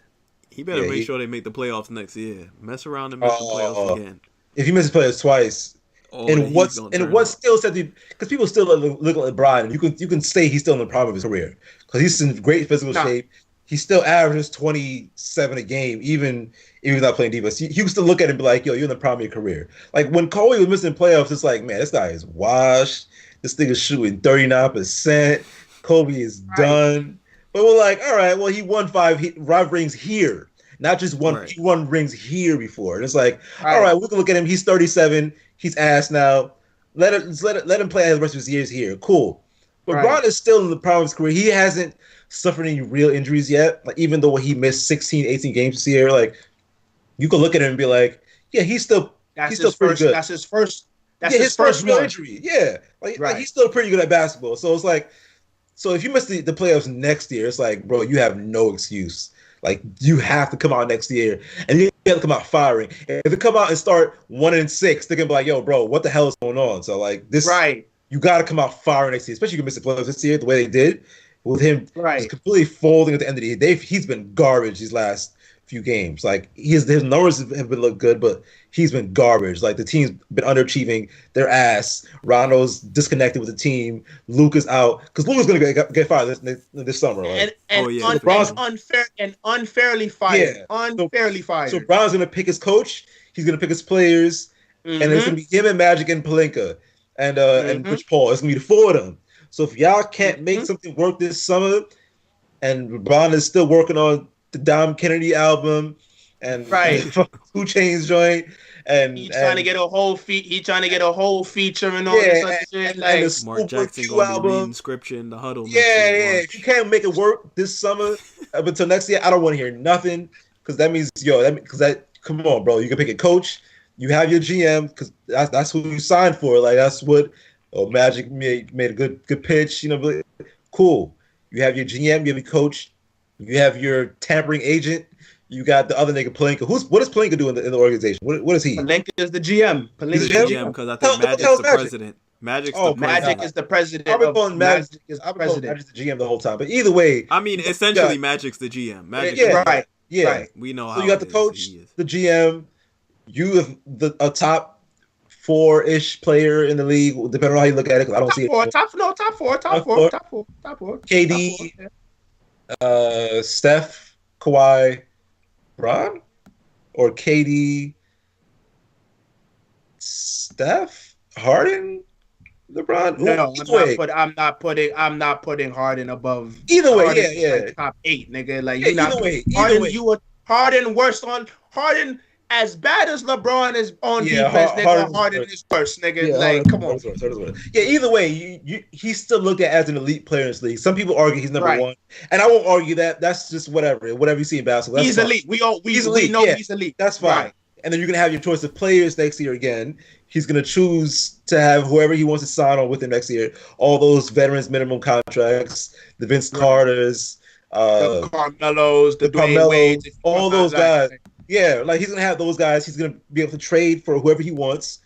Speaker 1: He better make sure they make the playoffs next year. Mess around and miss the playoffs again.
Speaker 2: If he misses the playoffs twice, and what's still said because people still look at LeBron, and you can say he's still in the prime of his career because he's in great physical shape. He still averages 27 a game, even without playing defense. You can still look at him and be like, yo, you're in the prime of your career. Like when Kobe was missing playoffs, it's like, man, this guy is washed. This nigga's shooting 39%. Kobe is done. But we're like, all right, well, he won 5 rings here. Not just one. He won rings here before. And it's like, all right, we can look at him. He's 37. He's ass now. Let him play the rest of his years here. Cool. But LeBron is still in the prime of his career. He hasn't suffered any real injuries yet. Like even though he missed 16, 18 games this year, like you can look at him and be like, yeah, he's still pretty good.
Speaker 3: That's his first
Speaker 2: real injury. Yeah. Like he's still pretty good at basketball. So it's like, so if you miss the playoffs next year, it's like, bro, you have no excuse. Like you have to come out next year, and you have to come out firing. If they come out and start 1-6, they're gonna be like, "Yo, bro, what the hell is going on?" So like this, you got to come out firing next year, especially if you miss the playoffs this year the way they did with him, just completely folding at the end of the year. He's been garbage these last few games. Like his numbers have been look good, but he's been garbage. Like the team's been underachieving their ass. Rondo's disconnected with the team. Luke is out because Luke is going to get fired this summer. Like.
Speaker 3: Unfairly fired. Yeah. Unfairly fired.
Speaker 2: So Brown's going to pick his coach. He's going to pick his players, and it's going to be him and Magic and Pelinka and Rich Paul. It's going to be the 4 of them. So if y'all can't make something work this summer, and LeBron is still working on the Dom Kennedy album and 2 Chainz joint, and
Speaker 3: he's trying to get a whole feature and all this other shit. Like
Speaker 2: the
Speaker 1: Mark Jackson gonna be reading scripture in the huddle.
Speaker 2: If you can't make it work this summer up until next year, I don't want to hear nothing because that means come on, bro, you can pick a coach, you have your GM because that's who you signed for. Like that's what Magic made a good pitch, but cool. You have your GM, you have your coach. You have your tampering agent. You got the other nigga Pelinka. What does Pelinka do in the organization? What is he?
Speaker 3: Pelinka is the GM.
Speaker 1: He's the GM because I think Magic's the president.
Speaker 3: Magic is the president.
Speaker 2: I've been calling Magic the GM the whole time. But either way,
Speaker 1: I mean, essentially, Magic's the GM.
Speaker 2: Right.
Speaker 1: We know how.
Speaker 2: So you got the coach, the GM. You have a top 4-ish player in the league, depending on how you look at it. Because I don't see it.
Speaker 3: Top four.
Speaker 2: KD. Steph, Kawhi, Bron, or KD, Steph, Harden, LeBron.
Speaker 3: No, I'm not putting Harden above.
Speaker 2: Either way,
Speaker 3: Harden like top 8, nigga. Like
Speaker 2: either way.
Speaker 3: Harden worse on Harden. As bad as LeBron is on defense, nigga, Harden is worse, nigga.
Speaker 2: Yeah,
Speaker 3: like, come on.
Speaker 2: Yeah, either way, he's still looked at as an elite player in this league. Some people argue he's number one, and I won't argue that. That's just whatever you see in basketball.
Speaker 3: He's elite. We know he's elite.
Speaker 2: That's fine. Right. And then you're gonna have your choice of players next year again. He's gonna choose to have whoever he wants to sign on with him next year. All those veterans minimum contracts, the Vince Carters,
Speaker 3: the Carmelos, the Dwayne Wades,
Speaker 2: all those guys. Yeah, like he's gonna have those guys. He's gonna be able to trade for whoever he wants.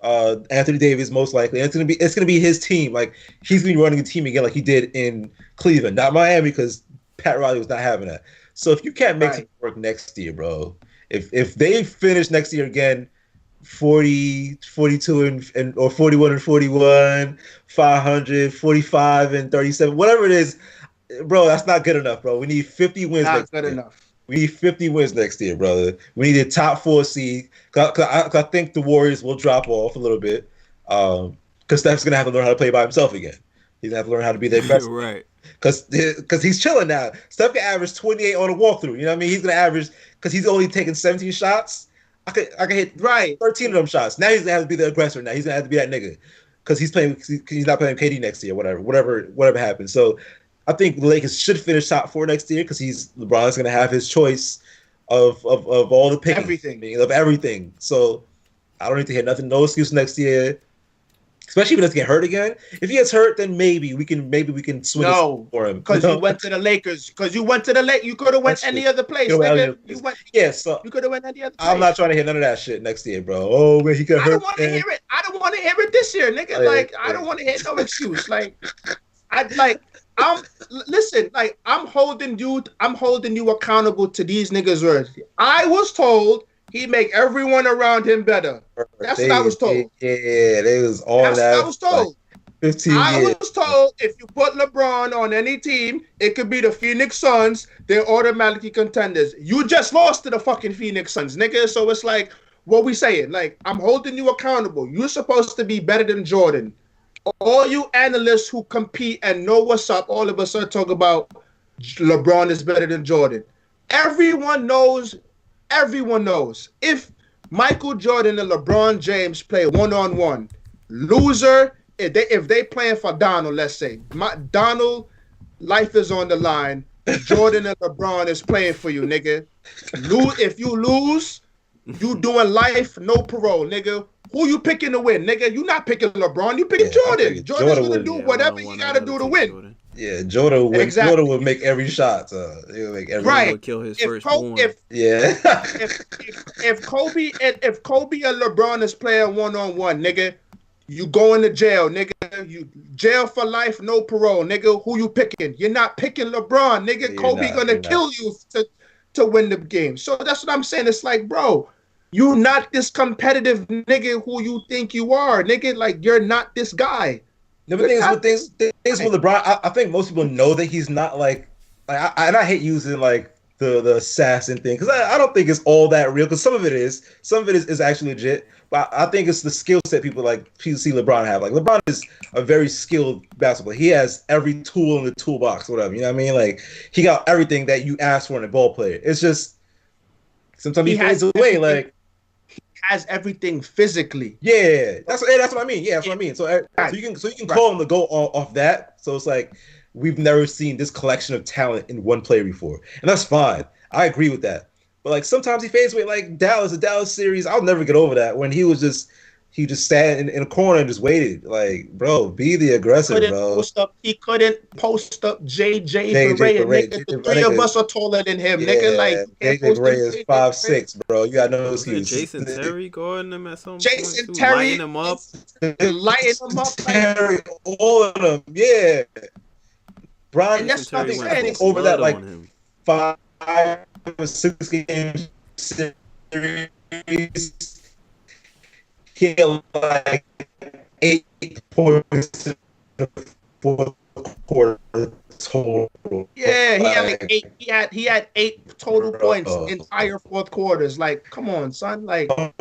Speaker 2: Anthony Davis most likely. And it's gonna be his team. Like he's gonna be running a team again, like he did in Cleveland, not Miami, because Pat Riley was not having that. So if you can't make it work next year, bro, if they finish next year again, 40, 42 and or 41 and 41, 500, 45 and 37, whatever it is, bro, that's not good enough, bro. We need 50 wins.
Speaker 3: Not good enough.
Speaker 2: We need 50 wins next year, brother. We need a top 4 seed. Cause I think the Warriors will drop off a little bit. Because Steph's going to have to learn how to play by himself again. He's going to have to learn how to be their best.
Speaker 1: Right.
Speaker 2: Because he's chilling now. Steph can average 28 on a walkthrough. You know what I mean? He's going to average, because he's only taking 17 shots. I could hit 13 of them shots. Now he's going to have to be the aggressor now. He's going to have to be that nigga. Because he's not playing KD next year, whatever happens. So I think the Lakers should finish top 4 next year because LeBron's going to have his choice of all the picking, everything. So I don't need to hear nothing, no excuse next year. Especially if he doesn't get hurt again. If he gets hurt, then maybe we can swing for him.
Speaker 3: Because you went to the Lakers. Because you went to the Lakers. You could have went any other place. You could have went any other place.
Speaker 2: I'm not trying to hear none of that shit next year, bro. Oh man, he got hurt.
Speaker 3: I don't want to hear it. I don't want to hear it this year, nigga. I don't want to hear no excuse. I'm holding you accountable to these niggas' words. I was told he make everyone around him better. That's what I was told.
Speaker 2: Yeah, they was all that.
Speaker 3: That's what I was told.
Speaker 2: 15 years.
Speaker 3: I was told if you put LeBron on any team, it could be the Phoenix Suns. They're automatically contenders. You just lost to the fucking Phoenix Suns, nigga. So it's like, what we saying? Like, I'm holding you accountable. You're supposed to be better than Jordan. All you analysts who compete and know what's up, all of us are talking about LeBron is better than Jordan. Everyone knows. If Michael Jordan and LeBron James play one-on-one, loser, if they playing for Donald, let's say, Donald, life is on the line. Jordan and LeBron is playing for you, nigga. If you lose, you doing life, no parole, nigga. Who you picking to win, nigga? You not picking LeBron. You picking Jordan. Jordan's gonna do whatever he gotta do to win.
Speaker 2: Jordan. Yeah, Jordan would. Exactly. Jordan would make every shot. He would make every.
Speaker 1: Right. Would kill his firstborn.
Speaker 3: If Kobe and LeBron is playing one-on-one, nigga, you going to jail, nigga. You jail for life, no parole, nigga. Who you picking? You're not picking LeBron, nigga. Kobe gonna kill you to win the game. So that's what I'm saying. It's like, bro, you not this competitive nigga who you think you are, nigga. Like, you're not this guy.
Speaker 2: The things with LeBron, I think most people know that he's not like I hate using like the assassin thing because I don't think it's all that real because some of it is actually legit, but I think it's the skill set people see LeBron have. Like, LeBron is a very skilled basketballer. He has every tool in the toolbox, whatever. You know what I mean? Like, he got everything that you ask for in a ball player. It's just sometimes he fades away. Like,
Speaker 3: has everything physically.
Speaker 2: Yeah, that's what I mean. Yeah, that's what I mean. So you can call him to go off that. So it's like we've never seen this collection of talent in one player before, and that's fine. I agree with that. But like sometimes he fades away. Like the Dallas series, I'll never get over that when he just sat in a corner and just waited. Like, bro, be the aggressor, bro.
Speaker 3: He couldn't post up JJ Barea, nigga. The three of us are taller than him, nigga. Like,
Speaker 2: JJ Barea is 5'6", bro. You got no excuse.
Speaker 1: Jason Terry guarding him at some point.
Speaker 3: Jason Terry
Speaker 1: lighting him up.
Speaker 2: Terry, all of them, yeah. Brian,
Speaker 3: that's what I'm saying.
Speaker 2: Over that, like, 5 or 6 game series. He had like 8 points in the fourth quarter total.
Speaker 3: Yeah, he had like 8. He had 8 total points entire fourth quarters. Like, come on, son. Like, come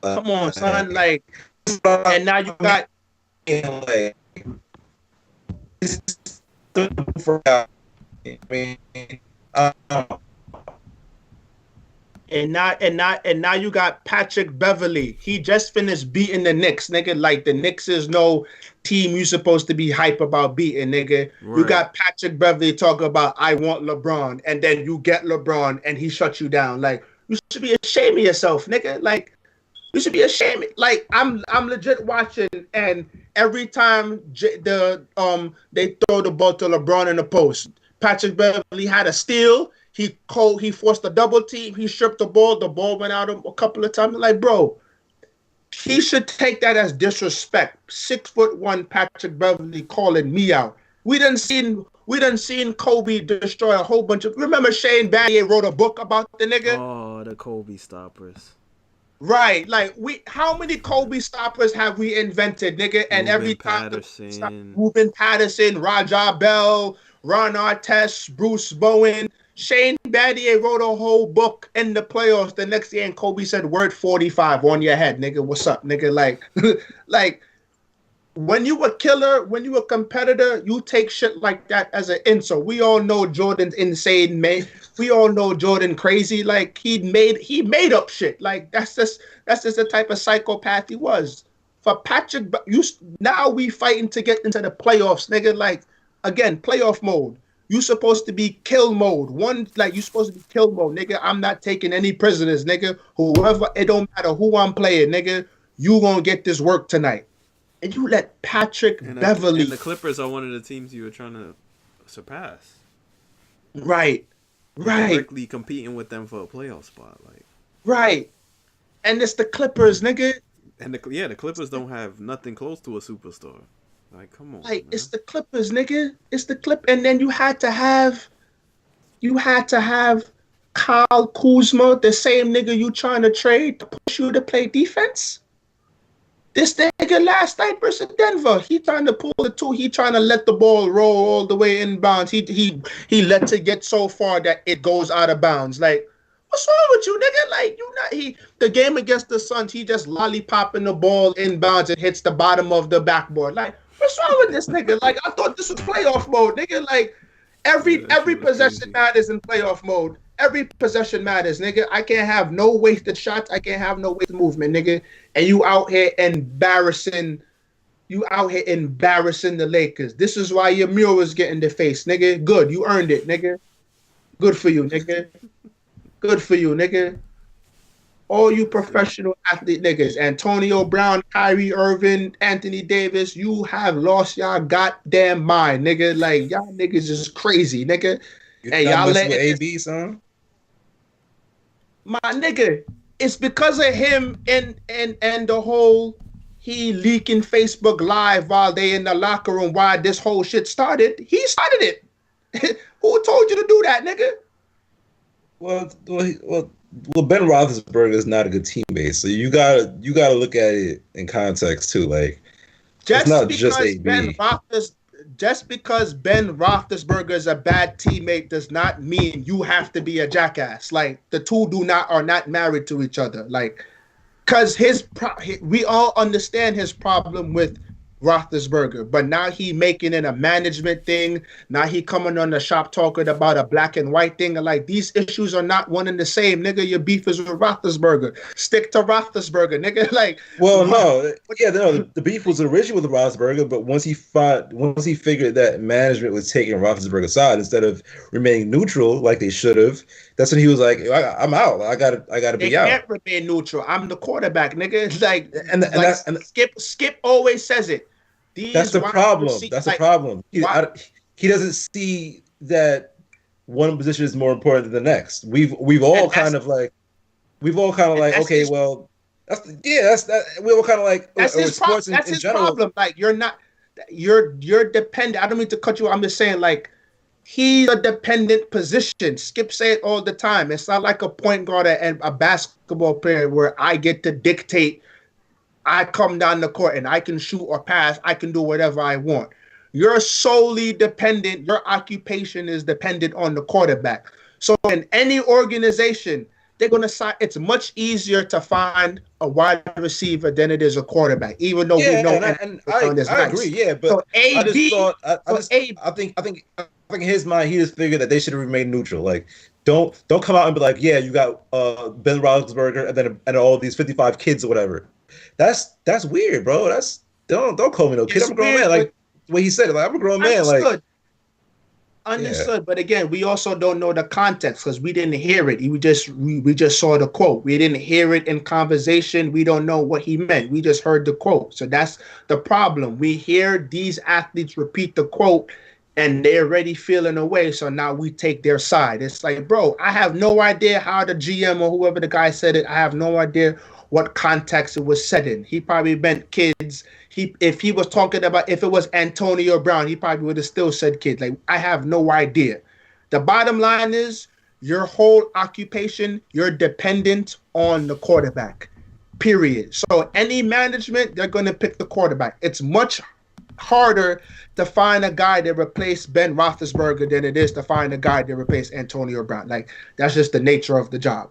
Speaker 3: on, son. Like, and now you got.
Speaker 2: I mean,
Speaker 3: And now you got Patrick Beverly. He just finished beating the Knicks, nigga. Like the Knicks is no team you supposed to be hype about beating, nigga. Right. You got Patrick Beverly talking about I want LeBron, and then you get LeBron and he shuts you down. Like you should be ashamed of yourself, nigga. Like you should be ashamed. Like I'm legit watching, and every time they throw the ball to LeBron in the post, Patrick Beverly had a steal. He forced a double team. He stripped the ball. The ball went out a couple of times. Like, bro, he should take that as disrespect. 6'1" Patrick Beverly calling me out. We done seen Kobe destroy a whole bunch of. Remember Shane Battier wrote a book about the nigga.
Speaker 1: Oh, the Kobe stoppers.
Speaker 3: Right, like how many Kobe stoppers have we invented, nigga? And every time Ruben Patterson, Raja Bell, Ron Artest, Bruce Bowen. Shane Battier wrote a whole book in the playoffs the next year, and Kobe said, word 45 on your head, nigga. What's up, nigga? Like, when you a killer, when you a competitor, you take shit like that as an insult. We all know Jordan's insane, man. We all know Jordan crazy. Like, he made up shit. Like, that's just the type of psychopath he was. For Patrick, now we fighting to get into the playoffs, nigga. Like, again, playoff mode. You supposed to be kill mode. You supposed to be kill mode, nigga. I'm not taking any prisoners, nigga. Whoever, it don't matter who I'm playing, nigga. You gonna get this work tonight. And you let Patrick Beverly.
Speaker 1: And the Clippers are one of the teams you were trying to surpass.
Speaker 3: Right.
Speaker 1: Directly competing with them for a playoff spot, like.
Speaker 3: Right. And it's the Clippers, nigga.
Speaker 1: And the Clippers don't have nothing close to a superstar. Like, come on.
Speaker 3: Like,
Speaker 1: man.
Speaker 3: It's the Clippers, nigga. It's the Clip. And then you had to have Kyle Kuzma, the same nigga you trying to trade to push you to play defense. This nigga last night versus Denver, he trying to pull the two. He trying to let the ball roll all the way inbounds. He lets it get so far that it goes out of bounds. Like, what's wrong with you, nigga? Like, the game against the Suns, he just lollipopping the ball inbounds and hits the bottom of the backboard. Like, what's wrong with this nigga? Like, I thought this was playoff mode, nigga. Like, every possession matters in playoff mode. Every possession matters, nigga. I can't have no wasted shots. I can't have no wasted movement, nigga. And you out here embarrassing the Lakers. This is why your mule is getting the face, nigga. Good, you earned it, nigga. Good for you, nigga. Good for you, nigga. All you professional athlete niggas, Antonio Brown, Kyrie Irving, Anthony Davis, you have lost y'all goddamn mind, nigga. Like, y'all niggas is crazy, nigga.
Speaker 2: And y'all let AB, son.
Speaker 3: My nigga, it's because of him and the whole he leaking Facebook Live while they in the locker room why this whole shit started. He started it. Who told you to do that, nigga?
Speaker 2: Well, Ben Roethlisberger is not a good teammate, so you gotta look at it in context too. Like, it's not just AB.
Speaker 3: Just because Ben Roethlisberger is a bad teammate does not mean you have to be a jackass. Like, the two are not married to each other. Like, because we all understand his problem with Roethlisberger, but now he making it a management thing. Now he coming on the shop talking about a black and white thing. And like, these issues are not one and the same, nigga. Your beef is with Roethlisberger. Stick to Roethlisberger, nigga. Like,
Speaker 2: well, the beef was originally with Roethlisberger, but once he figured that management was taking Roethlisberger's side instead of remaining neutral like they should have, that's when he was like, I'm out. I gotta be out. They
Speaker 3: can't remain neutral. I'm the quarterback, nigga. It's like, Skip always says it.
Speaker 2: That's the problem. That's the problem. He doesn't see that one position is more important than the next. We've all kind of like, okay, well, that's we all kind of like,
Speaker 3: that's his sports that's in his general. Problem. Like, you're dependent. I don't mean to cut you. I'm just saying, like, he's a dependent position. Skip say it all the time. It's not like a point guard and a basketball player where I get to dictate. I come down the court and I can shoot or pass. I can do whatever I want. You're solely dependent. Your occupation is dependent on the quarterback. So in any organization, they're going to sign. It's much easier to find a wide receiver than it is a quarterback, even though we know.
Speaker 2: I agree. Yeah, but so I think think in his mind, he just figured that they should have remained neutral. Like, don't come out and be like, yeah, you got Ben Roethlisberger and all these 55 kids or whatever. That's weird, bro. Don't call me no kid. I'm a grown man. Like the way he said it, like I'm a grown man. Like
Speaker 3: understood. But again, we also don't know the context because we didn't hear it. We just saw the quote. We didn't hear it in conversation. We don't know what he meant. We just heard the quote. So that's the problem. We hear these athletes repeat the quote and they're already feeling away. So now we take their side. It's like, bro, I have no idea how the GM or whoever the guy said it. I have no idea what context it was said in. He probably meant kids. If he was talking about, if it was Antonio Brown, he probably would have still said kids. Like, I have no idea. The bottom line is your whole occupation, you're dependent on the quarterback, period. So any management, they're going to pick the quarterback. It's much harder to find a guy to replace Ben Roethlisberger than it is to find a guy to replace Antonio Brown. Like, that's just the nature of the job,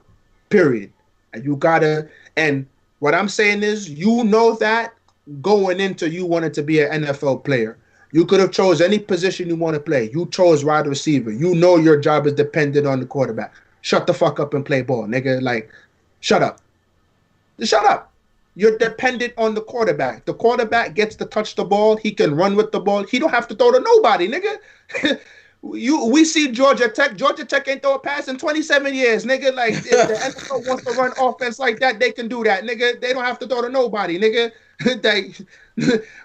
Speaker 3: period. And you gotta, and what I'm saying is, you know that going into you wanted to be an NFL player. You could have chose any position you want to play. You chose wide receiver. You know your job is dependent on the quarterback. Shut the fuck up and play ball, nigga. Like, shut up. Shut up. You're dependent on the quarterback. The quarterback gets to touch the ball. He can run with the ball. He don't have to throw to nobody, nigga. We see Georgia Tech. Georgia Tech ain't throw a pass in 27 years, nigga. Like, if the NFL wants to run offense like that, they can do that, nigga. They don't have to throw to nobody, nigga.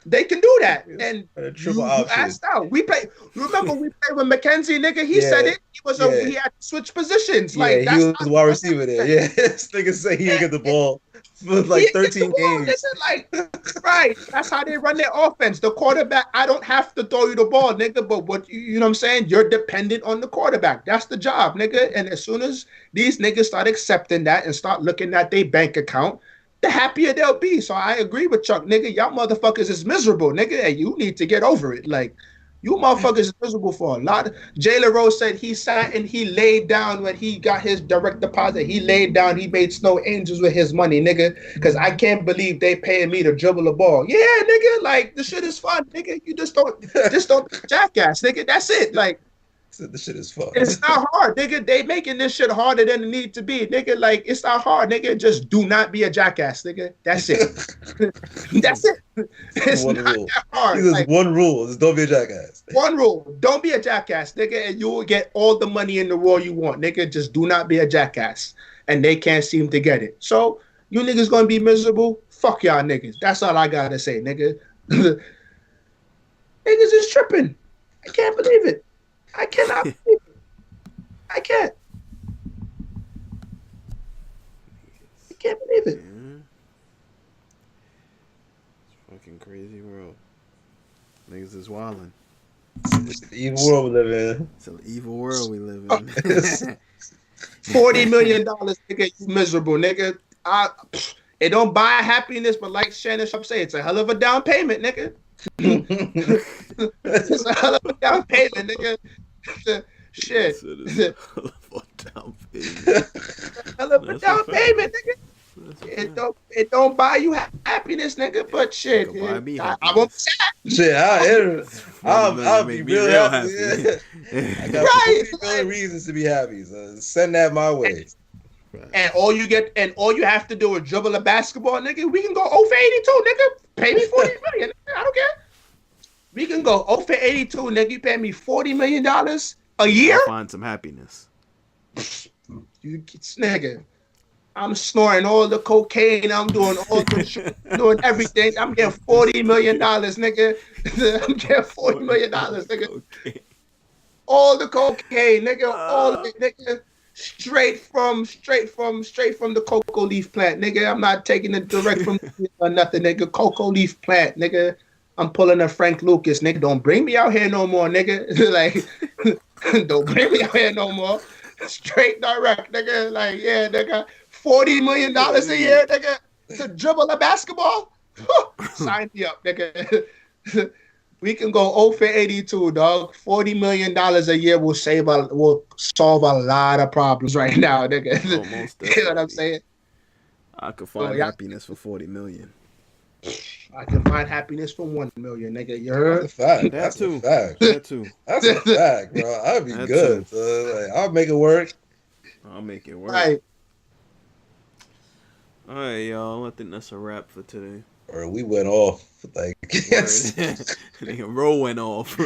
Speaker 3: they can do that. And you asked out. Remember we played with McKenzie, nigga. He said it. He had to switch positions. Like,
Speaker 2: he was wide receiver there. Yeah, this nigga say he didn't get the ball for like 13 games.
Speaker 3: Like, right. That's how they run their offense. The quarterback, I don't have to throw you the ball, nigga. But what you know what I'm saying? You're dependent on the quarterback. That's the job, nigga. And as soon as these niggas start accepting that and start looking at their bank account, the happier they'll be. So I agree with Chuck, nigga. Y'all motherfuckers is miserable, nigga. And you need to get over it. Like, you motherfuckers is miserable for a lot. Jalen Rose said he sat and he laid down when he got his direct deposit. He laid down. He made snow angels with his money, nigga. Because I can't believe they paying me to dribble a ball. Yeah, nigga. Like, this shit is fun, nigga. You just don't jackass, nigga. That's it. Like,
Speaker 2: this shit is fun.
Speaker 3: It's not hard, nigga. They making this shit harder than it need to be, nigga. Like, it's not hard, nigga. Just do not be a jackass, nigga. That's it. That's it. It's
Speaker 2: one
Speaker 3: not
Speaker 2: rule.
Speaker 3: that hard.
Speaker 2: There's
Speaker 3: like,
Speaker 2: one rule. Just don't be a jackass.
Speaker 3: One rule. Don't be a jackass, nigga, and you will get all the money in the world you want, nigga. Just do not be a jackass. And they can't seem to get it. So, you niggas gonna be miserable? Fuck y'all niggas. That's all I gotta say, nigga. Niggas is tripping. I can't believe it. I cannot believe it. I can't. I can't believe it.
Speaker 1: Yeah. It's a fucking crazy world. Niggas is wildin'.
Speaker 2: It's the evil world we live in.
Speaker 1: It's an evil world we live in.
Speaker 3: $40 million, nigga, you miserable, nigga. It don't buy happiness, but like Shannon Sharp say, it's a hell of a down payment, nigga. It's a hell of a down payment, nigga. Shit.
Speaker 1: Hell of a down payment.
Speaker 3: Hell of a down payment, nigga. It don't buy you happiness, nigga. But shit, I won't say that.
Speaker 2: Shit, I'll be real happy. Yeah. I got 40 million reasons to be happy. So send that my way.
Speaker 3: And all you have to do is dribble a basketball, nigga. We can go 0 for 82, nigga. Pay me $40 million. Nigga. I don't care. We can go 0 for 82, nigga. You pay me $40 million a year?
Speaker 1: I'll find some happiness.
Speaker 3: You nigga. I'm snoring all the cocaine. I'm doing all the shit, doing everything. I'm getting $40 million, nigga. I'm getting $40 million, nigga. Okay. All the cocaine, nigga. All of it, nigga. Straight from the cocoa leaf plant, nigga. I'm not taking it direct from or nothing, nigga. Cocoa leaf plant, nigga. I'm pulling a Frank Lucas, nigga. Don't bring me out here no more, nigga. Like, don't bring me out here no more. Straight direct, nigga. Like, yeah, nigga. $40 million a year, nigga, to dribble a basketball. Sign me up, nigga. We can go 0 for 82, dog. $40 million a year will solve a lot of problems right now, nigga. You know what I'm saying?
Speaker 1: I could find happiness for $40 million.
Speaker 3: I can find happiness from 1 million, nigga. You heard?
Speaker 2: That's a fact.
Speaker 1: That's
Speaker 2: a fact. That's a fact, bro. I'd be good. So, like, I'll make it work.
Speaker 1: I'll make it work.
Speaker 3: Right.
Speaker 1: All right, y'all. I think that's a wrap for today.
Speaker 2: Or we went off. Like, yes.
Speaker 1: Roll went off.
Speaker 3: I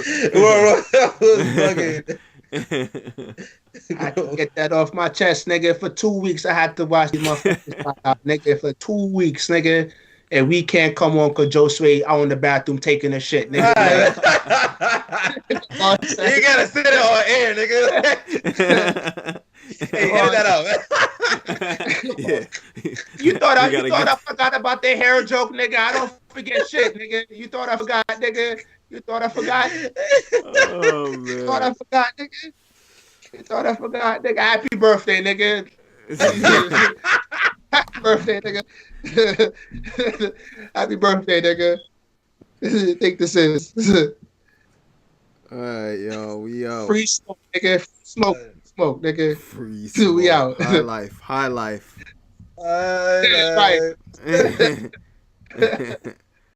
Speaker 3: had to get that off my chest, nigga. For 2 weeks, I had to watch these motherfuckers out, nigga. For 2 weeks, nigga. And we can't come on because Joe Sway out in the bathroom taking a shit, nigga.
Speaker 2: You gotta sit it on air, nigga. Hey, edit that out, man.
Speaker 3: Yeah. You thought I forgot about the hair joke, nigga. I don't forget shit, nigga. You thought I forgot, nigga. You thought I forgot.
Speaker 1: Oh, man.
Speaker 3: You thought I forgot, nigga. You thought I forgot, nigga. Happy birthday, nigga. Happy birthday, nigga. Happy birthday, nigga. Think this is.
Speaker 1: All right, yo, we out.
Speaker 3: Free smoke, nigga. Smoke, nigga.
Speaker 1: Free smoke.
Speaker 3: We out.
Speaker 1: High life. High life.
Speaker 2: High life.
Speaker 3: Right.